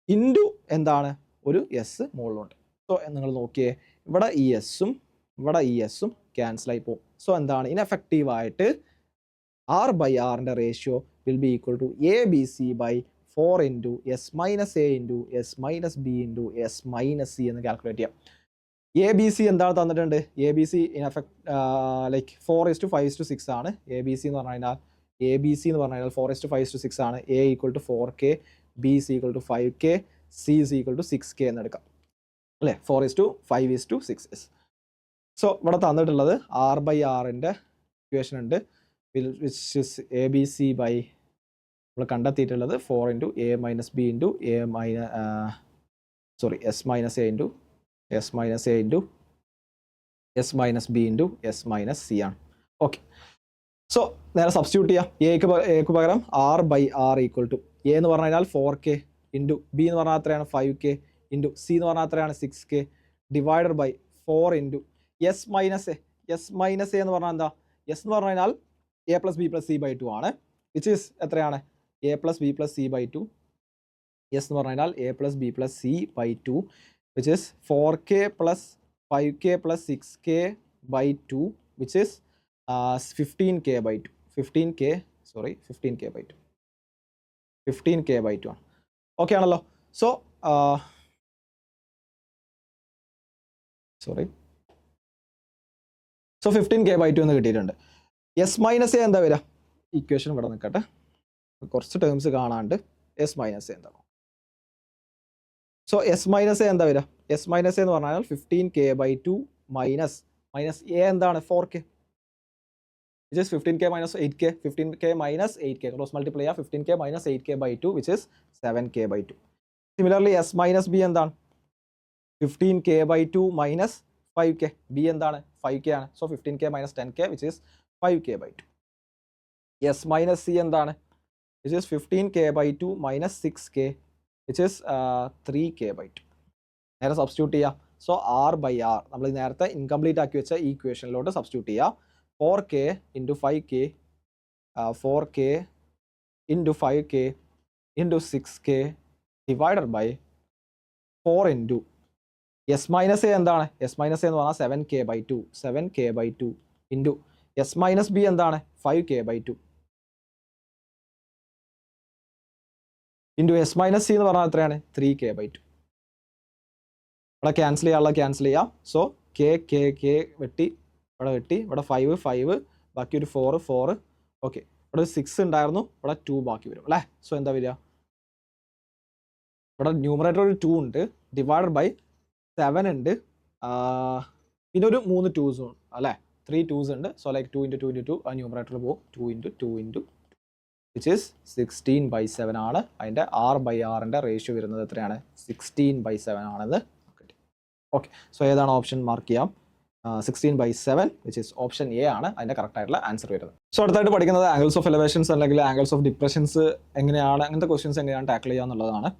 ഇൻറ്റു എന്താണ്? ഒരു S മുകളിലുണ്ട്. സോ നിങ്ങൾ നോക്കിയേ, ഇവിടെ ഈ എസ്സും ഇവിടെ ഈ എസ്സും ക്യാൻസലായി പോകും. സോ എന്താണ്? ഇൻഎഫക്റ്റീവായിട്ട് R/Rൻ്റെ ratio will be equal to ABC/4 × S - A × S - B × S - C എന്ന് കാൽക്കുലേറ്റ് ചെയ്യാം. ABC എന്താണ് തന്നിട്ടുണ്ട്? ABC ലൈക്ക് 4:5:6 ആണ്. ABC എന്ന് പറഞ്ഞു കഴിഞ്ഞാൽ 4:5:6 ആണ്. A = 4K, B = 5K, C = 6K എന്ന് എടുക്കാം അല്ലേ? 4:5:6. സോ ഇവിടെ തന്നിട്ടുള്ളത് R/Rൻ്റെ ഇക്വേഷൻ ഉണ്ട്, വിച്ച് ഇസ് ABC നമ്മൾ കണ്ടെത്തിയിട്ടുള്ളത് 4 × A - B × S - A × S - A × S - B × S - C ആണ്. ഓക്കെ, സോ നേരെ സബ്സ്റ്റിറ്റ്യൂട്ട് ചെയ്യാം. എക്ക് പകരം R by R equal to A എന്ന് പറഞ്ഞു കഴിഞ്ഞാൽ 4K ഇൻറ്റു ബി എന്ന് പറഞ്ഞാൽ എത്രയാണ് 5K ഇൻറ്റു സി എന്ന് പറഞ്ഞാൽ എത്രയാണ് 6K divided by 4 into S minus A. S minus A എന്ന് പറഞ്ഞാൽ എന്താ? എസ് എന്ന് പറഞ്ഞു കഴിഞ്ഞാൽ A plus B plus C by 2 ആണ്, വിച്ച് ഈസ് എത്രയാണ്? A plus B plus C by 2. S എന്ന് പറഞ്ഞു കഴിഞ്ഞാൽ A plus B plus C by 2, which is 4K plus 5K plus 6K by 2, which is 15K by 2. 15K by 2. 15K by 2 ആണ്. Okay ആണല്ലോ. So so 15K by 2 എന്ന് കിട്ടിയിട്ടുണ്ട്. S minus A എന്താ വരിക? Equation ഇവിടെ നിൽക്കട്ടെ, കുറച്ച് terms കാണാണ്ട്. എസ് മൈനസ് എ എന്താണ്? സോ എസ് മൈനസ് എ എന്താ വരിക? എസ് മൈനസ് എ എന്ന് പറഞ്ഞാൽ 15K by 2 മൈനസ് എ എന്താണ്? 4K, which is 15K minus 8K. 15K minus 8K. Cross multiply 15K minus 8K by 2, which is 7K by 2. Similarly, S minus B എന്താണ്? 15K by 2 minus 5K. B എന്താണ്? 5K ആണ്. So 15K minus 10K, which is 5K by 2. S minus C എന്താണ്? Which is 15K by 2 minus 6K, which is 3K by 2. നേരെ substitute ചെയ്യാം. So R by R നമ്മൾ നേരത്തെ incomplete ആക്കി വെച്ച ഈ ഇക്വേഷനിലോട്ട് സബ്സ്റ്റിറ്റ്യൂട്ട് ചെയ്യാം. 4K into 5K, 4K into 5K into 6K divided by 4 into S minus A എന്താണ്? S minus A എന്ന് പറഞ്ഞാൽ 7K by 2. 7K by 2 into S minus B എന്താണ്? 5K by 2 into S minus C എന്ന് പറഞ്ഞാൽ എത്രയാണ്? 3K by 2. ഇവിടെ cancel ചെയ്യാം. So K വെട്ടി, ഇവിടെ വെട്ടി, ഇവിടെ 5 ബാക്കി ഒരു 4. ഓക്കെ, ഇവിടെ ഒരു 6 ഉണ്ടായിരുന്നു, ഇവിടെ 2 ബാക്കി വരും അല്ലേ? സോ എന്താ വരിക? ഇവിടെ ന്യൂമറേറ്റർ ഒരു 2 ഉണ്ട്, ഡിവൈഡഡ് ബൈ 7 ഉണ്ട്, പിന്നെ ഒരു 3 2s ഉണ്ട് അല്ലേ? 3 2s ഉണ്ട്. സോ ലൈക്ക് 2 into 2 into 2 ആ ന്യൂമറേറ്ററിൽ പോകും. 2 into 2 into 2, which is 16 by 7 ആണ്. അതിൻ്റെ R by Rൻ്റെ റേഷ്യോ വരുന്നത് എത്രയാണ്? 16 by 7 ആണെന്ന് കിട്ടി. ഓക്കെ, സോ ഏതാണ് ഓപ്ഷൻ? മാർക്ക് ചെയ്യാം. 16 by 7, which is option A ആണ് അതിൻ്റെ കറക്റ്റ് ആയിട്ടുള്ള ആൻസർ വരുന്നത്. സോ അടുത്തായിട്ട് പഠിക്കുന്നത് ആംഗിൾസ് ഓഫ് എലവേഷൻസ് അല്ലെങ്കിൽ ആംഗിൾസ് ഓഫ് ഡിപ്രഷൻസ് എങ്ങനെയാണ്, അങ്ങനത്തെ ക്വസ്റ്റ്യൻസ് എങ്ങനെയാണ് ടാക്കിൾ ചെയ്യുക എന്നുള്ളതാണ്.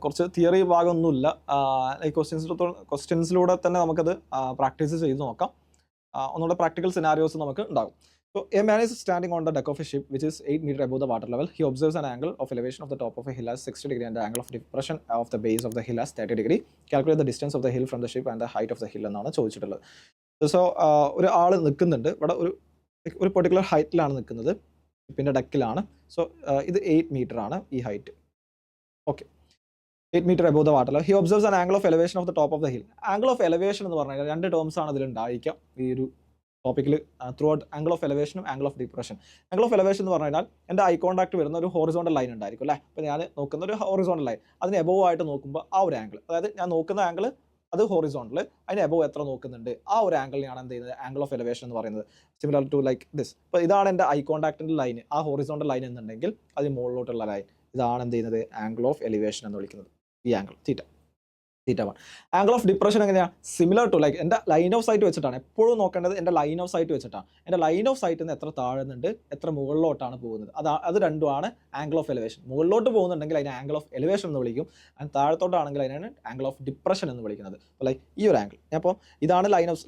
കുറച്ച് തിയറി ഭാഗമൊന്നുമില്ല. ഈ ക്വസ്റ്റ്യൻസിലൂടെ തന്നെ നമുക്കത് പ്രാക്ടീസ് ചെയ്ത് നോക്കാം. ഒന്നുകൂടെ പ്രാക്ടിക്കൽ സിനാരിയോസ് നമുക്ക് ഉണ്ടാകും. So a man is standing on the deck of a ship which is 8 meters above the water level. He observes an angle of elevation of the top of a hill as 60 degree and the angle of depression of the base of the hill as 30 degree. Calculate the distance of the hill from the ship and the height of the hill എന്നാണ് ചോദിച്ചിട്ടുള്ളത്. So ഒരു ആൾ നിൽക്കുന്നുണ്ട് ഇവിടെ, ഒരു particular ഹൈറ്റിലാണ് നിൽക്കുന്നത്, ഷിപ്പിൻ്റെ ഡെക്കിലാണ്. So ഇത് 8 metre ആണ് ഈ height. Okay, 8 meter above the water level. He observes an angle of elevation of the top of the hill. Angle of elevation എന്ന് പറഞ്ഞാൽ രണ്ട് ടേംസ് ആണ് ഇതിൽ ഉണ്ടായിരിക്കാം ഈ ഒരു ടോപ്പിക്കിൽ. ത്രൂ ഔട്ട് ആംഗിൾ ഓഫ് എലവേഷനും angle of depression. Angle of elevation എന്ന് പറഞ്ഞു കഴിഞ്ഞാൽ എൻ്റെ ഐ കോൺടാക്ട് വരുന്ന ഒരു ഹോറിസോണ്ടൽ ലൈൻ ഉണ്ടായിരിക്കും അല്ലേ? അപ്പോൾ ഞാൻ നോക്കുന്ന ഒരു ഹോറിസോണ്ടൽ ലൈൻ, അതിന് എബോവ് ആയിട്ട് നോക്കുമ്പോൾ ആ ഒരു ആംഗിൾ, അതായത് ഞാൻ നോക്കുന്ന ആംഗിൾ അത് ഹോറിസോണ്ടൽ, അതിന് എബോവ് എത്ര നോക്കുന്നുണ്ട് ആ ഒരു ആംഗിളിനെയാണ് എന്ത് ചെയ്യുന്നത്? ആംഗിൾ ഓഫ് എലവേഷൻ എന്ന് പറയുന്നത്. Similar to like this. അപ്പോൾ ഇതാണ് എൻ്റെ ഐ കോൺടാക്റ്റിൻ്റെ ലൈൻ, ആ ഹോറിസോണ്ടൽ ലൈൻ എന്നുണ്ടെങ്കിൽ അതിന് മുകളിലോട്ടുള്ള ലൈൻ, ഇതാണ് എന്ത് ചെയ്യുന്നത്? ആംഗിൾ ഓഫ് എലിവേഷൻ എന്ന് വിളിക്കുന്നത്. ഈ angle theta 1. Angle of depression എങ്ങനെയാണ്? സിമിലർ ടു ലൈക്ക് എൻ്റെ ലൈൻ ഓഫ് സൈറ്റ് വെച്ചിട്ടാണ് എപ്പോഴും നോക്കേണ്ടത്. എൻ്റെ ലൈൻ ഓഫ് സൈറ്റ് വെച്ചിട്ടാണ്. എൻ്റെ ലൈൻ ഓഫ് സൈറ്റിൽ നിന്ന് എത്ര താഴുന്നുണ്ട്, എത്ര മുകളിലോട്ടാണ് പോകുന്നത്, അത് രണ്ടുമാണ് ആംഗിൾ ഓഫ് എലിവേഷൻ. മുകളിലോട്ട് പോകുന്നുണ്ടെങ്കിൽ അതിനെ ആംഗിൾ ഓഫ് എലിവേഷൻ എന്ന് വിളിക്കും. ആൻഡ് താഴത്തോട്ടാണെങ്കിൽ അതിനാണ് ആംഗിൾ ഓഫ് ഡിപ്രഷൻ എന്ന് വിളിക്കുന്നത്. അപ്പോൾ ലൈക്ക് ഈ ഒരു ആംഗിൾ, അപ്പോൾ ഇതാണ് ലൈൻ ഓഫ്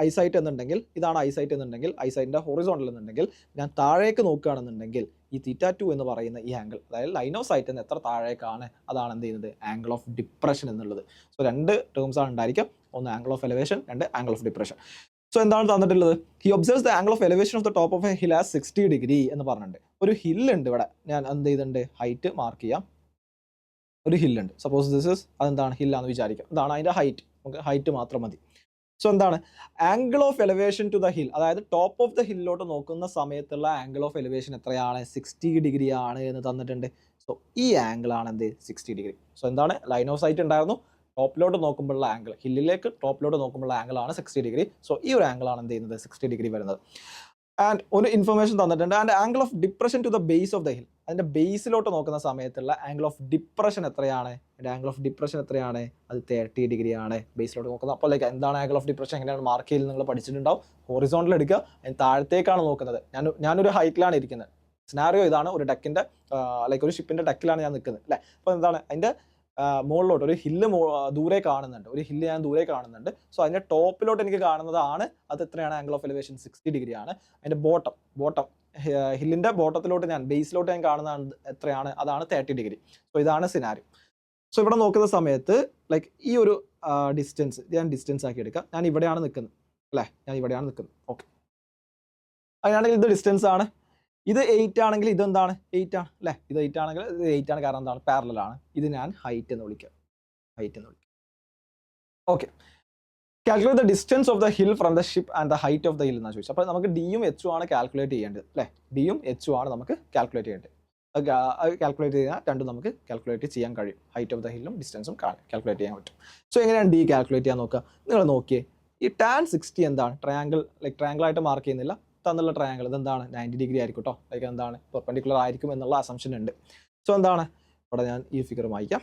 ഐസൈറ്റ് എന്നുണ്ടെങ്കിൽ, ഇതാണ് ഐസൈറ്റ് എന്നുണ്ടെങ്കിൽ, ഐസൈറ്റിൻ്റെ ഹൊറിസോണ്ടൽ എന്നുണ്ടെങ്കിൽ, ഞാൻ താഴേക്ക് നോക്കുകയാണെന്നുണ്ടെങ്കിൽ ഈ θ2 എന്ന് പറയുന്ന ഈ ആംഗിൾ, അതായത് ലൈൻ ഓഫ് സൈറ്റിൽ നിന്ന് എത്ര താഴേക്കാണ്, അതാണ് എന്ത് ചെയ്യുന്നത്? ആംഗിൾ ഓഫ് ഡിപ്രഷൻ എന്നുള്ളത്. സോ രണ്ട് ടേംസ് ആണ് ഉണ്ടായിരിക്കും, ഒന്ന് ആംഗിൾ ഓഫ് എലവേഷൻ, രണ്ട് ആംഗിൾ ഓഫ് ഡിപ്രഷൻ. സോ എന്താണ് തന്നിട്ടുള്ളത്? He observes the angle of elevation of the top of A hill as 60 degree എന്ന് പറഞ്ഞിട്ടുണ്ട്. ഒരു ഹില്ലുണ്ട് ഇവിടെ, ഞാൻ എന്ത് ചെയ്തിട്ടുണ്ട്? ഹൈറ്റ് മാർക്ക് ചെയ്യാം. ഒരു ഹില്ലുണ്ട്, സപ്പോസ് ദിസ് ഇസ്, അതെന്താണ്? ഹില്ലാന്ന് വിചാരിക്കാം. ഇതാണ് അതിൻ്റെ ഹൈറ്റ്, നമുക്ക് ഹൈറ്റ് മാത്രം മതി. സോ എന്താണ് angle of elevation to the hill, അതായത് ടോപ്പ് ഓഫ് ദ ഹില്ലോട്ട് നോക്കുന്ന സമയത്തുള്ള ആംഗിൾ ഓഫ് എലവേഷൻ എത്രയാണ്? 60 ഡിഗ്രി ആണ് എന്ന് തന്നിട്ടുണ്ട്. സോ ഈ ആംഗിൾ ആണ് എന്ത്? 60 ഡിഗ്രി. സോ എന്താണ്? ലൈൻ ഓഫ് സൈറ്റ് ഉണ്ടായിരുന്നു, ടോപ്പിലോട്ട് നോക്കുമ്പോഴുള്ള ആംഗിൾ, ഹില്ലിലേക്ക് ടോപ്പിലോട്ട് നോക്കുമ്പോഴുള്ള ആംഗിൾ ആണ് 60 ഡിഗ്രി. സോ ഈ ഒരു ആംഗിൾ ആണ് എന്ത് ചെയ്യുന്നത്? 60 ഡിഗ്രി വരുന്നത്. ആൻഡ് ഒരു ഇൻഫർമേഷൻ തന്നിട്ടുണ്ട്. And angle of depression to the base of the hill, അതിൻ്റെ ബേസിലോട്ട് നോക്കുന്ന സമയത്തുള്ള ആംഗിൾ ഓഫ് ഡിപ്രഷൻ എത്രയാണ്? അതിൻ്റെ ആംഗിൾ ഓഫ് ഡിപ്രഷൻ എത്രയാണ്? അത് 30 ഡിഗ്രി ആണ് ബേസിലോട്ട് നോക്കുന്നത്. അപ്പോൾ ലൈക്ക് എന്താണ് ആംഗിൾ ഓഫ് ഡിപ്രഷൻ, എങ്ങനെയാണ് മാർക്ക് ചെയ്ത് നിങ്ങൾ പഠിച്ചിട്ടുണ്ടാവും. ഹൊറിസോണ്ടൽ എടുക്കുക, അതിന് താഴത്തേക്കാണ് നോക്കുന്നത്. ഞാനൊരു ഹൈറ്റിലാണ് ഇരിക്കുന്നത്. സിനാറിയോ ഇതാണ്, ഒരു ഡെക്കിൻ്റെ ലൈക്ക് ഒരു ഷിപ്പിൻ്റെ ഡെക്കിലാണ് ഞാൻ നിൽക്കുന്നത് അല്ലേ. അപ്പോൾ എന്താണ് അതിൻ്റെ മുകളിലോട്ട് ഒരു ഹില്ല് ദൂരെ കാണുന്നുണ്ട്, ഒരു ഹില്ല് ഞാൻ ദൂരെ കാണുന്നുണ്ട്. സോ അതിൻ്റെ ടോപ്പിലോട്ട് എനിക്ക് കാണുന്നതാണ് അത് എത്രയാണ്? ആംഗിൾ ഓഫ് എലിവേഷൻ 60 ഡിഗ്രി ആണ്. അതിൻ്റെ ബോട്ടം ഹില്ലിൻ്റെ ബോട്ടത്തിലോട്ട് ബേസിലോട്ട് ഞാൻ കാണുന്നതാണ് എത്രയാണ്? അതാണ് 30 ഡിഗ്രി. സോ ഇതാണ് സിനാരിയോ. സോ ഇവിടെ നോക്കുന്ന സമയത്ത് ലൈക്ക് ഈ ഒരു ഡിസ്റ്റൻസ് ഞാൻ ഡിസ്റ്റൻസ് ആക്കി എടുക്കാം. ഞാൻ ഇവിടെയാണ് നിൽക്കുന്നത് അല്ലേ, ഞാൻ ഇവിടെയാണ് നിൽക്കുന്നത്. ഓക്കെ, അങ്ങനെയാണെങ്കിൽ ഇത് ഡിസ്റ്റൻസ് ആണ്. ഇത് 8 ആണെങ്കിൽ ഇതെന്താണ്? 8 ആണ് അല്ലേ. ഇത് 8 ആണെങ്കിൽ ഇത് 8 ആണ്, കാരണം എന്താണ്? പാരലൽ ആണ്. ഇത് ഞാൻ ഹൈറ്റ് എന്ന് വിളിക്കാം, okay. Calculate the distance of the hill from the ship and the height of the hill എന്നാണ് ചോദിച്ചത്. അപ്പോൾ നമുക്ക് ഡിയും എച്ചും ആണ് കാൽക്കുലേറ്റ് ചെയ്യേണ്ടത് അല്ലേ. ഡിയും എച്ചും ആണ് നമുക്ക് കാൽക്കുലേറ്റ് ചെയ്യേണ്ടത്. അത് കാൽക്കുലേറ്റ് ചെയ്താൽ രണ്ടും നമുക്ക് കാൽക്കുലേറ്റ് ചെയ്യാൻ കഴിയും. ഹൈറ്റ് ഓഫ് ദ ഹില്ലും ഡിസ്റ്റൻസും കാൽക്കുലേറ്റ് ചെയ്യാൻ പറ്റും. സോ എങ്ങനെയാണ് ഡി കാൽക്കുലേറ്റ് ചെയ്യാൻ നോക്കുക? നിങ്ങൾ നോക്കിയേ, ഈ tan 60 എന്താണ്? ട്രയാങ്കിൾ ആയിട്ട് മാർക്ക് ചെയ്യുന്നില്ല, തന്നുള്ള ട്രയാങ്കിൾ ഇതെന്താണ്? 90 ഡിഗ്രി ആയിരിക്കും കേട്ടോ. ലൈക്ക് എന്താണ്? പെർപെൻഡിക്കുലർ ആയിരിക്കും എന്നുള്ള അസംഷൻ ഉണ്ട്. സോ എന്താണ് ഇവിടെ ഞാൻ ഈ ഫിഗർ വായിക്കാം.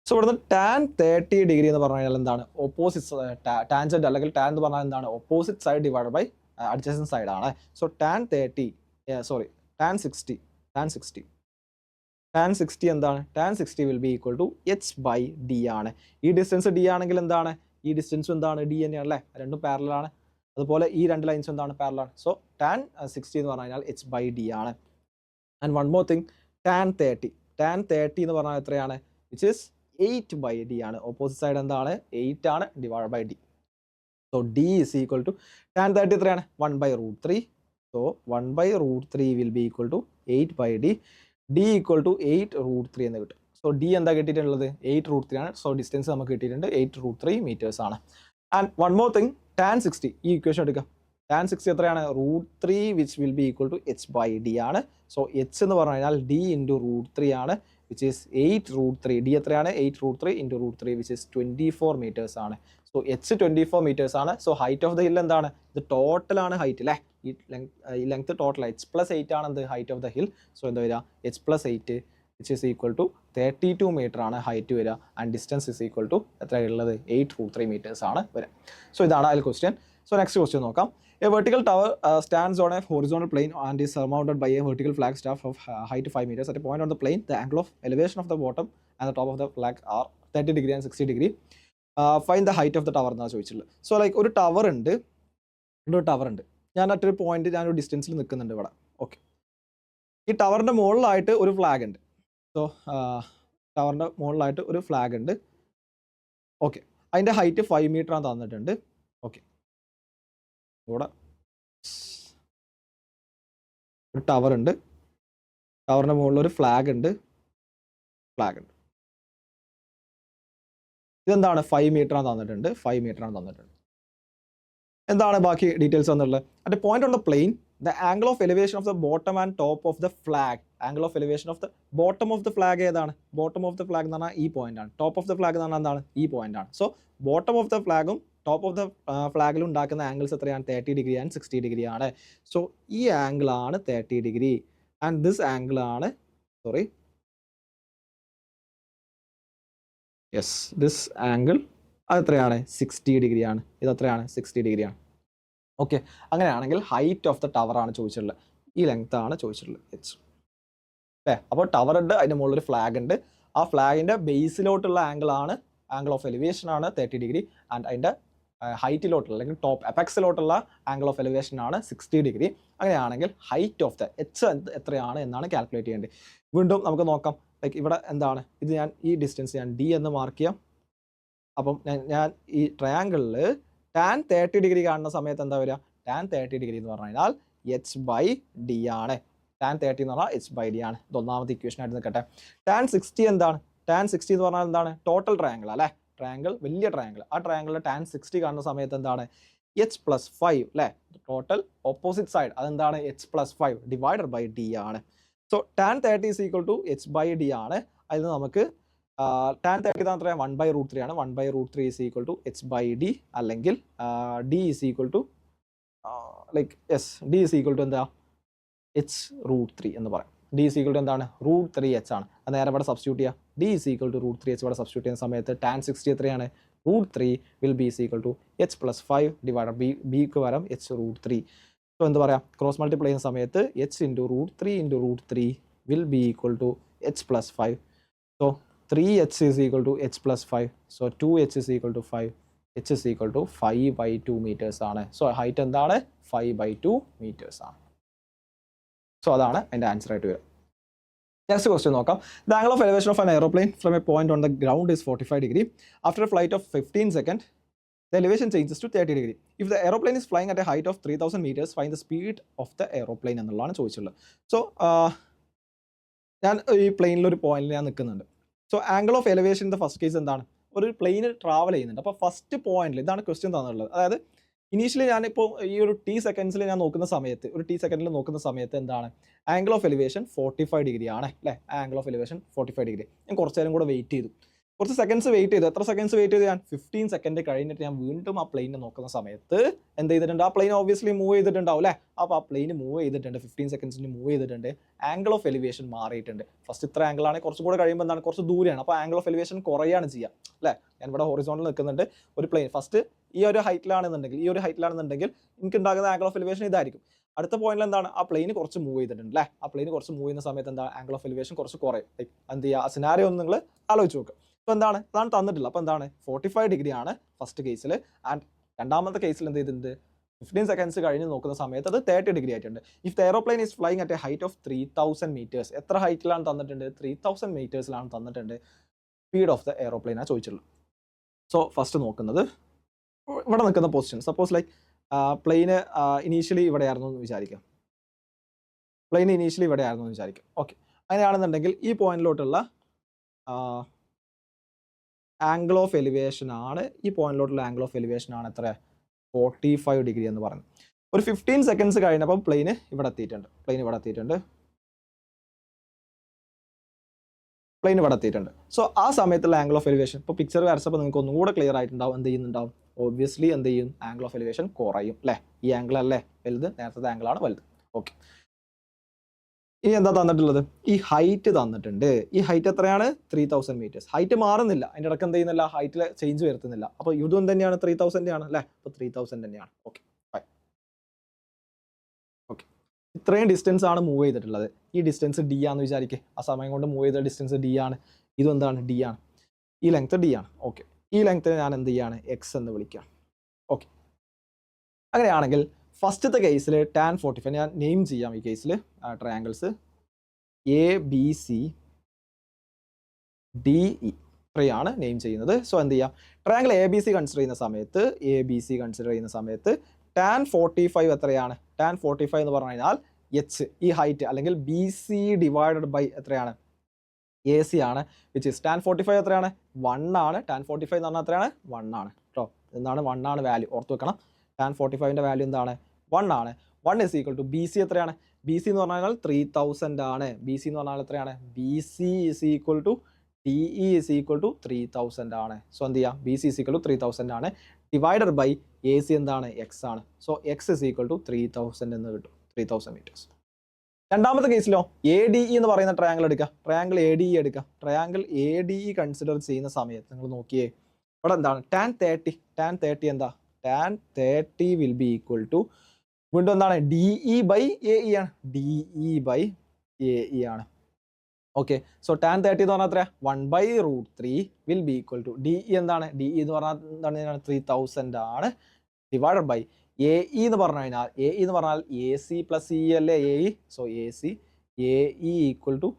സോ ഇവിടുന്ന് tan 30 ഡിഗ്രി എന്ന് പറഞ്ഞു കഴിഞ്ഞാൽ എന്താണ്? ഓപ്പോസിറ്റ് ടാൻജന്റ് അല്ലെങ്കിൽ ടാൻ എന്ന് പറഞ്ഞാൽ എന്താണ്? Opposite side divide by adjacent side ആണ്. സോ tan 60 എന്താണ്? tan 60 will be equal to h by D ആണ്. ഈ ഡിസ്റ്റൻസ് ഡി ആണെങ്കിൽ എന്താണ്? ഈ ഡിസ്റ്റൻസ് എന്താണ്? ഡി തന്നെയാണ് അല്ലേ, രണ്ടും പാരലൽ ആണ്. അതുപോലെ ഈ രണ്ട് ലൈൻസ് എന്താണ്? പാരലൽ ആണ്. സോ tan 60 എന്ന് പറഞ്ഞു കഴിഞ്ഞാൽ h ബൈ ഡി ആണ്. And one more thing, tan 30 എന്ന് പറഞ്ഞാൽ എത്രയാണ്? വിച്ച് ഇസ് 8 ബൈ ഡി ആണ്. ഓപ്പോസിറ്റ് സൈഡ് എന്താണ്? 8 ആണ് divide by D. So D is equal to tan 30 എത്രയാണ്? 1/√3. So 1/√3 will be equal to 8 by D. D equal to 8√3 എന്ന് കിട്ടും. സോ ഡി എന്താ കിട്ടിയിട്ടുള്ളത്? 8√3 ആണ്. സോ ഡിസ്റ്റൻസ് നമുക്ക് കിട്ടിയിട്ടുണ്ട് 8√3 മീറ്റേഴ്സ് ആണ്. And one more thing, tan 60 ഈ ഇക്വേഷൻ എടുക്കാം. tan 60 എത്രയാണ്? √3 which will be equal to h by D ആണ്. സോ h എന്ന് പറഞ്ഞു കഴിഞ്ഞാൽ d ഇൻറ്റു √3 ആണ്, വിച്ച് ഈസ് 8√3. ഡി എത്രയാണ്? 8√3 ഇൻറ്റു √3 വിച്ച് ഈസ് 24 മീറ്റേഴ്സ് ആണ്. സോ h 24 മീറ്റേഴ്സ് ആണ്. So height of the hill എന്താണ്? ഇത് ടോട്ടലാണ് ഹൈറ്റ് അല്ലേ. ഈ ലെങ്ത് ടോട്ടൽ h+8 ആണ് എന്ത്? Height of the hill. So എന്താ വരിക? h+8 which is equal to 32 metre ആണ് ഹൈറ്റ് വരിക. And distance is equal to എത്രയുള്ളത്? 8√3 മീറ്റേഴ്സ് ആണ് വരിക. സോ ഇതാണ് അതിൽ ക്വസ്റ്റ്യൻ. സോ നെക്സ്റ്റ് ക്വസ്റ്റ്യൻ നോക്കാം. A vertical tower stands on a horizontal plane and is surmounted by a vertical flag staff of height 5 meters. At a point on the plane, the angle of elevation of the bottom and the top of the flag are 30 degree and 60 degree. Find the height of the tower എന്നാണ് ചോദിച്ചിട്ടുള്ളത്. So like ഒരു tower ഉണ്ട്. ഞാൻ മറ്റൊരു point, ഞാനൊരു ഡിസ്റ്റൻസിൽ നിൽക്കുന്നുണ്ട് ഇവിടെ. Okay, ഈ ടവറിൻ്റെ മുകളിലായിട്ട് ഒരു ഫ്ലാഗ് ഉണ്ട്. സോ ടവറിൻ്റെ മുകളിലായിട്ട് ഒരു ഫ്ലാഗ് ഉണ്ട്. ഓക്കെ, അതിൻ്റെ ഹൈറ്റ് 5 മീറ്റർ ആണ് തന്നിട്ടുണ്ട്. ഓക്കെ, ഇവിടെ ഒരു ടവർ ഉണ്ട്. ടവറിൻ്റെ മുകളിൽ ഒരു ഫ്ലാഗ് ഉണ്ട്. ഇതെന്താണ്? 5 മീറ്റർ ആണ് തന്നിട്ടുണ്ട്. എന്താണ് ബാക്കി ഡീറ്റെയിൽസ് തന്നിട്ടുള്ളത്? At point on the plain, the angle of elevation of the bottom and top of the flag. Angle of elevation of the bottom of the flag ഏതാണ്? ബോട്ടം ഓഫ് ദ ഫ്ലാഗ് എന്ന് പറഞ്ഞാൽ ഈ point ആണ്. Top of the flag എന്ന് പറഞ്ഞാൽ എന്താണ്? ഈ point ആണ്. സോ ബോട്ടം ഓഫ് ദ ഫ്ലാഗും ടോപ്പ് ഓഫ് ദ ഫ്ലാഗിലും ഉണ്ടാക്കുന്ന ആംഗിൾസ് എത്രയാണ്? 30 ഡിഗ്രി ആൻഡ് 60 ഡിഗ്രി ആണ്. സോ ഈ ആംഗിൾ ആണ് 30 ഡിഗ്രി ആൻഡ് ദിസ് ആംഗിൾ ആണ് ദിസ് ആംഗിൾ അത് എത്രയാണ്? 60 ഡിഗ്രി ആണ്. ഇത് എത്രയാണ്? 60 ഡിഗ്രി ആണ്. ഓക്കെ, അങ്ങനെയാണെങ്കിൽ ഹൈറ്റ് ഓഫ് ദ ടവർ ആണ് ചോദിച്ചിട്ടുള്ളത്. ഈ ലെങ്ത് ആണ് ചോദിച്ചിട്ടുള്ളത്, h അല്ലേ. അപ്പോൾ ടവർ ഉണ്ട്, അതിൻ്റെ മുകളിൽ ഒരു ഫ്ലാഗ് ഉണ്ട്. ആ ഫ്ലാഗിൻ്റെ ബേസിലോട്ടുള്ള ആംഗിൾ ഓഫ് എലിവേഷൻ ആണ് 30 ഡിഗ്രി. ആൻഡ് അതിൻ്റെ ഹൈറ്റിലോട്ടുള്ള അല്ലെങ്കിൽ ടോപ്പ് എപെക്സിലോട്ടുള്ള ആംഗിൾ ഓഫ് എലിവേഷൻ ആണ് 60 ഡിഗ്രി. അങ്ങനെയാണെങ്കിൽ ഹൈറ്റ് ഓഫ് ദ h എത്രയാണ് എന്നാണ് കാൽക്കുലേറ്റ് ചെയ്യേണ്ടത്. വീണ്ടും നമുക്ക് നോക്കാം. ലൈക്ക് ഇവിടെ എന്താണ്? ഇത് ഞാൻ ഈ ഡിസ്റ്റൻസ് ഞാൻ d എന്ന് മാർക്ക് ചെയ്യാം. അപ്പം ഞാൻ ഈ ട്രയാങ്കിളിൽ tan 30 ഡിഗ്രി കാണുന്ന സമയത്ത് എന്താ വരിക? tan 30 ഡിഗ്രി എന്ന് പറഞ്ഞു കഴിഞ്ഞാൽ h ബൈ ഡി ആണ്. tan 30 എന്ന് പറഞ്ഞാൽ h ബൈ ഡി ആണ്. ഇത് ഒന്നാമത്തെ ഇക്വേഷൻ ആയിട്ട് നിൽക്കട്ടെ. tan 60 എന്താണ്? tan 60 എന്ന് പറഞ്ഞാൽ എന്താണ്? ടോട്ടൽ ട്രയാങ്കിൾ അല്ലേ. ട്രയാങ്കിൾ, വലിയ ട്രയാങ്കിൾ. ആ ട്രയാങ്കിളിൽ tan 60 കാണുന്ന സമയത്ത് എന്താണ്? h+5 അല്ലേ. ടോട്ടൽ ഓപ്പോസിറ്റ് സൈഡ് അതെന്താണ്? h+5 ഡിവൈഡഡ് ബൈ ഡി ആണ്. So tan 30 is equal to h by D ആണ്. അതിൽ നിന്ന് നമുക്ക് tan 30 എത്രയാണ്? 1/√3 ആണ്. 1/√3 is equal to h by D, അല്ലെങ്കിൽ d is equal to like yes D is equal to എന്താ h√3 എന്ന് പറയും. ഡി ഇസ് ഈക്വൽ ടു എന്താണ് √3h ആണ്. അത് നേരെ ഇവിടെ സബ്സ്റ്റിറ്റ്യൂട്ട് ചെയ്യുക. D is equal to √3h ഇവിടെ സബ്സ്റ്റിറ്റ്യൂട്ട് ചെയ്യുന്ന സമയത്ത് tan 60 എത്രയാണ് √3 will be is equal to h+5 divide ബിക്ക് പകരം h√3. സോ എന്ത് പറയാം ക്രോസ് മൾട്ടിപ്ലൈ ചെയ്യുന്ന സമയത്ത് h into √3 will be equal to h+5. So 3h is equal to h+5. So 2h is equal to 5. h is equal to 5/2 meters ആണ്. So height എന്താണ് 5/2 meters ആണ്. So അതാണ് അതിൻ്റെ answer ആയിട്ട് വരിക. നെക്സ്റ്റ് ക്വസ്റ്റ്യൻ നോക്കാം. The angle of elevation of an aeroplane from A point on the ground is 45 degree. After A flight of 15 seconds, the elevation changes to 30 degree. If the aeroplane is flying at a height of 3000 meters, find the speed of the aeroplane എന്നുള്ളതാണ് ചോദിച്ചിട്ടുള്ളത്. So ഞാൻ ഈ പ്ലെയിനിൽ ഒരു പോയിന്റിൽ ഞാൻ നിൽക്കുന്നുണ്ട്. So angle of എലിവേഷൻ്റെ ഫസ്റ്റ് കേസ് എന്താണ്, ഒരു പ്ലെയിന് ട്രാവൽ ചെയ്യുന്നുണ്ട്. അപ്പോൾ ഫസ്റ്റ് പോയിന്റിൽ ഇതാണ് ക്വസ്റ്റ്യൻ തന്നിട്ടുള്ളത്. അതായത് ഇനീഷ്യലി ഞാനിപ്പോൾ ഈ ഒരു സെക്കൻഡിൽ ഞാൻ നോക്കുന്ന സമയത്ത് സെക്കൻഡിൽ നോക്കുന്ന സമയത്ത് എന്താണ് ആംഗിൾ ഓഫ് എലിവേഷൻ 45 degree ആണ് അല്ലേ. Angle of elevation 45 degree. ഞാൻ കുറച്ച് നേരം കൂടെ വെയിറ്റ് ചെയ്തു, കുറച്ച് സെക്കൻഡ്സ് വെയിറ്റ് ചെയ്തു. എത്ര സെക്കൻഡ്സ് വെയിറ്റ് ചെയ്തു ഞാൻ 15 സെക്കൻഡ് കഴിഞ്ഞിട്ട് ഞാൻ വീണ്ടും ആ പ്ലെയിനെ നോക്കുന്ന സമയത്ത് എന്ത് ചെയ്തിട്ടുണ്ട്, ആ പ്ലെയിൻ ഓബ്വിയസ്ലി മൂവ് ചെയ്തിട്ടുണ്ടാവും അല്ലേ. അപ്പോൾ ആ പ്ലെയിൻ മൂവ് ചെയ്തിട്ടുണ്ട്, 15 സെക്കൻഡ്സിന് മൂവ് ചെയ്തിട്ടുണ്ട്, ആംഗിൾ ഓഫ് എലിവേഷൻ മാറിയിട്ടുണ്ട്. ഫസ്റ്റ് ഇത്ര ആംഗിൾ ആണ്, കുറച്ചും കൂടെ കഴിയുമ്പോൾ എന്താണ് കുറച്ച് ദൂരെയാണ്, അപ്പോൾ ആംഗിൾ ഓഫ് എലിവേഷൻ കുറയാണ് ചെയ്യുക അല്ലേ. ഞാൻ ഇവിടെ ഹൊറിസോണ്ടൽ നിൽക്കുന്നുണ്ട്, ഒരു പ്ലെയിൻ ഫസ്റ്റ് ഈ ഒരു ഹൈറ്റിലാണെന്നുണ്ടെങ്കിൽ എനിക്ക് ഉണ്ടാകുന്ന ആംഗിൾ ഓഫ് എലിവേഷൻ ഇതായിരിക്കും. അടുത്ത പോയിന്റിൽ എന്താണ് ആ പ്ലെയിൻ കുറച്ച് മൂവ് ചെയ്തിട്ടുണ്ട് അല്ലേ. ആ പ്ലെയിൻ കുറച്ച് മൂവ് ചെയ്യുന്ന സമയത്ത് എന്താണ് ആംഗിൾ ഓഫ് എലിവേഷൻ കുറച്ച് കുറയും. എന്ത് ചെയ്യുക, ആ സിനാരിയോ ഒന്ന് നിങ്ങൾ ആലോചിച്ച് നോക്കുക. അപ്പോൾ എന്താണ് അതാണ് തന്നിട്ടില്ല. അപ്പോൾ എന്താണ് 45 degree ആണ് ഫസ്റ്റ് കേസിൽ. ആൻഡ് രണ്ടാമത്തെ കേസിൽ എന്ത് ചെയ്തിട്ടുണ്ട് 15 സെക്കൻഡ്സ് കഴിഞ്ഞ് നോക്കുന്ന സമയത്ത് അത് 30 degree ആയിട്ടുണ്ട്. If the aeroplane is flying at A height of 3000 meters, എത്ര ഹൈറ്റിലാണ് തന്നിട്ടുണ്ട് 3000 metersലാണ് തന്നിട്ടുണ്ട്. സ്പീഡ് ഓഫ് ദ എയറോപ്ലെയിൻ ആണ് ചോദിച്ചിട്ടുള്ളത്. സോ ഫസ്റ്റ് നോക്കുന്നത് ഇവിടെ നിൽക്കുന്ന പൊസിഷൻ. സപ്പോസ് ലൈക്ക് പ്ലെയിന് ഇനീഷ്യലി ഇവിടെയായിരുന്നു എന്ന് വിചാരിക്കാം. ഓക്കെ, അങ്ങനെയാണെന്നുണ്ടെങ്കിൽ ഈ പോയിന്റിലോട്ടുള്ള ആംഗിൾ ഓഫ് എലിവേഷൻ ആണ്, ഈ പോയിന്റിലോട്ടുള്ള ആംഗിൾ ഓഫ് എലിവേഷൻ ആണ് എത്ര 45 degree എന്ന് പറഞ്ഞു. ഒരു 15 സെക്കൻഡ്സ് കഴിഞ്ഞപ്പോൾ പ്ലെയിൻ ഇവിടെ എത്തിയിട്ടുണ്ട്. സോ ആ സമയത്തുള്ള ആംഗിൾ ഓഫ് എലിവേഷൻ ഇപ്പോൾ പിക്ചർ വരച്ചപ്പോൾ നിങ്ങൾക്ക് ഒന്നുകൂടെ ക്ലിയർ ആയിട്ടുണ്ടാവും. എന്ത് ചെയ്യുന്നുണ്ടാവും, ഒബ്വിയസ്ലി എന്ത് ചെയ്യും ആംഗിൾ ഓഫ് എലിവേഷൻ കുറയും അല്ലേ. ഈ ആംഗിൾ അല്ലേ വലുത്, നേരത്തെ ആംഗിൾ ആണ് വലുത്. ഓക്കെ, ഇനി എന്താ തന്നിട്ടുള്ളത്, ഈ ഹൈറ്റ് തന്നിട്ടുണ്ട്. ഈ ഹൈറ്റ് എത്രയാണ് 3000 meters. ഹൈറ്റ് മാറുന്നില്ല, അതിൻ്റെ ഇടയ്ക്ക് എന്ത് ചെയ്യുന്നില്ല, ഹൈറ്റിൽ ചേഞ്ച് വരുത്തുന്നില്ല. അപ്പോൾ ഇതും തന്നെയാണ് 3000 ആണ് അല്ലേ. അപ്പോൾ 3000 തന്നെയാണ്. ഓക്കെ, ഇത്രയും ഡിസ്റ്റൻസ് ആണ് മൂവ് ചെയ്തിട്ടുള്ളത്. ഈ ഡിസ്റ്റൻസ് ഡി ആണെന്ന് വിചാരിക്കുക. ആ സമയം കൊണ്ട് മൂവ് ചെയ്ത ഡിസ്റ്റൻസ് ഡി ആണ്. ഇതും എന്താണ് ഡി ആണ്. ഈ ലെങ്ത് ഡി ആണ്. ഓക്കെ, ഈ ലെങ്ത് ഞാൻ എന്ത് ചെയ്യാണ് എക്സ് എന്ന് വിളിക്കാം. ഓക്കെ, അങ്ങനെയാണെങ്കിൽ ഫസ്റ്റത്തെ കേസിൽ tan 45 ഞാൻ നെയിം ചെയ്യാം. ഈ കേസിൽ ട്രയാങ്കിൾസ് ABC DE ഇത്രയാണ് നെയിം ചെയ്യുന്നത്. സോ എന്ത് ചെയ്യാം, ട്രയാങ്കിൾ ABC കൺസിഡർ ചെയ്യുന്ന സമയത്ത് tan 45 എത്രയാണ്, tan 45 എന്ന് പറഞ്ഞു കഴിഞ്ഞാൽ എച്ച് ഈ ഹൈറ്റ് അല്ലെങ്കിൽ BC ഡിവൈഡഡ് ബൈ എത്രയാണ് AC ആണ്. വിച്ച് ഇസ് tan 45 എത്രയാണ് 1 ആണ്. tan 45 എന്ന് പറഞ്ഞാൽ എത്രയാണ് 1 ആണ് കേട്ടോ. എന്താണ് 1 ആണ് വാല്യൂ, ഓർത്ത് വെക്കണം. tan 45ൻ്റെ വാല്യൂ എന്താണ് 1 ആണ്. 1 is equal to BC എത്രയാണ്, BC എന്ന് പറഞ്ഞാൽ 3000 ആണ്. BC എന്ന് പറഞ്ഞാൽ എത്രയാണ്, BC is equal to DE is equal to 3000 ആണ്. സോ എന്ത് ചെയ്യാം, BC is equal to 3000 ആണ്. ഡിവൈഡഡ് ബൈ AC എന്താണ് X ആണ്. So X is equal to 3000 എന്ന് കിട്ടും, 3000 meters. രണ്ടാമത്തെ കേസിലോ ADE എന്ന് പറയുന്ന ട്രയാങ്കിൾ എടുക്കുക. ട്രയാങ്കിൾ ADE കൺസിഡർ ചെയ്യുന്ന സമയത്ത് നിങ്ങൾ നോക്കിയേ, ഇവിടെ എന്താണ് tan 30 എന്താ tan 30 will be equal to വീണ്ടും എന്താണ് DE ബൈ AE ആണ്. DE ബൈ AE ആണ്. ഓക്കെ, സോ tan 30 എന്ന് പറഞ്ഞാൽ എത്രയാ 1/√3 will be equal to DE എന്താണ്, DE എന്ന് പറഞ്ഞാൽ എന്താണ് 3000 ആണ്. ഡിവൈഡഡ് ബൈ AE എന്ന് പറഞ്ഞു കഴിഞ്ഞാൽ AC പ്ലസ് CE അല്ലേ AE. So AE equal to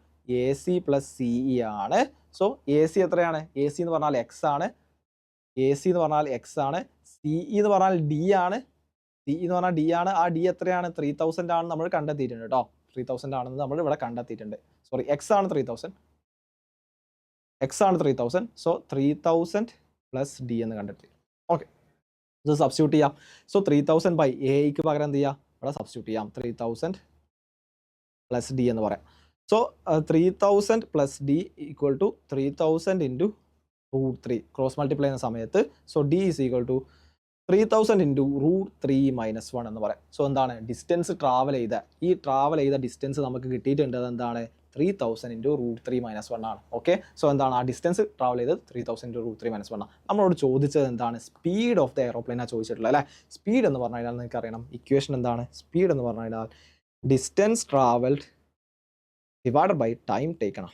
AC plus CE ആണ്. സോ AC എത്രയാണ്, AC എന്ന് പറഞ്ഞാൽ X ആണ്. CE എന്ന് പറഞ്ഞാൽ D ആണ്. ആ D എത്രയാണ് 3000 ആണ് നമ്മൾ കണ്ടെത്തിയിട്ടുണ്ട് കേട്ടോ. 3000 ആണെന്ന് നമ്മൾ ഇവിടെ കണ്ടെത്തിയിട്ടുണ്ട്. സോറി, X ആണ് 3000. സോ 3000 പ്ലസ് D എന്ന് കണ്ടെത്തി. ഓക്കെ, ഇത് സബ്സ്റ്റിറ്റ്യൂട്ട് ചെയ്യാം. സോ 3000 ബൈ AEക്ക് പകരം എന്ത് ചെയ്യാം, ഇവിടെ സബ്സ്റ്റിറ്റ്യൂട്ട് ചെയ്യാം. 3000 പ്ലസ് D എന്ന് പറയാം. So 3000 plus D equal to 3000 into √3 cross multiply ചെയ്യുന്ന സമയത്ത് so D is equal to 3000 into √3 - 1 എന്ന് പറയാം. സോ എന്താണ് ഡിസ്റ്റൻസ് ട്രാവൽ ചെയ്ത ഡിസ്റ്റൻസ് നമുക്ക് കിട്ടിയിട്ടുണ്ട്. അതെന്താണ് 3000 ഇൻറ്റു √3 - 1 ആണ്. ഓക്കെ, സോ എന്താണ് ആ ഡിസ്റ്റൻസ് ട്രാവൽ ചെയ്തത് 3000 ഇൻറ്റു √3 - 1 ആണ്. നമ്മളോട് ചോദിച്ചത് എന്താണ് സ്പീഡ് ഓഫ് ദ എയറോപ്ലെയിനാണ് ചോദിച്ചിട്ടുള്ളത് അല്ലേ. സ്പീഡ് എന്ന് പറഞ്ഞു കഴിഞ്ഞാൽ നിങ്ങൾക്ക് അറിയണം ഇക്വേഷൻ എന്താണ്. സ്പീഡ് എന്ന് പറഞ്ഞു കഴിഞ്ഞാൽ distance travelled divided by time taken.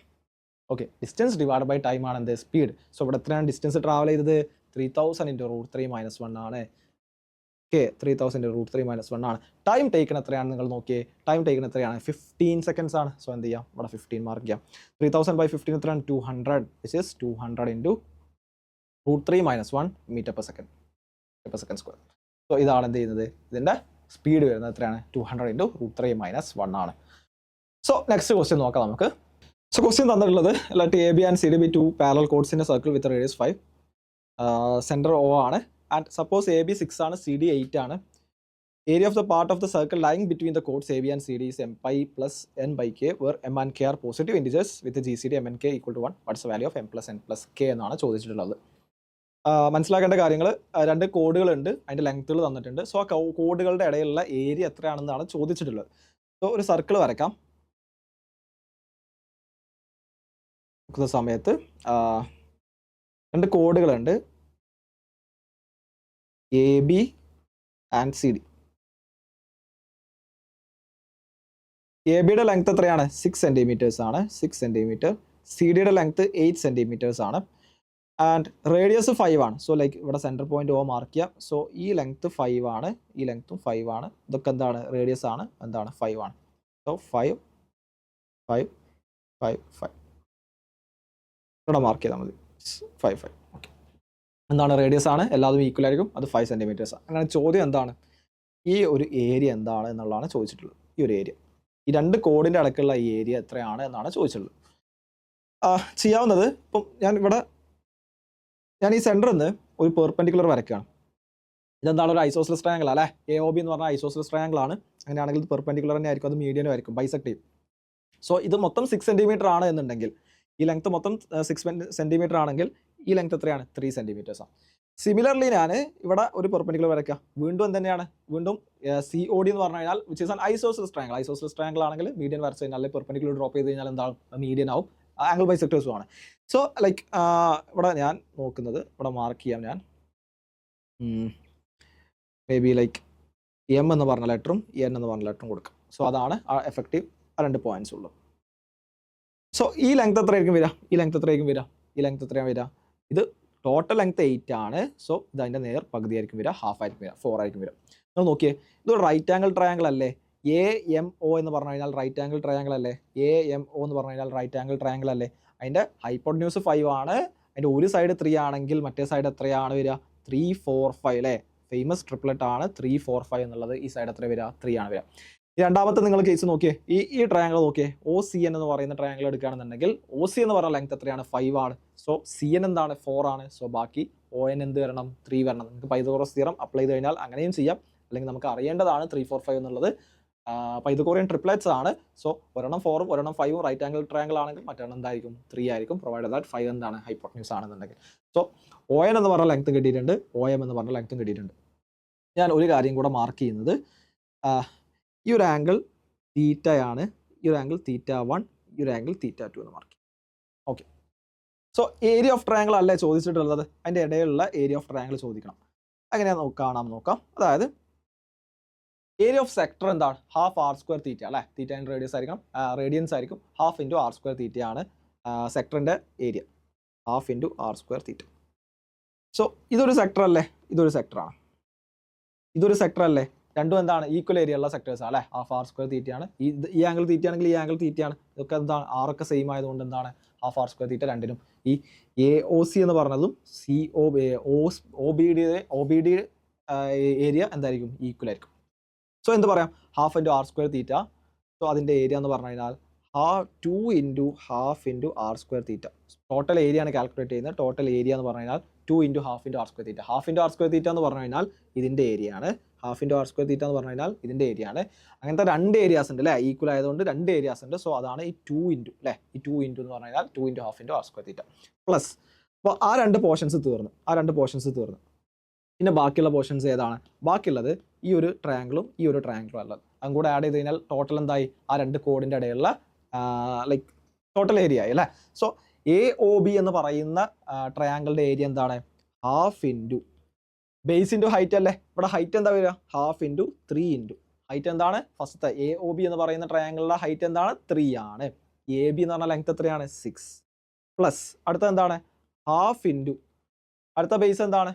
Okay, distance divide by time ആണ് എന്ത് സ്പീഡ്. സോ ഇവിടെ എത്രയാണ് ഡിസ്റ്റൻസ് ട്രാവൽ ചെയ്തത് 3000 ഇൻറ്റു √3 - 1 ആണ്. ഓക്കെ, 3000 ഇൻറ്റു √3 - 1 ആണ്. ടൈം ടേക്കൺ എത്രയാണ് നിങ്ങൾ നോക്കിയേ. ടൈം ടേക്കൺ എത്രയാണ് 15 സെക്കൻഡ്സ് ആണ്. സോ എന്ത് ചെയ്യാം ഇവിടെ 15 മാർക്ക് ചെയ്യാം. 3000 ബൈ 15 എത്രയാണ് 200, which is 200 into √3 - 1 metre per second square. So ഇതാണ് എന്ത് ചെയ്യുന്നത് ഇതിൻ്റെ സ്പീഡ് വരുന്നത് എത്രയാണ് 200 ഇൻറ്റു √3 - 1 ആണ്. സോ നെക്സ്റ്റ് ക്വസ്റ്റ്യൻ നോക്കാം നമുക്ക്. സോ ക്വസ്റ്റ്യൻ തന്നിട്ടുള്ളത് let A B and C D be 2 parallel chords in a circle with radius 5. Centre O ആണ്. ആൻഡ് സപ്പോസ് എ ബി 6 ആണ്, സി ഡി 8 ആണ്. Area of the part of the circle lying between the chords A B and C D is m pi plus n by k where m and k are positive integers with the GCD m and k equal to 1. What's the value of m plus n plus k എന്നാണ് ചോദിച്ചിട്ടുള്ളത്. മനസ്സിലാക്കേണ്ട കാര്യങ്ങൾ, രണ്ട് കോഡുകളുണ്ട്, അതിൻ്റെ ലെങ്ത്തുകൾ തന്നിട്ടുണ്ട്. So ആ കോഡുകളുടെ ഇടയിലുള്ള area എത്രയാണെന്നാണ് ചോദിച്ചിട്ടുള്ളത്. സോ ഒരു സർക്കിൾ വരയ്ക്കാം. സമയത്ത് രണ്ട് കോഡുകളുണ്ട് A B and C D. A ബിയുടെ ലെങ്ത് എത്രയാണ് 6 സെൻറ്റിമീറ്റേഴ്സ് ആണ്, 6 സെൻറ്റിമീറ്റർ. സി ഡിയുടെ ലെങ്ത് 8 സെൻറ്റിമീറ്റേഴ്സ് ആണ്. ആൻഡ് റേഡിയസ് 5 ആണ്. സോ ലൈക്ക് ഇവിടെ സെൻറ്റർ പോയിന്റ് O മാർക്ക് ചെയ്യാം. സോ ഈ ലെങ്ത് 5 ആണ്, ഈ ലെങ്ത്തും 5 ആണ്. ഇതൊക്കെ എന്താണ് റേഡിയസ് ആണ്, എന്താണ് 5 ആണ്. സോ 5 5 5 5 ഇവിടെ മാർക്ക് ചെയ്താൽ മതി 5 5. ഓക്കെ, എന്താണ് റേഡിയസ് ആണ്, എല്ലാതും ഈക്വൽ ആയിരിക്കും. അത് 5 സെൻറ്റിമീറ്റേഴ്സ്. അങ്ങനെ ചോദ്യം എന്താണ് ഈ ഒരു ഏരിയ എന്താണ് എന്നുള്ളതാണ് ചോദിച്ചിട്ടുള്ളത്. ഈ ഒരു ഏരിയ, ഈ രണ്ട് കോഡിൻ്റെ ഇടയ്ക്കുള്ള ഈ ഏരിയ എത്രയാണ് എന്നാണ് ചോദിച്ചിട്ടുള്ളത്. ചെയ്യാവുന്നത് ഇപ്പം ഞാൻ ഈ സെൻറ്ററിൽ നിന്ന് ഒരു പെർപെൻഡിക്കുലർ വരയ്ക്കുകയാണ്. ഇതെന്താണ് ഒരു ഐസോസെലസ് ട്രയാങ്കിൾ അല്ലേ. എ ഒ ബി എന്ന് പറഞ്ഞാൽ ഐസോസെലസ് ട്രയാങ്കിൾ ആണ്. അങ്ങനെയാണെങ്കിൽ പെർപെൻഡിക്കുലർ തന്നെ ആയിരിക്കും, അത് മീഡിയനും ആയിരിക്കും, ബൈസെക്ട് ചെയ്യും. സോ ഇത് മൊത്തം 6 സെൻറ്റിമീറ്റർ ആണ് എന്നുണ്ടെങ്കിൽ, ഈ ലെങ്ത് മൊത്തം 6 സെൻറ്റിമീറ്റർ ആണെങ്കിൽ ഈ ലെങ്ത് എത്രയാണ് 3 സെൻറ്റിമീറ്റേഴ്സാണ്. സിമിലർലി ഞാൻ ഇവിടെ ഒരു പെർപെൻഡിക്കുലർ വരയ്ക്കുക. വീണ്ടും എന്ത് വീണ്ടും സി ഒ ഡി എന്ന് പറഞ്ഞു കഴിഞ്ഞാൽ which is an isosceles triangle. Isosceles triangle ആണെങ്കിൽ മീഡിയൻ വരച്ച് കഴിഞ്ഞാൽ പെർപെൻഡിക്കുലർ ഡ്രോപ്പ് ചെയ്ത് കഴിഞ്ഞാൽ എന്താണ് മീഡിയൻ ആവും, ആംഗിൾ ബൈസെക്ടേഴ്സും ആണ്. സോ ലൈക്ക് ഇവിടെ ഞാൻ നോക്കുന്നത്, ഇവിടെ മാർക്ക് ചെയ്യാം ഞാൻ മേ ബി ലൈക്ക് എം എന്ന് പറഞ്ഞ ലെറ്ററും എൻ എന്ന് പറഞ്ഞ ലെറ്ററും കൊടുക്കാം. സോ അതാണ് ആ എഫക്റ്റീവ് ആ രണ്ട് പോയിന്റ്സ് ഉള്ളത്. സോ ഈ ലെങ്ത് എത്രയായിരിക്കും വരിക, ഈ ലെങ്ത് എത്രയായിരിക്കും വരിക, ഈ ലെങ്ത് എത്രയാണ് വരിക, ഇത് ടോട്ടൽ ലെങ്ത് 8 ആണ്. സോ ഇത് അതിൻ്റെ നേർ പകുതി ആയിരിക്കും വരിക, ഹാഫ് ആയിരിക്കും വരിക, 4 ആയിരിക്കും വരിക. നിങ്ങൾ നോക്കിയേ, ഇതൊരു റൈറ്റ് ആംഗിൾ ട്രയാങ്കിൾ അല്ലേ. എ എം ഒ എന്ന് പറഞ്ഞു കഴിഞ്ഞാൽ റൈറ്റ് ആംഗിൾ ട്രയാങ്കിൾ അല്ലേ. എ എം ഒ എന്ന് പറഞ്ഞു കഴിഞ്ഞാൽ റൈറ്റ് ആംഗിൾ ട്രയാങ്കിൾ അല്ലേ. അതിൻ്റെ ഹൈപ്പോട്ടന്യൂസ് 5 ആണ്. അതിൻ്റെ ഒരു സൈഡ് 3 ആണെങ്കിൽ മറ്റേ സൈഡ് എത്രയാണ് വരിക 3 4 5 അല്ലേ. ഫേമസ് ട്രിപ്ലറ്റ് ആണ് 3 4 5 എന്നുള്ളത്. ഈ സൈഡ് എത്ര വരിക 3 ആണ് വരിക. രണ്ടാമത്തെ നിങ്ങൾ കേസ് നോക്കിയേ, ഈ ട്രയാങ്കിൾ നോക്കിയേ, ഒ സി എൻ എന്ന് പറയുന്ന ട്രയാങ്കിൾ എടുക്കുകയാണെന്നുണ്ടെങ്കിൽ ഒ സി എന്ന് പറയുന്ന ലെങ്ത് എത്രയാണ് 5 ആണ്. സോ സി എൻ എന്താണ് 4 ആണ്. സോ ബാക്കി ഒ എൻ എന്ത് വരണം 3 വരണം. നിങ്ങൾക്ക് പൈതഗോറസ് തിയറം അപ്ലൈ ചെയ്ത് കഴിഞ്ഞാൽ അങ്ങനെയും ചെയ്യാം. അല്ലെങ്കിൽ നമുക്ക് അറിയേണ്ടതാണ് 3 4 5 എന്നുള്ളത്. പൈതഗോറിയൻ ട്രിപ്ലറ്റ്സ് ആണ്. സോ ഒരെണ്ണം 4ഉം ഒരെണ്ണം 5ഉം റൈറ്റ് ആംഗിൾ ട്രയാങ്കിൾ ആണെങ്കിൽ മറ്റൊരെണ്ണം എന്തായിരിക്കും 3 ആയിരിക്കും, പ്രൊവൈഡ് ദാറ്റ് 5 എന്താണ് ഹൈപ്പോട്ടന്യൂസ് ആണെന്നുണ്ടെങ്കിൽ. സോ ഒ എൻ എന്ന് പറഞ്ഞ ലെങ്ത്തും കിട്ടിയിട്ടുണ്ട്, ഒ എം എന്ന് പറഞ്ഞ ലെങ്ത്തും കിട്ടിയിട്ടുണ്ട്. ഞാൻ ഒരു കാര്യം കൂടെ മാർക്ക് ചെയ്യുന്നത്, ഈ ഒരു ആംഗിൾ തീറ്റയാണ്, ഈ ഒരു ആംഗിൾ θ1, ഈ ഒരു ആംഗിൾ θ2 എന്ന് മാർക്ക് ചെയ്യും. Okay, so area of triangle അല്ലേ ചോദിച്ചിട്ടുള്ളത്, അതിൻ്റെ ഇടയിലുള്ള ഏരിയ ഓഫ് ട്രയാങ്കിൾ ചോദിക്കണം. എങ്ങനെയാണ് നോക്കാം. അതായത് ഏരിയ ഓഫ് സെക്ടർ എന്താണ് ഹാഫ് ആർ സ്ക്വയർ തീറ്റ അല്ലേ. തീറ്റ ഇൻ റേഡിയസ് ആയിരിക്കണം, റേഡിയൻസ് ആയിരിക്കും. ഹാഫ് ഇൻറ്റു ആർ സ്ക്വയർ തീറ്റയാണ് സെക്ടറിൻ്റെ area, half into R square theta. So ഇതൊരു സെക്ടർ അല്ലേ, ഇതൊരു സെക്ടറാണ്, ഇതൊരു സെക്ടർ അല്ലേ. രണ്ടും എന്താണ് ഈക്വൽ ഏരിയ ഉള്ള സെക്ടേഴ്സ് അല്ലേ. ഹാഫ് ആർ സ്ക്വയർ തീറ്റയാണ്. ഈ ആംഗിൾ തീറ്റയാണെങ്കിൽ ഈ ആംഗിൾ തീറ്റയാണ്. ഇതൊക്കെ എന്താണ് ആറൊക്കെ സെയിം ആയതുകൊണ്ട് എന്താണ് ഹാഫ് ആർ സ്ക്വയർ തീറ്റ രണ്ടിനും. ഈ എ ഒ സി എന്ന് പറഞ്ഞതും C O B D area എന്തായിരിക്കും ഈക്വൽ ആയിരിക്കും. സോ എന്ത് പറയാം half into R square theta. So അതിൻ്റെ ഏരിയ എന്ന് പറഞ്ഞു കഴിഞ്ഞാൽ 2 into half into R square theta. Total area ആണ് കാൽക്കുലേറ്റ് ചെയ്യുന്നത്. ടോട്ടൽ ഏരിയ എന്ന് പറഞ്ഞു കഴിഞ്ഞാൽ 2 into half into R square theta. Half into R square theta എന്ന് പറഞ്ഞു കഴിഞ്ഞാൽ ഇതിൻ്റെ ഏരിയ ആണ്. Half into R square theta എന്ന് പറഞ്ഞു കഴിഞ്ഞാൽ ഇതിൻ്റെ ഏരിയ ആണ്. അങ്ങനത്തെ രണ്ട് ഏരിയാസ് ഉണ്ട് അല്ലേ, ഈക്വൽ ആയതുകൊണ്ട് രണ്ട് ഏരിയാസ് ഉണ്ട്. സോ അതാണ് ഈ 2 ഇൻറ്റു അല്ലേ. ഈ 2 ഇൻറ്റു എന്ന് പറഞ്ഞു കഴിഞ്ഞാൽ 2 into half into R square theta plus. അപ്പോൾ ആ രണ്ട് പോർഷൻസ് തീർന്നു. പിന്നെ ബാക്കിയുള്ള പോർഷൻസ് ഏതാണ്? ബാക്കിയുള്ളത് ഈ ഒരു ട്രയാങ്കിളും ഈ ഒരു ട്രയാങ്കിളും അല്ലത്. അതും കൂടെ ആഡ് ചെയ്ത് കഴിഞ്ഞാൽ ടോട്ടൽ എന്തായി? ആ രണ്ട് കോഡിൻ്റെ ഇടയിലുള്ള ലൈക്ക് ടോട്ടൽ ഏരിയ ആയി അല്ലേ? സോ AOB എന്ന് പറയുന്ന ട്രയാങ്കിളിൻ്റെ ഏരിയ എന്താണ്? Half into base into height അല്ലേ? ഇവിടെ ഹൈറ്റ് എന്താ വരിക? ഹാഫ് ഇൻറ്റു 3 ഇൻറ്റു ഹൈറ്റ് എന്താണ്? ഫസ്റ്റത്തെ AOB എന്ന് പറയുന്ന ട്രയാങ്കിളിലെ ഹൈറ്റ് എന്താണ്? 3 ആണ്. AB എന്ന് പറഞ്ഞാൽ ലെങ്ത് എത്രയാണ്? 6 പ്ലസ് അടുത്ത എന്താണ്? ഹാഫ് ഇൻറ്റു അടുത്ത ബേസ് എന്താണ്?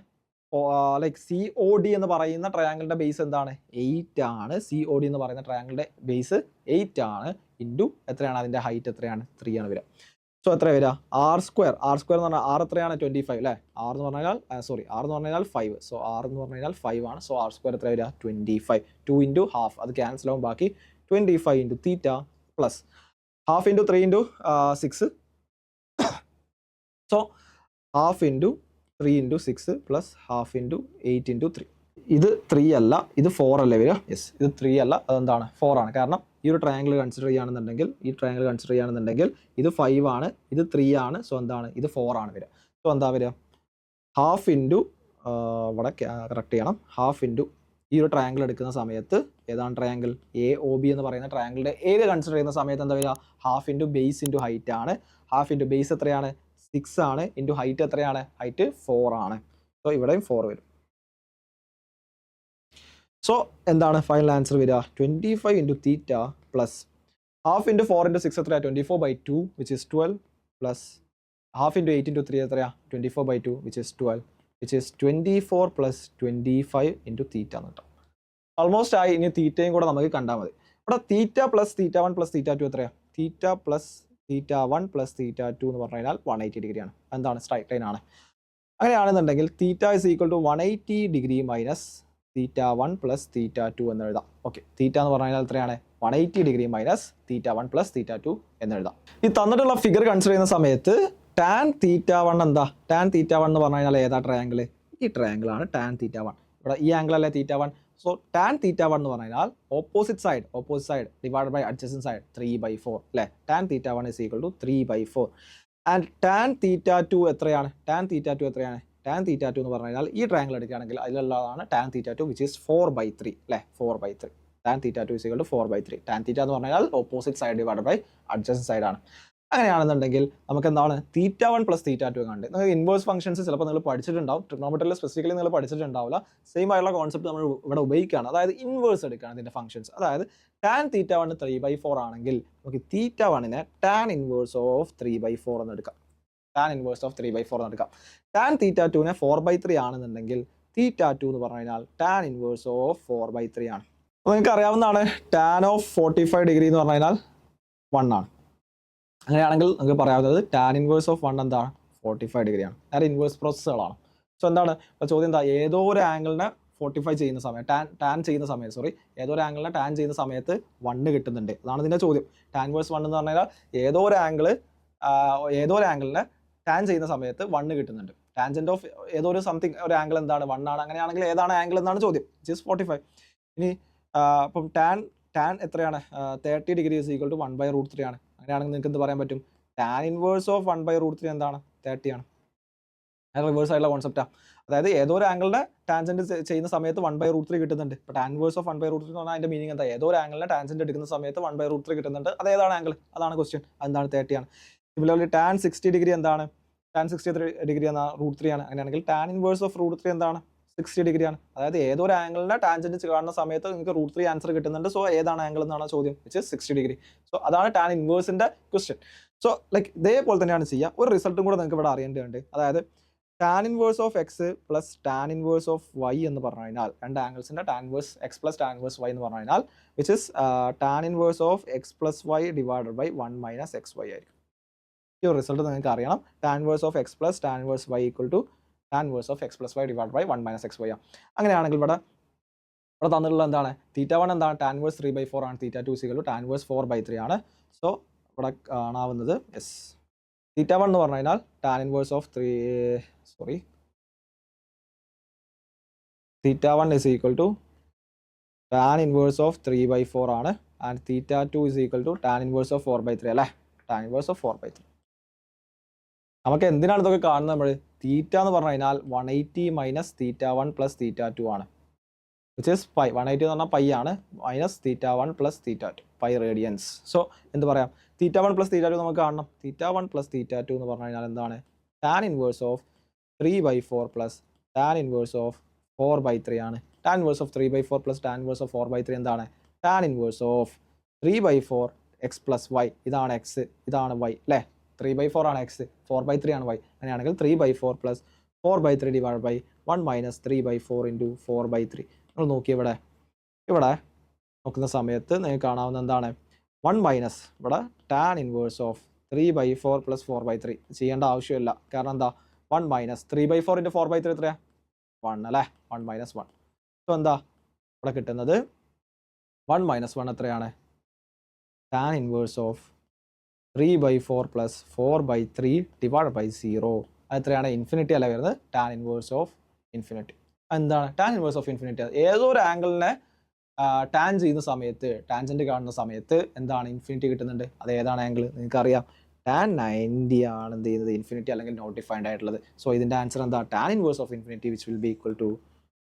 ലൈക്ക് COD എന്ന് പറയുന്ന ട്രയാങ്കിളിൻ്റെ ബേസ് എന്താണ്? 8 ആണ്. COD എന്ന് പറയുന്ന ട്രയാങ്കിളിൻ്റെ ബേസ് 8 ആണ്. ഇൻറ്റു എത്രയാണ്? അതിൻ്റെ ഹൈറ്റ് എത്രയാണ്? 3 ആണ് വരിക. സോ എത്ര വരിക? R സ്ക്വയർ എന്ന് പറഞ്ഞാൽ R എത്രയാണ്? 25 അല്ലേ? R എന്ന് പറഞ്ഞാൽ R എന്ന് പറഞ്ഞാൽ 5. സോ R എന്ന് പറഞ്ഞാൽ 5 ആണ്. സോ R സ്ക്വയർ എത്ര വരിക? 25. 2 ഇൻറ്റു ഹാഫ്, അത് ക്യാൻസൽ ആവും. ബാക്കി 25 into theta plus half into 3 into 6. So half into 3 into 6 plus half into 8 into 3. ഇത് 3 അല്ല, ഇത് 4 അല്ലേ വരിക? യെസ്, ഇത് 3 അല്ല, അതെന്താണ്? 4 ആണ്. കാരണം ഈ ഒരു ട്രയാങ്കിൾ കൺസിഡർ ചെയ്യുകയാണെന്നുണ്ടെങ്കിൽ ഇത് 5 ആണ്, ഇത് 3 ആണ്. സോ എന്താണ്? ഇത് 4 ആണ് വരിക. സോ എന്താ വരിക? ഹാഫ് ഇൻറ്റു ഇവിടെ കറക്റ്റ് ചെയ്യണം. ഹാഫ് ഇൻറ്റു ഈ ഒരു ട്രയാങ്കിൾ എടുക്കുന്ന സമയത്ത് ഏതാണ് ട്രയാങ്കിൾ? AOB എന്ന് പറയുന്ന ട്രയാങ്കിളിൻ്റെ ഏരിയ കൺസിഡർ ചെയ്യുന്ന സമയത്ത് എന്താ വരിക? Half into base into height ആണ്. ഹാഫ് ഇൻറ്റു ബേസ് എത്രയാണ്? 6 ആണ്. ഇൻറ്റു ഹൈറ്റ് എത്രയാണ്? ഹൈറ്റ് 4 ആണ്. സോ ഇവിടെയും 4 വരും. സോ എന്താണ് ഫൈനൽ ആൻസർ വരിക? 25 into theta plus half into 4 into 6 എത്രയാണ്? 24/2 which is 12 plus half into 8 into 3 എത്രയാണ്? 24/2 which is 12 which is 24 plus 25 into തീറ്റ എന്ന് കിട്ടും. ഓൾമോസ്റ്റ് ആയി. ഇനി തീറ്റയും കൂടെ നമുക്ക് കണ്ടാൽ മതി. ഇവിടെ theta plus theta 1 plus theta 2 എത്രയാണ്? Theta plus theta 1 plus theta 2 എന്ന് പറഞ്ഞു കഴിഞ്ഞാൽ 180 ഡിഗ്രിയാണ്. എന്താണ്? സ്ട്രൈറ്റ് ലൈൻ ആണ്. അങ്ങനെയാണെന്നുണ്ടെങ്കിൽ theta is equal to 180 degree minus theta 1 plus theta 2 എന്ന് എഴുതാം. ഓക്കെ, തീറ്റ എന്ന് പറഞ്ഞു കഴിഞ്ഞാൽ എത്രയാണ്? 180 degree minus theta 1 plus theta 2 എന്ന് എഴുതാം. ഈ തന്നിട്ടുള്ള ഫിഗർ കൺസിഡർ ചെയ്യുന്ന സമയത്ത് ടാൻ തീറ്റ 1 എന്താ? ടാൻ തീറ്റ 1 എന്ന് പറഞ്ഞു കഴിഞ്ഞാൽ ഏതാ ട്രയാങ്കിൾ? ഈ ട്രയാങ്കിൾ ആണ് ടാൻ തീറ്റ 1. ഇവിടെ ഈ ആംഗിൾ അല്ലേ തീറ്റ 1. സോ ടാൻ തീറ്റ 1 എന്ന് പറഞ്ഞു കഴിഞ്ഞാൽ opposite side divide by adjacent side 3/4 അല്ലേ? Tan theta 1 is equal to 3/4. And tan theta 2 എത്രയാണ്? ടാൻ തീറ്റ 2 എത്രയാണ്? ടാൻ തീറ്റ 2 എന്ന് പറഞ്ഞു കഴിഞ്ഞാൽ ഈ ട്രയാങ്കിൾ എടുക്കുകയാണെങ്കിൽ അതിലുള്ളതാണ് ടാൻ തീറ്റ 2 വിച്ച് ഈസ് 4/3 അല്ലേ? 4/3. Tan theta 2 is equal to 4/3. Tan theta എന്ന് പറഞ്ഞു കഴിഞ്ഞാൽ opposite side divide by adjacent side ആണ്. അങ്ങനെയാണെന്നുണ്ടെങ്കിൽ നമുക്ക് എന്താണ്? തീറ്റ 1 പ്ലസ് തീറ്റ 2 കണ്ട് നിങ്ങൾക്ക് ഇൻവേഴ്സ് ഫംഗ്ഷൻസ് ചിലപ്പോൾ നിങ്ങൾ പഠിച്ചിട്ടുണ്ടാവും. ട്രിഗണോമെട്രിയിൽ സ്പെസിഫിക്കലി നിങ്ങൾ പഠിച്ചിട്ടുണ്ടാവില്ല. സെയിം ആയുള്ള കോൺസെപ്റ്റ് നമ്മൾ ഇവിടെ ഉപയോഗിക്കുകയാണ്. അതായത് ഇൻവേഴ്സ് എടുക്കുകയാണ് ഇതിൻ്റെ ഫംഗ്ഷൻസ്. അതായത് ടാൻ തീറ്റ 1 3/4 ആണെങ്കിൽ നമുക്ക് തീറ്റ 1നെ ടാൻ ഇൻവേഴ്സ് ഓഫ് 3/4 എന്ന് എടുക്കാം. ടാൻ ഇൻവേഴ്സ് ഓഫ് 3/4 എന്ന് എടുക്കാം. ടാൻ തീറ്റ 2നെ 4/3 ആണെന്നുണ്ടെങ്കിൽ തീറ്റ 2 എന്ന് പറഞ്ഞു കഴിഞ്ഞാൽ ടാൻ ഇൻവേഴ്സ് ഓഫ് 4/3 ആണ്. അപ്പോൾ നിങ്ങൾക്ക് അറിയാവുന്നതാണ് ടാൻ ഓഫ് 45 ഡിഗ്രി എന്ന് പറഞ്ഞു കഴിഞ്ഞാൽ 1 ആണ്. അങ്ങനെയാണെങ്കിൽ നിങ്ങൾക്ക് പറയാവുന്നത് ടാൻ ഇൻവേഴ്സ് ഓഫ് 1 എന്താണ്? 45 ഡിഗ്രിയാണ്. നേരെ ഇൻവേഴ്സ് പ്രോസസ്സുകളാണ്. സോ എന്താണ് ഇപ്പോൾ ചോദ്യം? എന്താ? ഏതോ ഒരു ആംഗിളിനെ 45 ചെയ്യുന്ന സമയത്ത് ടാൻ ചെയ്യുന്ന സമയത്ത് ഏതോ ഒരു ആംഗിളിനെ ടാൻ ചെയ്യുന്ന സമയത്ത് 1 കിട്ടുന്നുണ്ട്. അതാണ് ഇതിൻ്റെ ചോദ്യം. ടാൻ ഇൻവേഴ്സ് 1 എന്ന് പറഞ്ഞു കഴിഞ്ഞാൽ ഏതോ ഒരു ആംഗിളിനെ ടാൻ ചെയ്യുന്ന സമയത്ത് 1 കിട്ടുന്നുണ്ട്. ടാൻജന്റ് ഓഫ് ഏതോ ഒരു സംതിങ് ഒരു ആംഗിൾ എന്താണ്? 1 ആണ്. അങ്ങനെയാണെങ്കിൽ ഏതാണ് ആംഗിൾ എന്നാണ് ചോദ്യം. ജസ്റ്റ് 45. ഇനി അപ്പം ടാൻ എത്രയാണ്? 30 ഡിഗ്രി ഇസ് ഈക്വൽ ടു 1/√3 ആണ്. അങ്ങനെയാണെങ്കിൽ നിങ്ങൾക്ക് എന്ത് പറയാൻ പറ്റും? ടാൻ ഇൻവേഴ്സ് ഓഫ് 1/√3 എന്താണ്? 30 ആണ്. റിവേഴ്സ് ആയിട്ടുള്ള കോൺസെപ്റ്റാണ്. അതായത് ഏതോ ഒരു ആംഗിളിനെ ടാൻജന്റ് ചെയ്യുന്ന സമയത്ത് 1/√3 കിട്ടുന്നുണ്ട്. ഇപ്പോൾ ടാൻ ഇൻവേഴ്സ് ഓഫ് 1/√3 എന്ന് പറഞ്ഞാൽ അതിൻ്റെ മീനിങ് എന്താ? ഏതോ ഒരു ആംഗിളിനെ ടാൻജന്റ് എടുക്കുന്ന സമയത്ത് 1/√3 കിട്ടുന്നുണ്ട്. അത് ഏതാണ് ആംഗിൾ? അതാണ് ക്വസ്റ്റ്യൻ. അതെന്താണ്? 30 ആണ്. സിമിലർലി ടാൻ 60 ഡിഗ്രി എന്താണ്? ടാൻ 60 ഡിഗ്രി എന്നാൽ √3 ആണ്. അങ്ങനെയാണെങ്കിൽ ടാൻ ഇൻവേഴ്സ് ഓഫ് √3 എന്താണ്? 60 ഡിഗ്രി ആണ്. അതായത് ഏതോ ഒരു ആംഗിളിനെ ടാൻജന്റ് കാണുന്ന സമയത്ത് നിങ്ങൾക്ക് √3 ആൻസർ കിട്ടുന്നുണ്ട്. സോ ഏതാണ് ആംഗിൾ എന്നാണ് ചോദ്യം? Which is 60 degree. സോ അതാണ് ടാൻ ഇൻവേഴ്സിൻ്റെ ക്വസ്റ്റ്യൻ. സോ ലൈക്ക് ഇതേപോലെ തന്നെയാണ് ചെയ്യുക. ഒരു റിസൾട്ടും കൂടെ നിങ്ങൾക്ക് ഇവിടെ അറിയേണ്ടതുണ്ട്. അതായത് tan inverse of x plus tan inverse of y എന്ന് പറഞ്ഞു കഴിഞ്ഞാൽ രണ്ട് ആംഗിൾസിൻ്റെ tan inverse x plus tan inverse y എന്ന് പറഞ്ഞു കഴിഞ്ഞാൽ which is tan inverse of x plus y divided by 1 minus x y ആയിരിക്കും. ഈ ഒരു റിസൾട്ട് നിങ്ങൾക്ക് അറിയണം. Tan inverse of x plus tan inverse y equal to tan inverse of x plus y divide by 1 minus x Y ആണ്. അങ്ങനെയാണെങ്കിൽ ഇവിടെ തന്നിട്ടുള്ള എന്താണ്? തീറ്റ 1 എന്താണ്? ടാൻ ഇൻവേഴ്സ് 3/4 ആണ്. തീറ്റ 2 ഈക്വൽ ടു ടാൻ ഇൻവേഴ്സ് 4/3 ആണ്. സോ ഇവിടെ കാണാവുന്നത് യെസ് തീറ്റ 1 എന്ന് പറഞ്ഞു കഴിഞ്ഞാൽ tan inverse of theta 1 is equal to tan inverse of 3/4 ആണ്. And theta 2 is equal to tan inverse of 4/3 അല്ലേ? tan inverse of 4/3. നമുക്ക് എന്തിനാണ് ഇതൊക്കെ കാണുന്നത്? നമ്മൾ തീറ്റ എന്ന് പറഞ്ഞു കഴിഞ്ഞാൽ 180 മൈനസ് θ1 പ്ലസ് θ2 ആണ്, വിച്ച് ഇസ് പൈ. 180 എന്ന് പറഞ്ഞാൽ പൈ ആണ്, minus θ1 plus θ2 pi radians. So എന്ത് പറയാം, θ1 പ്ലസ് θ2 നമുക്ക് കാണണം. θ1 പ്ലസ് θ2 എന്ന് പറഞ്ഞു കഴിഞ്ഞാൽ എന്താണ്, tan inverse of 3/4 plus tan inverse of 4/3 ആണ്. Tan inverse of 3/4 plus tan inverse of 4/3 എന്താണ്, tan inverse of 3/4 X plus Y. ഇതാണ് എക്സ്, ഇതാണ് വൈ അല്ലേ. 3/4 ആണ് എക്സ്, 4/3 ആണ് വൈ. അങ്ങനെയാണെങ്കിൽ 3/4 plus 4/3 divide by 1 minus 3/4 into 4/3. നിങ്ങൾ നോക്കി ഇവിടെ നോക്കുന്ന സമയത്ത് നിങ്ങൾക്ക് കാണാവുന്ന എന്താണ്, 1 മൈനസ് ഇവിടെ ടാൻ ഇൻവേഴ്സ് ഓഫ് 3/4 പ്ലസ് 4/3 ചെയ്യേണ്ട ആവശ്യമില്ല. കാരണം എന്താ, 1 മൈനസ് 3/4 ഇൻറ്റു 4/3 എത്രയാണ്, 1 അല്ലേ. 1 മൈനസ് 1. സോ എന്താ ഇവിടെ കിട്ടുന്നത്, 1 മൈനസ് 1 എത്രയാണ്, tan inverse of 3/4 plus 4/3 divide by 0. അത് എത്രയാണ്, ഇൻഫിനിറ്റി അല്ല വരുന്നത്, ടാൻ ഇൻവേഴ്സ് ഓഫ് ഇൻഫിനിറ്റി. എന്താണ് ടാൻ ഇൻവേഴ്സ് ഓഫ് ഇൻഫിനിറ്റി, ഏതോ ഒരു ആംഗിളിനെ ടാൻ ചെയ്യുന്ന സമയത്ത്, ടാൻജന്റ് കാണുന്ന സമയത്ത് എന്താണ്, ഇൻഫിനിറ്റി കിട്ടുന്നുണ്ട്. അത് ഏതാണ് ആംഗിൾ നിങ്ങൾക്കറിയാം, ടാൻ 90 ആണ് എന്ത് ചെയ്യുന്നത്, ഇൻഫിനിറ്റി അല്ലെങ്കിൽ നോട്ട് ഡിഫൈൻഡ് ആയിട്ടുള്ളത്. സോ ഇതിൻ്റെ ആൻസർ എന്താ, tan inverse of infinity which will be equal to,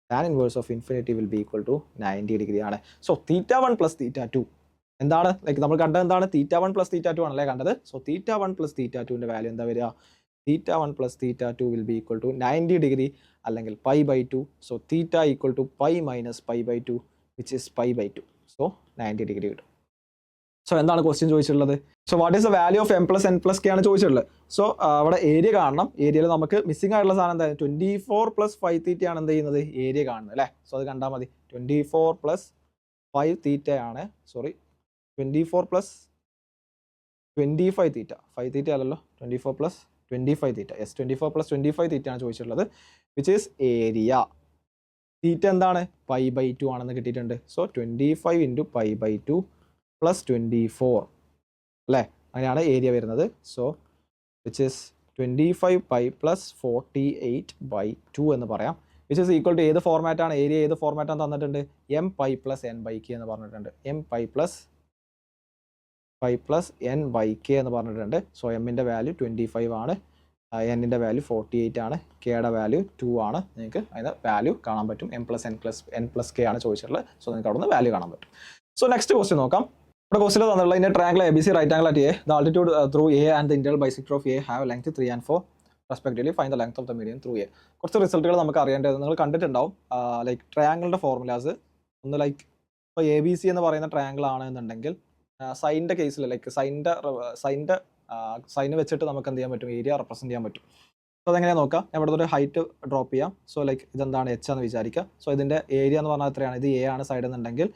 tan inverse of infinity will be equal to 90 degree ആണ്. സോ θ1 പ്ലസ് θ2 എന്താണ്, ലൈക്ക് നമ്മൾ കണ്ടത് എന്താണ്, θ1 പ്ലസ് θ2 ആണല്ലേ കണ്ടത്. സോ θ1 പ്ലസ് θ2ൻ്റെ വാല്യൂ എന്താ വരിക, θ1 plus θ2 will be equal to 90 degree അല്ലെങ്കിൽ π/2. So theta equal to pi minus π/2 which is π/2. So 90 degree കിട്ടും. സോ എന്താണ് ക്വസ്റ്റ്യൻ ചോദിച്ചിട്ടുള്ളത്, so what is the value of m plus n plus k ആണ് ചോദിച്ചിട്ടുള്ളത്. So അവിടെ area കാണണം. ഏരിയയിൽ നമുക്ക് മിസ്സിംഗ് ആയിട്ടുള്ള സാധനം എന്താ, 24 പ്ലസ് 5θ ആണ് എന്ത് ചെയ്യുന്നത്, ഏരിയ കാണുന്നത് അല്ലേ. സോ അത് കണ്ടാൽ മതി. 24 പ്ലസ് 5θ ആണ്, സോറി 24 പ്ലസ് 25θ, 5θ അല്ലല്ലോ, 24 പ്ലസ് 25θ. യെസ്, 24 പ്ലസ് 25θ ആണ് ചോദിച്ചിട്ടുള്ളത്, വിച്ച് ഈസ് ഏരിയ. തീറ്റ എന്താണ്, π/2 ആണെന്ന് കിട്ടിയിട്ടുണ്ട്. സോ 25 ഇൻറ്റു π/2 പ്ലസ് 24 അല്ലേ, അങ്ങനെയാണ് ഏരിയ വരുന്നത്. So which is 25 pi plus 48/2 എന്ന് പറയാം, വിച്ച് ഈസ് ഈക്വൽ ടു ഏത് ഫോർമാറ്റാണ്, ഏരിയ ഏത് ഫോർമാറ്റാണ് തന്നിട്ടുണ്ട്, m പൈ പ്ലസ് n/k എന്ന് പറഞ്ഞിട്ടുണ്ട്. m പൈ പ്ലസ് n/k എന്ന് പറഞ്ഞിട്ടുണ്ട്. സോ എമ്മിൻ്റെ വാല്യൂ 25 ആണ്, എന്നിൻ്റെ വാല്യൂ 48 ആണ്, കെയുടെ വാല്യൂ 2 ആണ്. നിങ്ങൾക്ക് അതിൻ്റെ വാല്യൂ കാണാൻ പറ്റും. m plus n plus k ആണ് ചോദിച്ചിട്ടുള്ളത്. സോ നിങ്ങൾക്ക് അവിടെ നിന്ന് വാല്യൂ കാണാൻ പറ്റും. സോ നെക്സ്റ്റ് ക്വസ്റ്റ്യൻ നോക്കാം. ഇവിടെ ക്വസ്റ്റ്യൻ തന്നിട്ടുള്ള ഇതിൻ്റെ triangle ABC right angle at A, the altitude through A and the integral bisector of A have length 3 and 4 respectively, find the length of the median through A. കുറച്ച് റിസൾട്ടുകൾ നമുക്ക് അറിയേണ്ടത് നിങ്ങൾ കണ്ടിട്ടുണ്ടാവും. ലൈക്ക് ട്രയാങ്കിളിൻ്റെ ഫോർമുലാസ് ഒന്ന്, ലൈക്ക് ഇപ്പോൾ ABC എന്ന് പറയുന്ന ട്രയാങ്കിൾ ആണ് എന്നുണ്ടെങ്കിൽ സൈനിൻ്റെ കേസിൽ, ലൈക്ക് സൈന് വെച്ചിട്ട് നമുക്ക് എന്ത് ചെയ്യാൻ പറ്റും, ഏരിയ റെപ്രസെൻറ്റ് ചെയ്യാൻ പറ്റും. സോ അതെങ്ങനെയാണ് നോക്കാം. ഞാൻ ഇവിടെ ഒരു ഹൈറ്റ് ഡ്രോപ്പ് ചെയ്യാം. സോ ലൈക്ക് ഇതെന്താണ്, h എന്ന് വിചാരിക്കുക. സോ ഇതിൻ്റെ ഏരിയ എന്ന് പറഞ്ഞാൽ എത്രയാണ്, ഇത് A ആണ് സൈഡ് എന്നുണ്ടെങ്കിൽ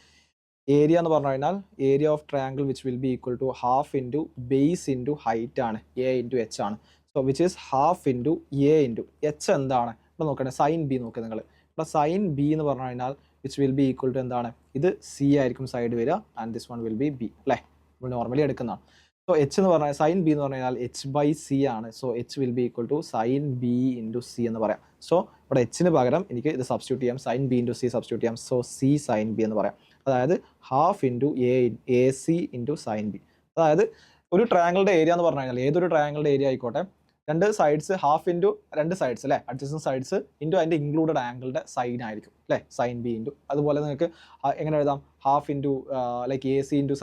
ഏരിയ എന്ന് പറഞ്ഞു കഴിഞ്ഞാൽ area of triangle which will be equal to half into base into height ആണ്, A ഇൻറ്റു h ആണ്. So which is half into A into h എന്താണ്, ഇവിടെ നോക്കണേ സൈൻ B നോക്കുക നിങ്ങൾ. ഇവിടെ സൈൻ B എന്ന് പറഞ്ഞു കഴിഞ്ഞാൽ which will be equal to എന്താണ്, ഇത് C ആയിരിക്കും സൈഡ് വരിക, and this one will be B അല്ലേ, നമ്മൾ നോർമലി എടുക്കുന്നതാണ്. സോ h എന്ന് പറഞ്ഞാൽ സൈൻ B എന്ന് പറഞ്ഞു കഴിഞ്ഞാൽ h/c ആണ്. So h will be equal to sine B into C എന്ന് പറയാം. സോ ഇവിടെ hന് പകരം എനിക്ക് ഇത് സബ്സ്റ്റിറ്റ്യൂട്ട് ചെയ്യാം, sine B into C substitute ചെയ്യാം. സോ C സൈൻ B എന്ന് പറയാം. അതായത് half into AC into sine B. അതായത് ഒരു ട്രയാങ്കിളുടെ ഏരിയ എന്ന് പറഞ്ഞു കഴിഞ്ഞാൽ ഏതൊരു ട്രയാങ്കിളുടെ ഏരിയ ആയിക്കോട്ടെ, രണ്ട് സൈഡ്സ് ഹാഫ് ഇൻറ്റു രണ്ട് സൈഡ്സ് അല്ലേ, അഡ്ജസ്റ്റൻറ്റ് സൈഡ്സ് ഇൻറ്റു അതിൻ്റെ ഇൻക്ലൂഡഡ് ആംഗിളുടെ സൈൻ ആയിരിക്കും അല്ലേ, സൈൻ B ഇൻറ്റു. അതുപോലെ നിങ്ങൾക്ക് എങ്ങനെ എഴുതാം, half into like AC into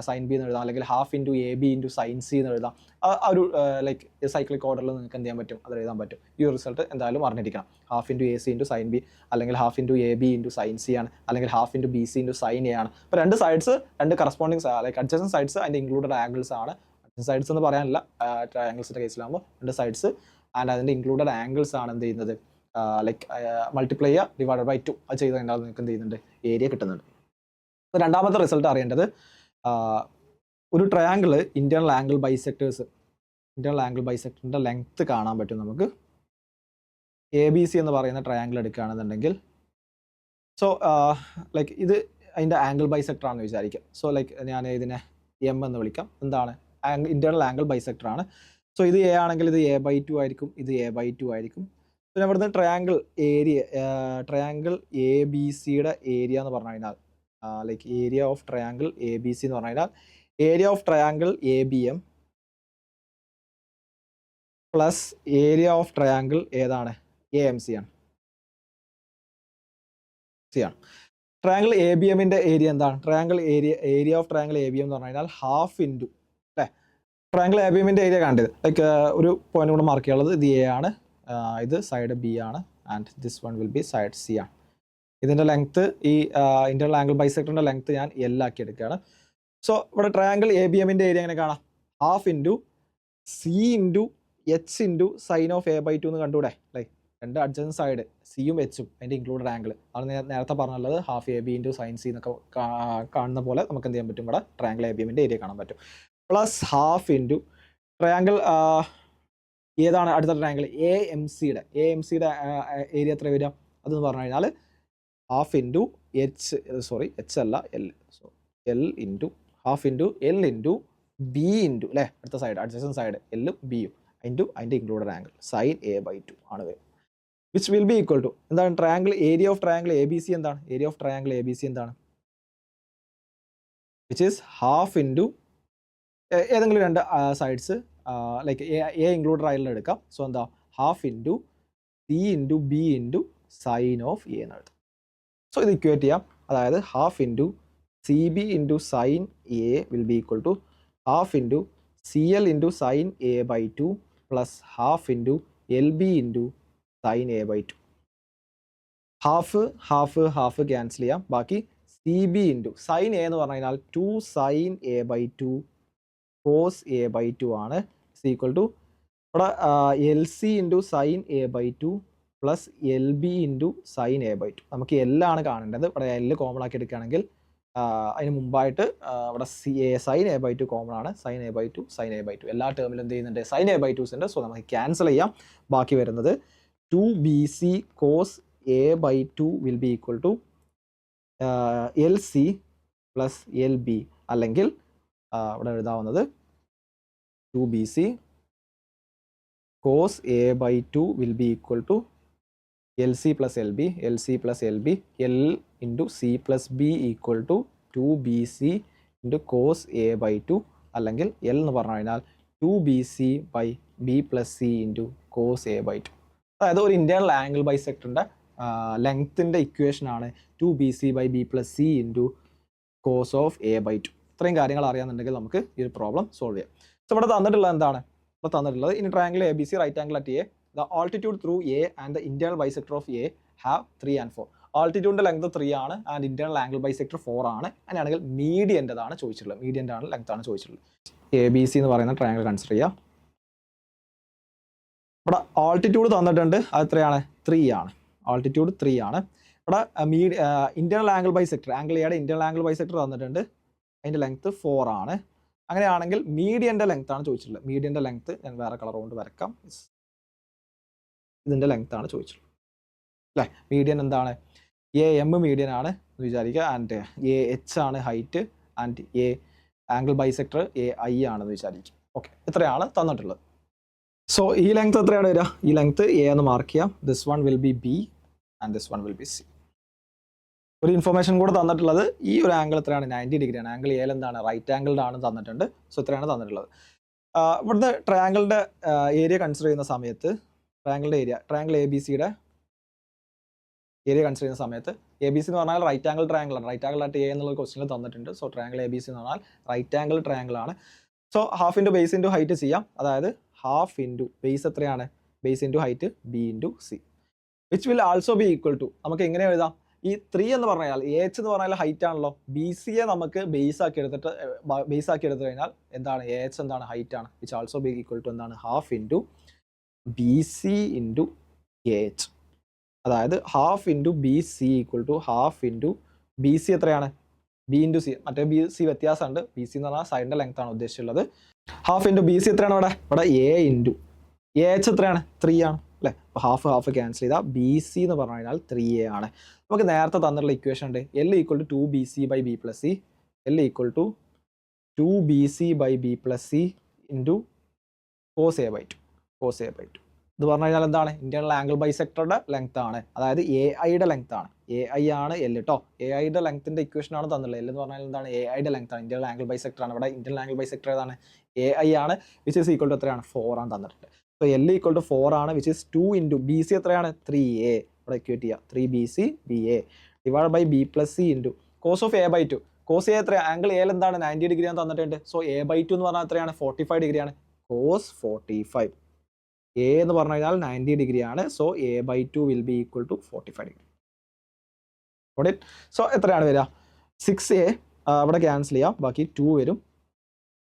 sine B എന്ന് എഴുതാം, അല്ലെങ്കിൽ half into AB into sine C എന്ന് എഴുതാം. ആ ഒരു ലൈക്ക് സൈക്ലിക് ഓർഡറിൽ നിങ്ങൾക്ക് എന്ത് ചെയ്യാൻ പറ്റും, അത് എഴുതാൻ പറ്റും. ഈ ഒരു റിസൾട്ട് എന്തായാലും അറിഞ്ഞിരിക്കണം. Half into AC into sine B, അല്ലെങ്കിൽ half into AB into sine C ആണ്, അല്ലെങ്കിൽ half into BC into sine A ആണ്. അപ്പോൾ രണ്ട് സൈഡ്സ്, രണ്ട് കറസ്പോണ്ടിങ് ലൈക്ക് അഡ്ജസ്റ്റൻറ്റ് സൈഡ്സ് അതിൻ്റെ ഇൻക്ലൂഡഡ് ആംഗിൾസ് ആണ്. സൈഡ്സ് എന്ന് പറയാനില്ല, ട്രയാങ്കിൾസിൻ്റെ കേസിലാകുമ്പോൾ രണ്ട് സൈഡ്സ് ആൻഡ് അതിൻ്റെ ഇൻക്ലൂഡഡ് ആംഗിൾസ് ആണ് എന്ത് ചെയ്യുന്നത്, ലൈക്ക് മൾട്ടിപ്ലൈ ചെയ്യുക, ഡിവൈഡഡ് ബൈ 2 അത് ചെയ്ത് കഴിഞ്ഞാൽ നിങ്ങൾക്ക് എന്ത് ചെയ്യുന്നുണ്ട്, ഏരിയ കിട്ടുന്നുണ്ട്. അപ്പോൾ രണ്ടാമത്തെ റിസൾട്ട് അറിയേണ്ടത്, ഒരു ട്രയാങ്കിൾ ഇന്റേണൽ ആംഗിൾ ബൈസെക്ടറിൻ്റെ ലെങ്ത്ത് കാണാൻ പറ്റും നമുക്ക്. ABC എന്ന് പറയുന്ന ട്രയാങ്കിൾ എടുക്കുകയാണെന്നുണ്ടെങ്കിൽ, സോ ലൈക്ക് ഇത് അതിൻ്റെ ആംഗിൾ ബൈസെക്ടർ ആണെന്ന് വിചാരിക്കാം. സോ ലൈക്ക് ഞാൻ ഇതിനെ M എന്ന് വിളിക്കാം. എന്താണ്, ഇന്റേണൽ ആംഗിൾ ബൈസെക്ടർ ആണ്. സോ ഇത് A ആണെങ്കിൽ ഇത് A/2 ആയിരിക്കും, ഇത് A/2 ആയിരിക്കും. പിന്നെ ഇവിടുന്ന് ട്രയാങ്കിൾ ABCയുടെ ഏരിയ എന്ന് പറഞ്ഞു കഴിഞ്ഞാൽ, like area of triangle ABC എന്ന് പറഞ്ഞു കഴിഞ്ഞാൽ area of triangle ABM plus area of triangle ഏതാണ്? AMC ആണ്. ട്രയാങ്കിൾ ABMന്റെ ഏരിയ എന്താണ്? ഏരിയ ഓഫ് ട്രയാങ്കിൾ ABM എന്ന് പറഞ്ഞു കഴിഞ്ഞാൽ ഹാഫ് ഇൻറ്റു അല്ലേ, ട്രയാങ്കിൾ ABMന്റെ ഏരിയ കണ്ടത് ലൈക്ക് ഒരു പോയിന്റ് കൂടെ മാർക്ക് ചെയ്യാനുള്ളത് ഇത് A ആണ്, ഇത് സൈഡ് B ആണ്, and this one will B side C ആണ്. ഇതിൻ്റെ ലെങ്ത്ത് ഈ ഇന്റർണൽ ആംഗിൾ ബൈസെക്ടറിന്റെ ലെങ്ത്ത് ഞാൻ L ആക്കി എടുക്കുകയാണ്. സോ ഇവിടെ ട്രയാങ്കിൾ ABMന്റെ ഏരിയ എങ്ങനെ കാണാം? Half into C into H into sine of A/2 എന്ന് കണ്ടുകൂടെ? ലൈക്ക് രണ്ട് അഡ്ജസൻറ്റ് സൈഡ് സിയും എച്ചും അതിൻ്റെ ഇൻക്ലൂഡഡ് ആംഗിൾ ആണ് നേരത്തെ പറഞ്ഞുള്ളത്. Half AB into sine C എന്നൊക്കെ കാണുന്ന പോലെ നമുക്ക് എന്ത് ചെയ്യാൻ പറ്റും? ഇവിടെ ട്രയാങ്കിൾ ABMന്റെ ഏരിയ കാണാൻ പറ്റും. പ്ലസ് ഹാഫ് ഇൻറ്റു ട്രയാങ്കിൾ ഏതാണ് അടുത്ത ട്രയാങ്കിൾ? AMCയുടെ ഏരിയ എത്ര വരിക? അതെന്ന് പറഞ്ഞു കഴിഞ്ഞാൽ ഹാഫ് ഇൻറ്റു എച്ച് അല്ല L, so L into half into L into B into അല്ലേ അടുത്ത സൈഡ് അഡ്ജസൻറ്റ് സൈഡ് Lഉം Bയും ഇൻറ്റു അതിൻ്റെ ഇൻക്ലൂഡഡ് ആംഗിൾ സൈൻ A/2 ആണ് വരും. Which will be equal to എന്താണ്? Triangle area of triangle ABC എന്താണ്? ഏരിയ ഓഫ് ട്രയാങ്കിൾ ABC എന്താണ്? വിച്ച് ഈസ് ഹാഫ് ഇൻറ്റു ഏതെങ്കിലും രണ്ട് സൈഡ്സ് ലൈക്ക് A ഇൻക്ലൂഡഡ് ആയിട്ടുള്ള എടുക്കാം. സോ എന്താ? Half into C into B into sine of A എന്ന് എഴുതാം. സോ ഇത് ഇക്വേറ്റ് ചെയ്യാം. അതായത് half into CB into sine A will be equal to half into CL into sine A/2 plus half into LB into sine A/2. Half cancel ചെയ്യാം. ബാക്കി CB into sine A എന്ന് പറഞ്ഞു കഴിഞ്ഞാൽ 2 sign A/2 cos A/2 ആണ്. Is equal to ഇവിടെ LC into sine A/2 plus LB into sine A/2. നമുക്ക് L ആണ് കാണേണ്ടത്. ഇവിടെ L കോമൺ ആക്കി എടുക്കുകയാണെങ്കിൽ അതിന് മുമ്പായിട്ട് ഇവിടെ സൈൻ A/2 കോമൺ ആണ്. സൈൻ A/2 എല്ലാ ടേമിലും എന്ത് ചെയ്യുന്നുണ്ട്? സൈൻ A/2 ഉണ്ട്. സോ നമുക്ക് ക്യാൻസൽ ചെയ്യാം. ബാക്കി വരുന്നത് 2BC cos A/2 will be equal to LC plus LB, അല്ലെങ്കിൽ ഇവിടെ എഴുതാവുന്നത് 2BC cos A/2 will be equal to LC plus LB, L into C plus B equal to 2BC into cos A/2, അല്ലെങ്കിൽ L എന്ന് പറഞ്ഞു കഴിഞ്ഞാൽ 2BC by B plus C into cos A/2. അതായത് ഒരു internal angle ബൈസെക്ടറിൻ്റെ ലെങ്ത്തിൻ്റെ equation ആണ് 2BC by B plus C into cos of A/2. ഇത്രയും കാര്യങ്ങൾ അറിയാമെന്നുണ്ടെങ്കിൽ നമുക്ക് ഈ ഒരു പ്രോബ്ലം സോൾവ് ചെയ്യാം. സോ ഇവിടെ തന്നിട്ടുള്ളത് എന്താണ്? ഇവിടെ തന്നിട്ടുള്ളത് in triangle ABC right angle at A, the altitude through A and the internal bisector of A have 3 and 4. ആൾട്ടിറ്റ്യൂഡിൻ്റെ length 3 ആണ് ആൻഡ് ഇന്റേണൽ ആംഗിൾ ബൈസെക്ടർ 4 ആണ്. അങ്ങനെയാണെങ്കിൽ മീഡിയൻ്റെതാണ് ചോദിച്ചിട്ടുള്ളത്. മീഡിയൻ്റെ ആണ് ലെങ്ത് ആണ് ചോദിച്ചിട്ടുള്ളത്. ABC എന്ന് പറയുന്ന ട്രയാങ്കിൾ കൺസിഡർ ചെയ്യാം. ഇവിടെ ആൾട്ടിറ്റ്യൂഡ് തന്നിട്ടുണ്ട്. അത് എത്രയാണ്? 3 ആണ്. ആൾട്ടിറ്റ്യൂഡ് 3 ആണ്. ഇവിടെ ഇന്റേണൽ ആംഗിൾ ബൈസെക്ടർ ആംഗിൾ എയുടെ ഇന്റേണൽ ആംഗിൾ ബൈസെക്ടർ തന്നിട്ടുണ്ട്. അതിൻ്റെ ലെങ്ത് 4 ആണ്. അങ്ങനെയാണെങ്കിൽ മീഡിയൻ്റെ ലെങ്ത് ആണ് ചോദിച്ചിട്ടുള്ളത്. മീഡിയൻ്റെ ലെങ്ത് ഞാൻ വേറെ കളർ കൊണ്ട് വരക്കാം. ഇതിൻ്റെ ലെങ്ത് ആണ് ചോദിച്ചിട്ടുള്ളത് അല്ലേ. മീഡിയൻ എന്താണ്? AM മീഡിയൻ ആണ് എന്ന് വിചാരിക്കുക. ആൻഡ് AH ആണ് height and angle bisector AI ആണെന്ന് വിചാരിക്കുക. ഓക്കെ, ഇത്രയാണ് തന്നിട്ടുള്ളത്. സോ ഈ ലെങ്ത് എത്രയാണ് വരിക? ഈ ലെങ്ത് A എന്ന് മാർക്ക് ചെയ്യാം. This one will be B and this one will B C. ഒരു ഇൻഫർമേഷൻ കൂടെ തന്നിട്ടുള്ളത്, ഈ ഒരു ആംഗിൾ എത്രയാണ്? 90 ഡിഗ്രിയാണ്. ആംഗിൾ A എന്താണ്? റൈറ്റ് ആംഗിൾഡ് ആണ് തന്നിട്ടുണ്ട്. സോ ഇത്രയാണ് തന്നിട്ടുള്ളത്. ഇവിടുത്തെ ട്രയാങ്കിളിൻ്റെ ഏരിയ കൺസിഡർ ചെയ്യുന്ന സമയത്ത് ട്രയാങ്കിൾ ABCയുടെ ഏരിയ കൺസിഡർ ചെയ്യുന്ന സമയത്ത് ABC എന്ന് പറഞ്ഞാൽ റൈറ്റ് ആംഗിൾ ട്രയാങ്കിൾ ആണ്. റൈറ്റ് ആംഗിൾ ആയിട്ട് A എന്നുള്ള ക്വസ്റ്റ്യനിൽ തന്നിട്ടുണ്ട്. സോ ട്രയാങ്കിൾ ABC എന്ന് പറഞ്ഞാൽ റൈറ്റ് ആംഗിൾ ട്രയാങ്കിൾ ആണ്. So half into base into height ചെയ്യാം. അതായത് ഹാഫ് ഇൻറ്റു ബേസ് എത്രയാണ്? Base into height B into C, which will also be equal to നമുക്ക് എങ്ങനെ എഴുതാം? ഈ 3 എന്ന് പറഞ്ഞാൽ AH എന്ന് പറഞ്ഞാൽ ഹൈറ്റ് ആണല്ലോ. BCയെ നമുക്ക് ബേസ് ആക്കി എടുത്തു കഴിഞ്ഞാൽ എന്താണ്? AH എന്താണ്? ഹൈറ്റ് ആണ്. Which also be equal to എന്താണ്? Half into BC into AH. അതായത് half into BC equal to half into BC എത്രയാണ്? B into C. മറ്റേ BC വ്യത്യാസമുണ്ട്. BC എന്ന് പറഞ്ഞാൽ സൈഡിൻ്റെ ലെങ്ത് ആണ് ഉദ്ദേശിച്ചുള്ളത്. ഹാഫ് ഇൻറ്റു BC എത്രയാണ്? ഇവിടെ A ഇൻറ്റു AH എത്രയാണ്? 3 ആണ് അല്ലേ. അപ്പോൾ ഹാഫ് ക്യാൻസൽ ചെയ്താൽ BC എന്ന് പറഞ്ഞു കഴിഞ്ഞാൽ 3A ആണ്. നമുക്ക് നേരത്തെ തന്നിട്ടുള്ള ഇക്വേഷൻ ഉണ്ട്. L equal to 2BC by B plus C. L equal to 2BC by B plus C into cos A/2. ഇത് പറഞ്ഞു കഴിഞ്ഞാൽ എന്താണ്? ഇന്റേണൽ ആംഗിൾ ബൈസെക്ടറുടെ ലെങ്ത് ആണ്. അതായത് AIയുടെ ലെങ്ത് ആണ്. AI ആണ് L കേട്ടോ. AIയുടെ ലെങ്ത്തിന്റെ ഇക്വേഷൻ ആണ് തന്നുള്ളത്. L എന്ന് പറഞ്ഞാൽ എന്താണ്? AIയുടെ ലെങ്ത് ആണ്. ഇന്റേണൽ ആംഗിൾ ബൈസെക്ടർ ആണ്. ഇവിടെ ഇന്റേണൽ ആംഗിൾ ബൈസെക്ടർ ഏതാണ്? AI ആണ്. വിച്ച് ഈസ് ഈക്വൽ ടു എത്രയാണ്? 4 ആണ് തന്നിട്ടുണ്ട്. സോ എൽ ഈക്വൽ ടു 4 ആണ്, which is 2 into B C എത്രയാണ് 3a, ഇവിടെ ഇക്വേറ്റ് ചെയ്യുക 3bc ba divide by b plus C into cos of a/2. Cos A എത്ര, ആംഗിൾ എയിൽ എന്താണ് 90 ഡിഗ്രി ആണ് തന്നിട്ടുണ്ട്. സോ a/2 എന്ന് പറഞ്ഞാൽ എത്രയാണ് 45 ഡിഗ്രിയാണ്. കോസ് 45 എ എന്ന് പറഞ്ഞു കഴിഞ്ഞാൽ 90 ഡിഗ്രി ആണ്. So a/2 will be equal to 45 degree. So എത്രയാണ് വരിക 6a അവിടെ ക്യാൻസൽ ചെയ്യാം, ബാക്കി 2 വരും.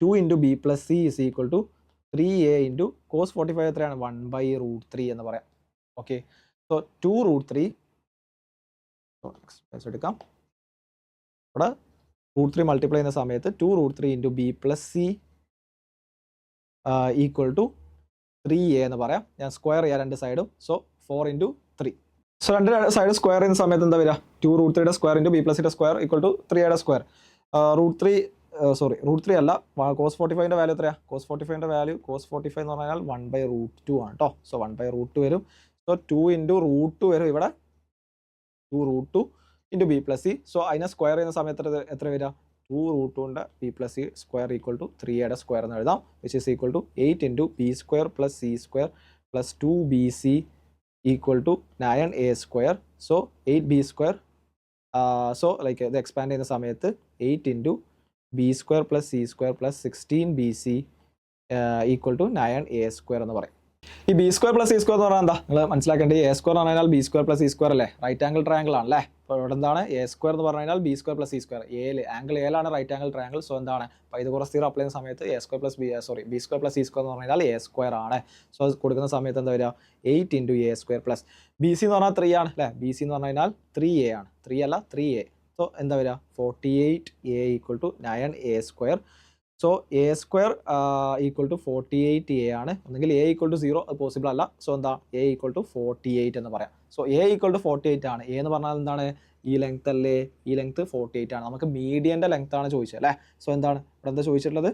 2 into B plus C is equal to 3a into cos 45 എത്രയാണ് 1/√3 എന്ന് പറയാം. ഓക്കെ, സോ 2√3 എടുക്കാം. ഇവിടെ √3 മൾട്ടിപ്ലൈ ചെയ്യുന്ന സമയത്ത് 2√3 into B plus C equal to 3a എന്ന് പറയാം. ഞാൻ സ്ക്വയർ ചെയ്യാം രണ്ട് സൈഡും. So 4 into 3. സോ രണ്ട് സൈഡ് സ്ക്വയർ ചെയ്യുന്ന സമയത്ത് എന്താ വരിക 2√3 സ്ക്വയർ ഇൻറ്റു ബി പ്ലസ് സിയുടെ square equal to 3a square. √3 അല്ല, കോസ് 45ൻ്റെ വാല്യൂ എത്രയാണ്, കോസ് 45ൻ്റെ വാല്യൂ കോസ് 45 എന്ന് പറഞ്ഞാൽ 1/√2 ആണ് കേട്ടോ. സോ 1/√2 വരും. സോ 2 ഇൻറ്റു √2 വരും ഇവിടെ, 2√2 into B plus c. So അതിനെ സ്ക്വയർ ചെയ്യുന്ന സമയത്ത് എത്ര വരിക 2√2ൻ്റെ b plus C square equal to 3a square എന്ന് എഴുതാം, which is equal to 8 into b square plus C square plus 2bc equal to 9a square. So 8b square. So like ഇത് expand ചെയ്യുന്ന സമയത്ത് 8 into b square plus C square plus 16bc equal to 9a square എന്ന് പറയും. ഈ b square plus C square എന്ന് പറഞ്ഞാൽ എന്താ നിങ്ങൾ മനസ്സിലാക്കേണ്ടത്, എ സ്ക്വയർ എന്ന് പറഞ്ഞാൽ b square plus C square അല്ലേ, റൈറ്റ് ആംഗിൾ ട്രയാംഗിൾ ആണല്ലേ. അപ്പോൾ ഇവിടെ എന്താണ് എ സ്ക്വയർ എന്ന് പറഞ്ഞു കഴിഞ്ഞാൽ B square plus C square, angle എയിലാണ് റൈറ്റ് ആംഗിൾ ട്രയാംഗിൾ. സോ എന്താണ് പൈതഗോറസ് തിയറം അപ്ലൈ ചെയ്യുന്ന സമയത്ത് a square plus B square plus C square എന്ന് പറഞ്ഞാൽ എ സ്ക്വയർ ആണ്. സോ അത് കൊടുക്കുന്ന സമയത്ത് എന്താ വരിക 8 into A square plus B C എന്ന് പറഞ്ഞാൽ 3 ആണ് അല്ലേ, ബി സി എന്ന് പറഞ്ഞു കഴിഞ്ഞാൽ 3a ആണ്, 3 അല്ല 3a. സോ എന്താ വരിക 48a equal to 9a square. So A square equal to 48a ആണ്, ഒന്നെങ്കിൽ എ ഈക്വൽ ടു 0 അത് പോസിബിൾ അല്ല. സോ എന്താ എ ഈക്വൽ ടു 48 എന്ന് പറയാം. സോ എ ഈക്വൽ ടു 48 ആണ്. എ എന്ന് പറഞ്ഞാൽ എന്താണ് ഈ ലെങ്ത് അല്ലേ, ഈ ലെങ്ത് 48 ആണ്. നമുക്ക് മീഡിയൻ്റെ ലെങ്ത് ആണ് ചോദിച്ചത് അല്ലേ. സോ എന്താണ് ഇവിടെ എന്താ ചോദിച്ചിട്ടുള്ളത്,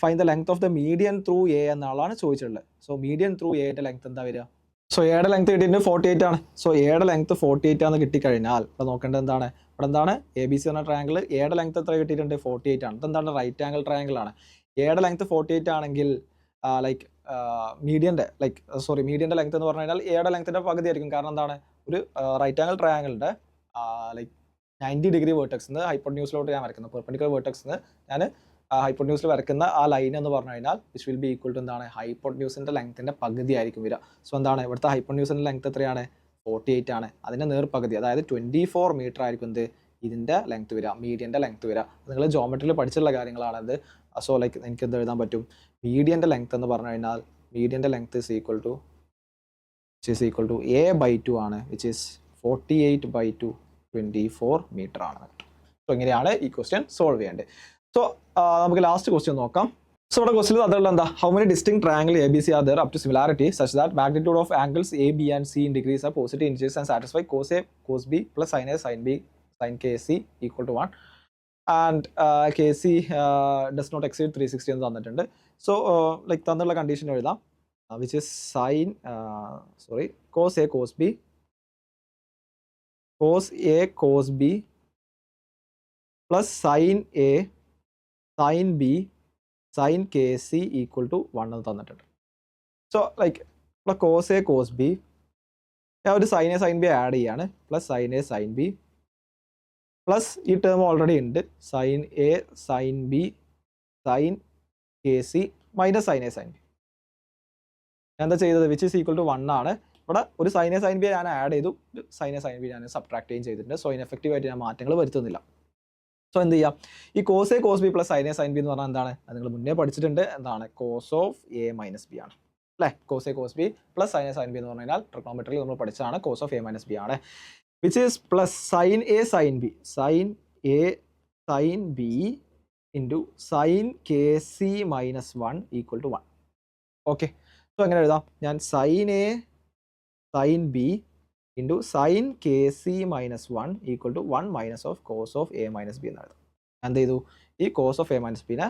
find the length of the median through A എന്നാളാണ് ചോദിച്ചിട്ടുള്ളത്. സോ മീഡിയൻ ത്രൂ എയുടെ ലെങ്ത് എന്താ വരിക, സോ എയുടെ ലെങ്ത് കിട്ടിയിട്ട് 48 ആണ്. സോ എയുടെ ലെങ്ത് 48 ആണെന്ന് കിട്ടിക്കഴിഞ്ഞാൽ ഇവിടെ നോക്കേണ്ടത് എന്താണ്, ഇവിടെ എന്താണ് എ ബി സി എന്ന ട്രയാംഗിൾ എയുടെ ലെങ്ത് എത്ര കിട്ടിയിട്ടുണ്ട് 48 ആണ്. ഇതെന്താണ് റൈറ്റ് ആംഗിൾ ട്രയാംഗിൾ ആണ്. എയുടെ ലെങ്ത് 48 ആണെങ്കിൽ ലൈക്ക് മീഡിയൻ്റെ ലെങ്ത് എന്ന് പറഞ്ഞു കഴിഞ്ഞാൽ എയുടെ ലെങ്ത്തിൻ്റെ പകുതി ആയിരിക്കും. കാരണം എന്താണ് ഒരു റൈറ്റ് ആംഗിൾ ട്രയാംഗിളിൻ്റെ ലൈക്ക് 90 ഡിഗ്രി വേർട്ടെക്സിന് ഹൈപ്പോട്ടന്യൂസിലോട്ട് ഞാൻ വരയ്ക്കുന്നത്, പെർപെൻഡിക്കുലർ വേർട്ടെക്സിന് ഞാൻ ഹൈപ്പോട്ടന്യൂസിൽ വരയ്ക്കുന്ന ആ ലൈൻ എന്ന് പറഞ്ഞു കഴിഞ്ഞാൽ which will be equal to എന്താണ് ഹൈപ്പോട്ടന്യൂസിൻ്റെ ലെങ്ത്തിൻ്റെ പകുതി ആയിരിക്കും വരിക. സോ എന്താണ് ഇവിടുത്തെ ഹൈപ്പോട്ടന്യൂസിൻ്റെ ലെങ്ത് എത്രയാണ് 48 ആണ്. അതിൻ്റെ നേർപകുതി അതായത് 24 മീറ്റർ ആയിരിക്കും എന്ത് ഇതിൻ്റെ ലെങ്ത് വരിക, മീഡിയൻ്റെ ലെങ്ത് വരിക. നിങ്ങൾ ജോമെട്രിയിൽ പഠിച്ചിട്ടുള്ള കാര്യങ്ങളാണത്. സോ ലൈക്ക് എനിക്ക് എന്ത് എഴുതാൻ പറ്റും, മീഡിയൻ്റെ ലെങ്ത് എന്ന് പറഞ്ഞു കഴിഞ്ഞാൽ മീഡിയൻ്റെ length is equal to a/2 ആണ്, വിച്ച് ഈസ് 48/2 24 മീറ്റർ ആണ്. സോ ഇങ്ങനെയാണ് ഈ ക്വസ്റ്റ്യൻ സോൾവ് ചെയ്യേണ്ടത്. സോ നമുക്ക് ലാസ്റ്റ് ക്വസ്റ്റ്യൻ നോക്കാം. സോ ഇവിടെ ക്വസ്റ്റ്യൻ അതുള്ള എന്താ, how many distinct triangle A B C are there up to similarity such that magnitude of angles A B and C in degrees are positive integers and satisfy cos A cos B plus sine A sine B sine k C equal to 1 and k C does not exceed 360 എന്ന് തന്നിട്ടുണ്ട്. So like തന്നുള്ള condition എഴുതാം, which is cos A cos B plus sine A sine B sine k C equal to 1 എന്ന് തന്നിട്ടുണ്ട്. So like ഇവിടെ cos A cos B ഞാൻ ഒരു sine A sine B add ചെയ്യാണ്, plus sine A sine B plus ഈ term already ഉണ്ട് sine A sine B sine k C minus sine A sine B. ഞാൻ എന്താ ചെയ്തത്, which is equal to 1 ആണ്. ഇവിടെ ഒരു സൈൻ എ സൈൻ ബി ഞാൻ ആഡ് ചെയ്തു, സൈൻ എ സൈൻ ബി ഞാൻ സബ്ട്രാക്ട് ചെയ്തിട്ടുണ്ട്. സോ ഇൻഎഫക്റ്റീവായിട്ട് ഞാൻ മാറ്റങ്ങൾ വരുത്തുന്നില്ല. സോ എന്ത് ചെയ്യാം, ഈ cos A cos B plus sine A sine B എന്ന് പറഞ്ഞാൽ എന്താണ്, അത് നിങ്ങൾ മുന്നേ പഠിച്ചിട്ടുണ്ട്, എന്താണ് cos of A minus B ആണ് അല്ലേ. Cos A cos B plus sine A sine B എന്ന് പറഞ്ഞു കഴിഞ്ഞാൽ ട്രിഗ്നോമെട്രിയിൽ നമ്മൾ പഠിച്ചതാണ് cos of A minus B ആണ്, which is plus sine A sine B into sine k C minus 1 equal to 1. Okay, so എങ്ങനെ എഴുതാം, ഞാൻ sine A sine B into sine k C minus 1 equal to 1 minus of cos of A minus B എന്ന് എഴുതാം. എന്ത് ചെയ്തു, ഈ cos of A minus ബിനെ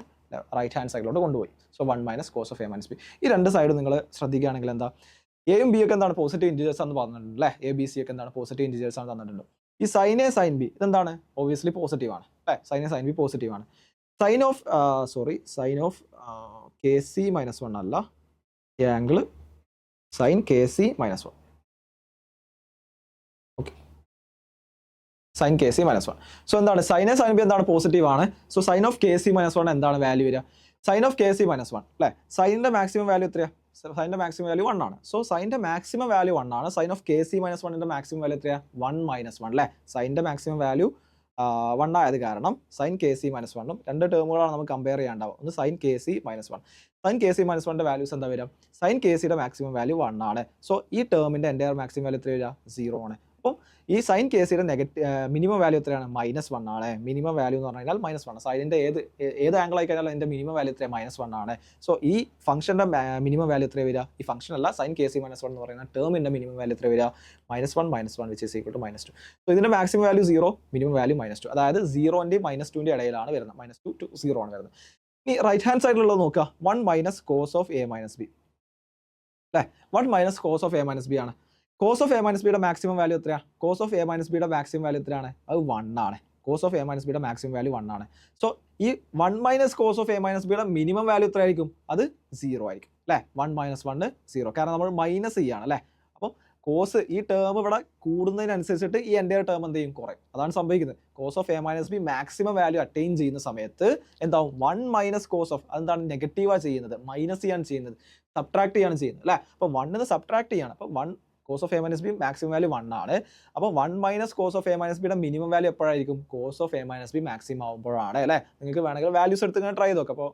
right hand സൈഡിലോട്ട് കൊണ്ടുപോയി. So 1 minus cos of A minus B. ഈ രണ്ട് സൈഡും നിങ്ങൾ ശ്രദ്ധിക്കുകയാണെങ്കിൽ എന്താ, എയും ബി ഒക്കെ എന്താണ് പോസിറ്റീവ് ഇൻറ്റീജേഴ്സ് എന്ന് പറഞ്ഞിട്ടുണ്ട് അല്ലേ, എ ബി സി ഒക്കെ എന്താണ് പോസിറ്റീവ് ഇൻറ്റീജേഴ്സ് ആണ് തന്നിട്ടുണ്ട്. ഈ സൈൻ എ സൈൻ ബി ഇതെന്താണ് ഒബ്വിയസ്ലി പോസിറ്റീവ് ആണ് അല്ലേ, sine A sine B positive ആണ്. Sine of k C minus 1 അല്ല, ഈ angle sine k C minus 1. Okay, sine k C minus 1. So എന്താണ് സൈൻ എ സൈൻ ബി എന്താണ് positive ആണ്. So sine of k C minus 1 എന്താണ് value വരിക? Sine of k C minus 1 അല്ലേ? സൈനിന്റെ maximum value എത്രയാണ്? സൈനിന്റെ maximum value 1 ആണ്. So സൈനിന്റെ maximum value 1 ആണ്. Sine of k C minus 1ന്റെ മാക്സിമം വാല്യൂ എത്രയാണ്? 1 മൈനസ് 1 അല്ലേ? സൈനിന്റെ മാക്സിമം വാല്യൂ 1 ആയത് കാരണം സൈൻ കെ സി മൈനസ് 1ഉം രണ്ട് ടേമുകളാണ് നമുക്ക് കമ്പയർ ചെയ്യാണ്ടാവുക. ഒന്ന് sine k C minus 1. Sine k C minus 1ന്റെ വാല്യൂസ് എന്താ വരിക? സൈൻ കെ സിയുടെ മാക്സിമം വാല്യൂ 1 ആണ്. സോ ഈ ടേമിന്റെ എൻ്റെ മാക്സിമം വാല്യൂ എത്ര വരിക? 0 ആണ്. അപ്പം ഈ സൈൻ കെ സിയുടെ മിനിമം വാല്യൂ എത്രയാണ്? -1 ആണ്. മിനിമം വാല്യൂ എന്ന് പറഞ്ഞു കഴിഞ്ഞാൽ -1. സൈനിന്റെ ഏത് ആംഗിൾ ആയി കഴിഞ്ഞാൽ അതിന്റെ മിനിമം വാല്യൂ എത്രയാണ്? -1 ആണ്. സോ ഈ ഫംഗ്ഷന്റെ മിനിമം വാല്യൂ എത്ര വരിക? ഈ ഫംഗ്ഷൻ അല്ല, സൈൻ കെ സി മൈനസ് 1 എന്ന് പറയുന്ന ടേമിന്റെ മിനിമം വാല്യൂ എത്ര വരിക? -1 which is equal to -2. So ഇതിന്റെ മാക്സിമം വാല്യൂ 0, മിനിമം വാല്യൂ -2. അതായത് 0ന്റെയും -2ന്റെ ഇടയിലാണ് വരുന്നത്. -2 to 0 ആണ് വരുന്നത്. ഇനി റൈറ്റ് ഹാൻഡ് സൈഡിലുള്ളത് നോക്കുക. 1 minus cos of A minus B അല്ലേ? 1 minus cos of A minus B ആണ്. കോസ് ഓഫ് എ മൈനസ് ബിയുടെ മാക്സിമം വാല്യൂ എത്രയാണ്? കോസ് ഓഫ് എ മൈനസ് ബിയുടെ മാക്സിമം വാല്യൂ എത്രയാണ്? അത് 1 ആണ്. കോസ് ഓഫ് എ മൈനസ് ബിയുടെ മാക്സിമം വാല്യൂ 1 ആണ്. സോ ഈ 1 minus cos of A minus ബിയുടെ മിനിമം വാല്യൂ എത്ര ആയിരിക്കും? അത് 0 ആയിരിക്കും അല്ലേ? 1 മൈനസ് 1 0, കാരണം നമ്മൾ മൈനസ് ചെയ്യാണ് അല്ലേ? അപ്പം കോസ് ഈ ടേം ഇവിടെ കൂടുന്നതിനനുസരിച്ചിട്ട് ഈ എൻ്റെ ടേം എന്ത് ചെയ്യും? കുറയും. അതാണ് സംഭവിക്കുന്നത്. Cos of A minus B maximum value attain ചെയ്യുന്ന സമയത്ത് എന്താവും? 1 മൈനസ് കോസ് ഓഫ്, അതെന്താണ്? നെഗറ്റീവാണ് ചെയ്യുന്നത്, മൈനസ് ചെയ്യാണ് ചെയ്യുന്നത്, സബ്ട്രാക്ട് ചെയ്യാണ് ചെയ്യുന്നത് അല്ലേ? അപ്പോൾ 1 സബ്ട്രാക്ട് ചെയ്യാണ്. അപ്പോൾ 1 cos of A minus B maximum value 1 ആണ്. അപ്പോൾ 1 minus cos of A minus ബിയുടെ മിനിമം വാല്യൂ എപ്പോഴായിരിക്കും? Cos of A minus B maximum ആകുമ്പോഴാണ് അല്ലേ? നിങ്ങൾക്ക് വേണമെങ്കിൽ വാല്യൂസ് എടുത്ത് ഇങ്ങനെ ട്രൈ ചെയ്ത് നോക്കാം. അപ്പോൾ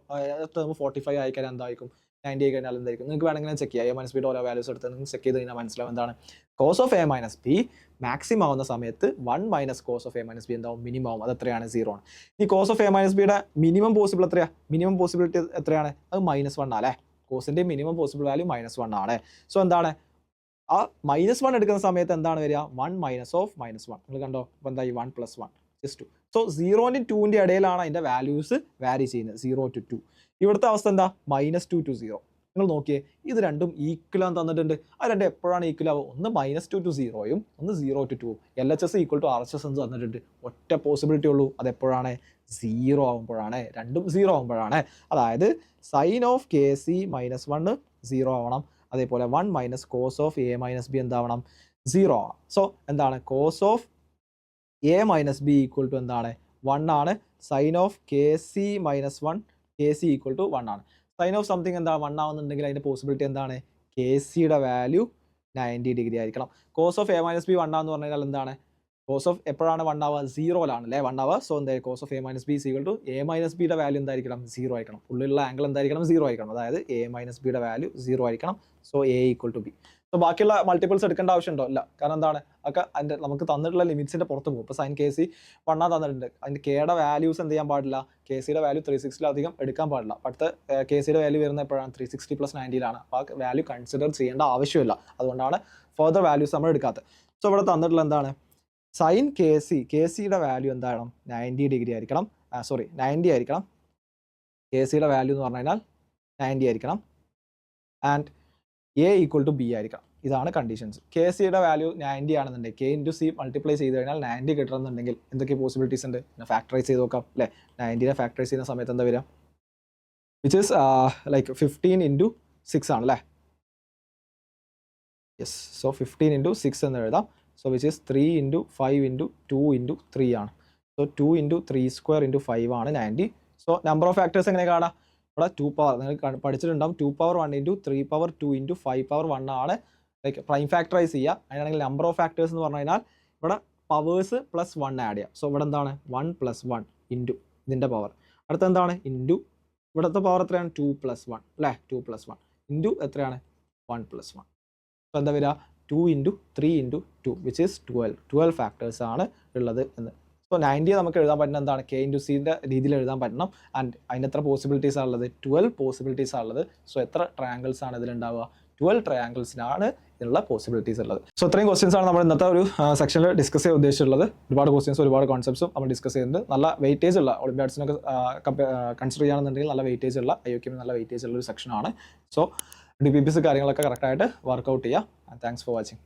ടേം 45 ആയി കഴിഞ്ഞാൽ എന്തായിരിക്കും? 90 ആയി കഴിഞ്ഞാൽ എന്തായിരിക്കും? നിങ്ങൾക്ക് വേണമെങ്കിൽ ചെക്ക് ചെയ്യാം. എ മൈനസ് ബിയുടെ ഓരോ വാല്യൂസ് എടുത്ത് നിങ്ങൾ ചെക്ക് ചെയ്ത് കഴിഞ്ഞാൽ മനസ്സിലാവും എന്താണ് cos of A minus B maximum ആവുന്ന സമയത്ത് 1 minus cos of A minus B എന്താവും? മിനിമം ആവും. അത് എത്രയാണ്? 0 ആണ്. ഈ കോസ് ഓഫ് എ മൈനസ് ബിയുടെ മിനിമം പോസിബിൾ എത്രയാണ്? മിനിമം പോസിബിലിറ്റി എത്രയാണ്? അത് -1 അല്ലേ? കോസിന്റെ മിനിമം പോസിബിൾ വാല്യൂ -1 ആണ്. സോ എന്താണ് ആ -1 എടുക്കുന്ന സമയത്ത് എന്താണ് വരിക? 1 മൈനസ് ഓഫ് -1. നിങ്ങൾ കണ്ടോ? അപ്പോൾ എന്താ? 1 + 1 is 2. സോ 0ന്റെയും 2ന്റെ ഇടയിലാണ് അതിന്റെ വാല്യൂസ് വാരി ചെയ്യുന്നത്. 0 to 2. ഇവിടുത്തെ അവസ്ഥ എന്താ? -2 to 0. നിങ്ങൾ നോക്കിയേ, ഇത് രണ്ടും ഈക്വൽ ആണെന്ന് തന്നിട്ടുണ്ട്. ആ രണ്ടും എപ്പോഴാണ് ഈക്വൽ ആവുക? ഒന്ന് -2 to 0യും ഒന്ന് 0 to 2. LHS = RHS എന്ന് തന്നിട്ടുണ്ട്. ഒറ്റ പോസിബിലിറ്റി ഉള്ളൂ, അതെപ്പോഴാണ്? 0 ആവുമ്പോഴാണ്. രണ്ടും 0 ആവുമ്പോഴാണ്. അതായത് സൈൻ ഓഫ് കെ സി -1 0 ആവണം. അതേപോലെ 1 minus cos of A minus B എന്താവണം? 0 ആവണം. സോ എന്താണ്? Cos of A minus B equal to എന്താണ്? 1 ആണ്. Sine of k C -1 k C equal to 1 ആണ്. സൈൻ ഓഫ് സംതിങ് എന്താ 1 ആവുന്നുണ്ടെങ്കിൽ അതിൻ്റെ പോസിബിലിറ്റി എന്താണ്? കെ സിയുടെ വാല്യൂ 90 ഡിഗ്രി ആയിരിക്കണം. Cos of A minus B 1 ആണെന്ന് പറഞ്ഞു കഴിഞ്ഞാൽ എന്താണ്? കോസ് ഓഫ് എപ്പോഴാണ് 1 ആവുക? 0ലാണ് അല്ലേ 1 ആവുക. സോ എന്താ? Cos of A minus B equal to A minus ബിയുടെ വാല്യൂ എന്തായിരിക്കണം? 0 ആയിരിക്കണം. ഉള്ളിലുള്ള ആംഗിൾ എന്തായിരിക്കണം? 0 ആയിരിക്കണം. അതായത് എ മൈനസ് ബിയുടെ വാല്യൂ 0 ആയിരിക്കണം. So A equal to B. So ബാക്കിയുള്ള മൾട്ടിപ്പിൾസ് എടുക്കേണ്ട ആവശ്യമുണ്ടോ? ഇല്ല. കാരണം എന്താണ്? ഒക്കെ അതിൻ്റെ നമുക്ക് തന്നിട്ടുള്ള ലിമിറ്റ്സിൻ്റെ പുറത്ത് പോകും. ഇപ്പോൾ സൈൻ കെ സി 1 തന്നിട്ടുണ്ട്. അതിൻ്റെ കെയുടെ വാല്യൂസ് എന്ത് ചെയ്യാൻ പാടില്ല? കെ സിയുടെ വാല്യൂ 360 എടുക്കാൻ പാടില്ല. അടുത്ത കെ സിയുടെ വാല്യൂ വരുന്നത് എപ്പോഴാണ്? 360 + 90ലാണ്. അപ്പോൾ ആ വാല്യൂ കൺസിഡർ ചെയ്യേണ്ട ആവശ്യമില്ല. അതുകൊണ്ടാണ് ഫർദർ വാല്യൂസ് നമ്മൾ എടുക്കാത്തത്. സോ ഇവിടെ തന്നിട്ടുള്ള എന്താണ്? സൈൻ കെ സിയുടെ വാല്യൂ എന്താണ്? 90 ഡിഗ്രി ആയിരിക്കണം. 90 ആയിരിക്കണം. കെ സിയുടെ വാല്യൂ എന്ന് പറഞ്ഞു കഴിഞ്ഞാൽ 90 ആയിരിക്കണം. And A equal to B ആയിരിക്കണം. ഇതാണ് കണ്ടീഷൻസ്. കെ സിയുടെ വാല്യൂ 90 ആണെന്നുണ്ടെങ്കിൽ കെ ഇൻറ്റു സി മൾട്ടിപ്ലൈ ചെയ്ത് കഴിഞ്ഞാൽ 90 കിട്ടണമെന്നുണ്ടെങ്കിൽ എന്തൊക്കെ പോസിബിലിറ്റീസ് ഉണ്ട്? ഫാക്ടറൈസ് ചെയ്ത് നോക്കാം അല്ലേ? 90നെ ഫാക്ടറൈസ് ചെയ്യുന്ന സമയത്ത് എന്താ വരിക? വിച്ച് ഈസ് ലൈക്ക് 15 × 6 ആണ് അല്ലേ? യെസ്. സോ 15 × 6 എന്ന് എഴുതാം. സോ വിച്ച് ഈസ് 3 × 5 × 2 × 3 ആണ്. സോ 2 × 3² × 5 ആണ് 90. സോ നമ്പർ ഓഫ് ഫാക്ടേഴ്സ് എങ്ങനെ കാണാം? ഇവിടെ 2 പവർ നിങ്ങൾ പഠിച്ചിട്ടുണ്ടാവും. 2 പവർ 1 × 3 പവർ 2 × 5 പവർ 1 ആണ് ലൈക്ക് പ്രൈം ഫാക്ടറൈസ് ചെയ്യുക. അതിനാണെങ്കിൽ നമ്പർ ഓഫ് ഫാക്ടേഴ്സ് എന്ന് പറഞ്ഞു കഴിഞ്ഞാൽ ഇവിടെ പവേഴ്സ് +1 ആഡ് ചെയ്യാം. സോ ഇവിടെ എന്താണ്? 1 + 1 ഇൻറ്റു ഇതിൻ്റെ പവർ. അടുത്ത എന്താണ്? ഇൻറ്റു ഇവിടുത്തെ പവർ എത്രയാണ്? 2 + 1 അല്ലേ? 2 + 1 ഇൻറ്റു എത്രയാണ്? 1 + 1. സോ എന്താ വരിക? 2 × 3 × 2 വിച്ച് ഈസ് 12 ഫാക്ടേഴ്സ് ആണ് ഉള്ളത് എന്ന്. സോ 90 നമുക്ക് എഴുതാൻ പറ്റുന്ന എന്താണ്? കെ ഇൻറ്റു സിൻ്റെ രീതിയിൽ എഴുതാൻ പറ്റണം. ആൻഡ് അതിന് എത്ര പോസിബിലിറ്റീസ് ആണുള്ളത്? 12 പോസിബിലിറ്റീസ് ആണുള്ളത്. സോ എത്ര ട്രയാങ്കിൾസ് ആണ് ഇതിലുണ്ടാവുക? 12 ട്രയാങ്കിൾസിനാണ് ഇതിനുള്ള പോസിബിലിറ്റീസ് ഉള്ളത്. സോ ഇത്രയും ക്വസ്റ്റ്യൻസ് ആണ് നമ്മൾ ഇന്നത്തെ ഒരു സെക്ഷനിൽ ഡിസ്കസ് ചെയ്യാൻ ഉദ്ദേശിച്ചിട്ടുള്ളത്. ഒരുപാട് ക്വസ്റ്റ്യൻസ് ഒരുപാട് കോൺസെപ്റ്റ്സും നമ്മൾ ഡിസ്കസ് ചെയ്യുന്നുണ്ട്. നല്ല വെയിറ്റേജ് ഉള്ള ഒളിമ്പ്യാഡ്സിനൊക്കെ കൺസിഡർ ചെയ്യുകയാണെന്നുണ്ടെങ്കിൽ നല്ല വെയിറ്റേജ് ഉള്ള IOKM നല്ല വെയിറ്റേജ് ഉള്ള ഒരു സെക്ഷനാണ്. സോ DPPs കാര്യങ്ങളൊക്കെ കറക്റ്റായിട്ട് വർക്കൗട്ട് ചെയ്യുക. Thanks for watching.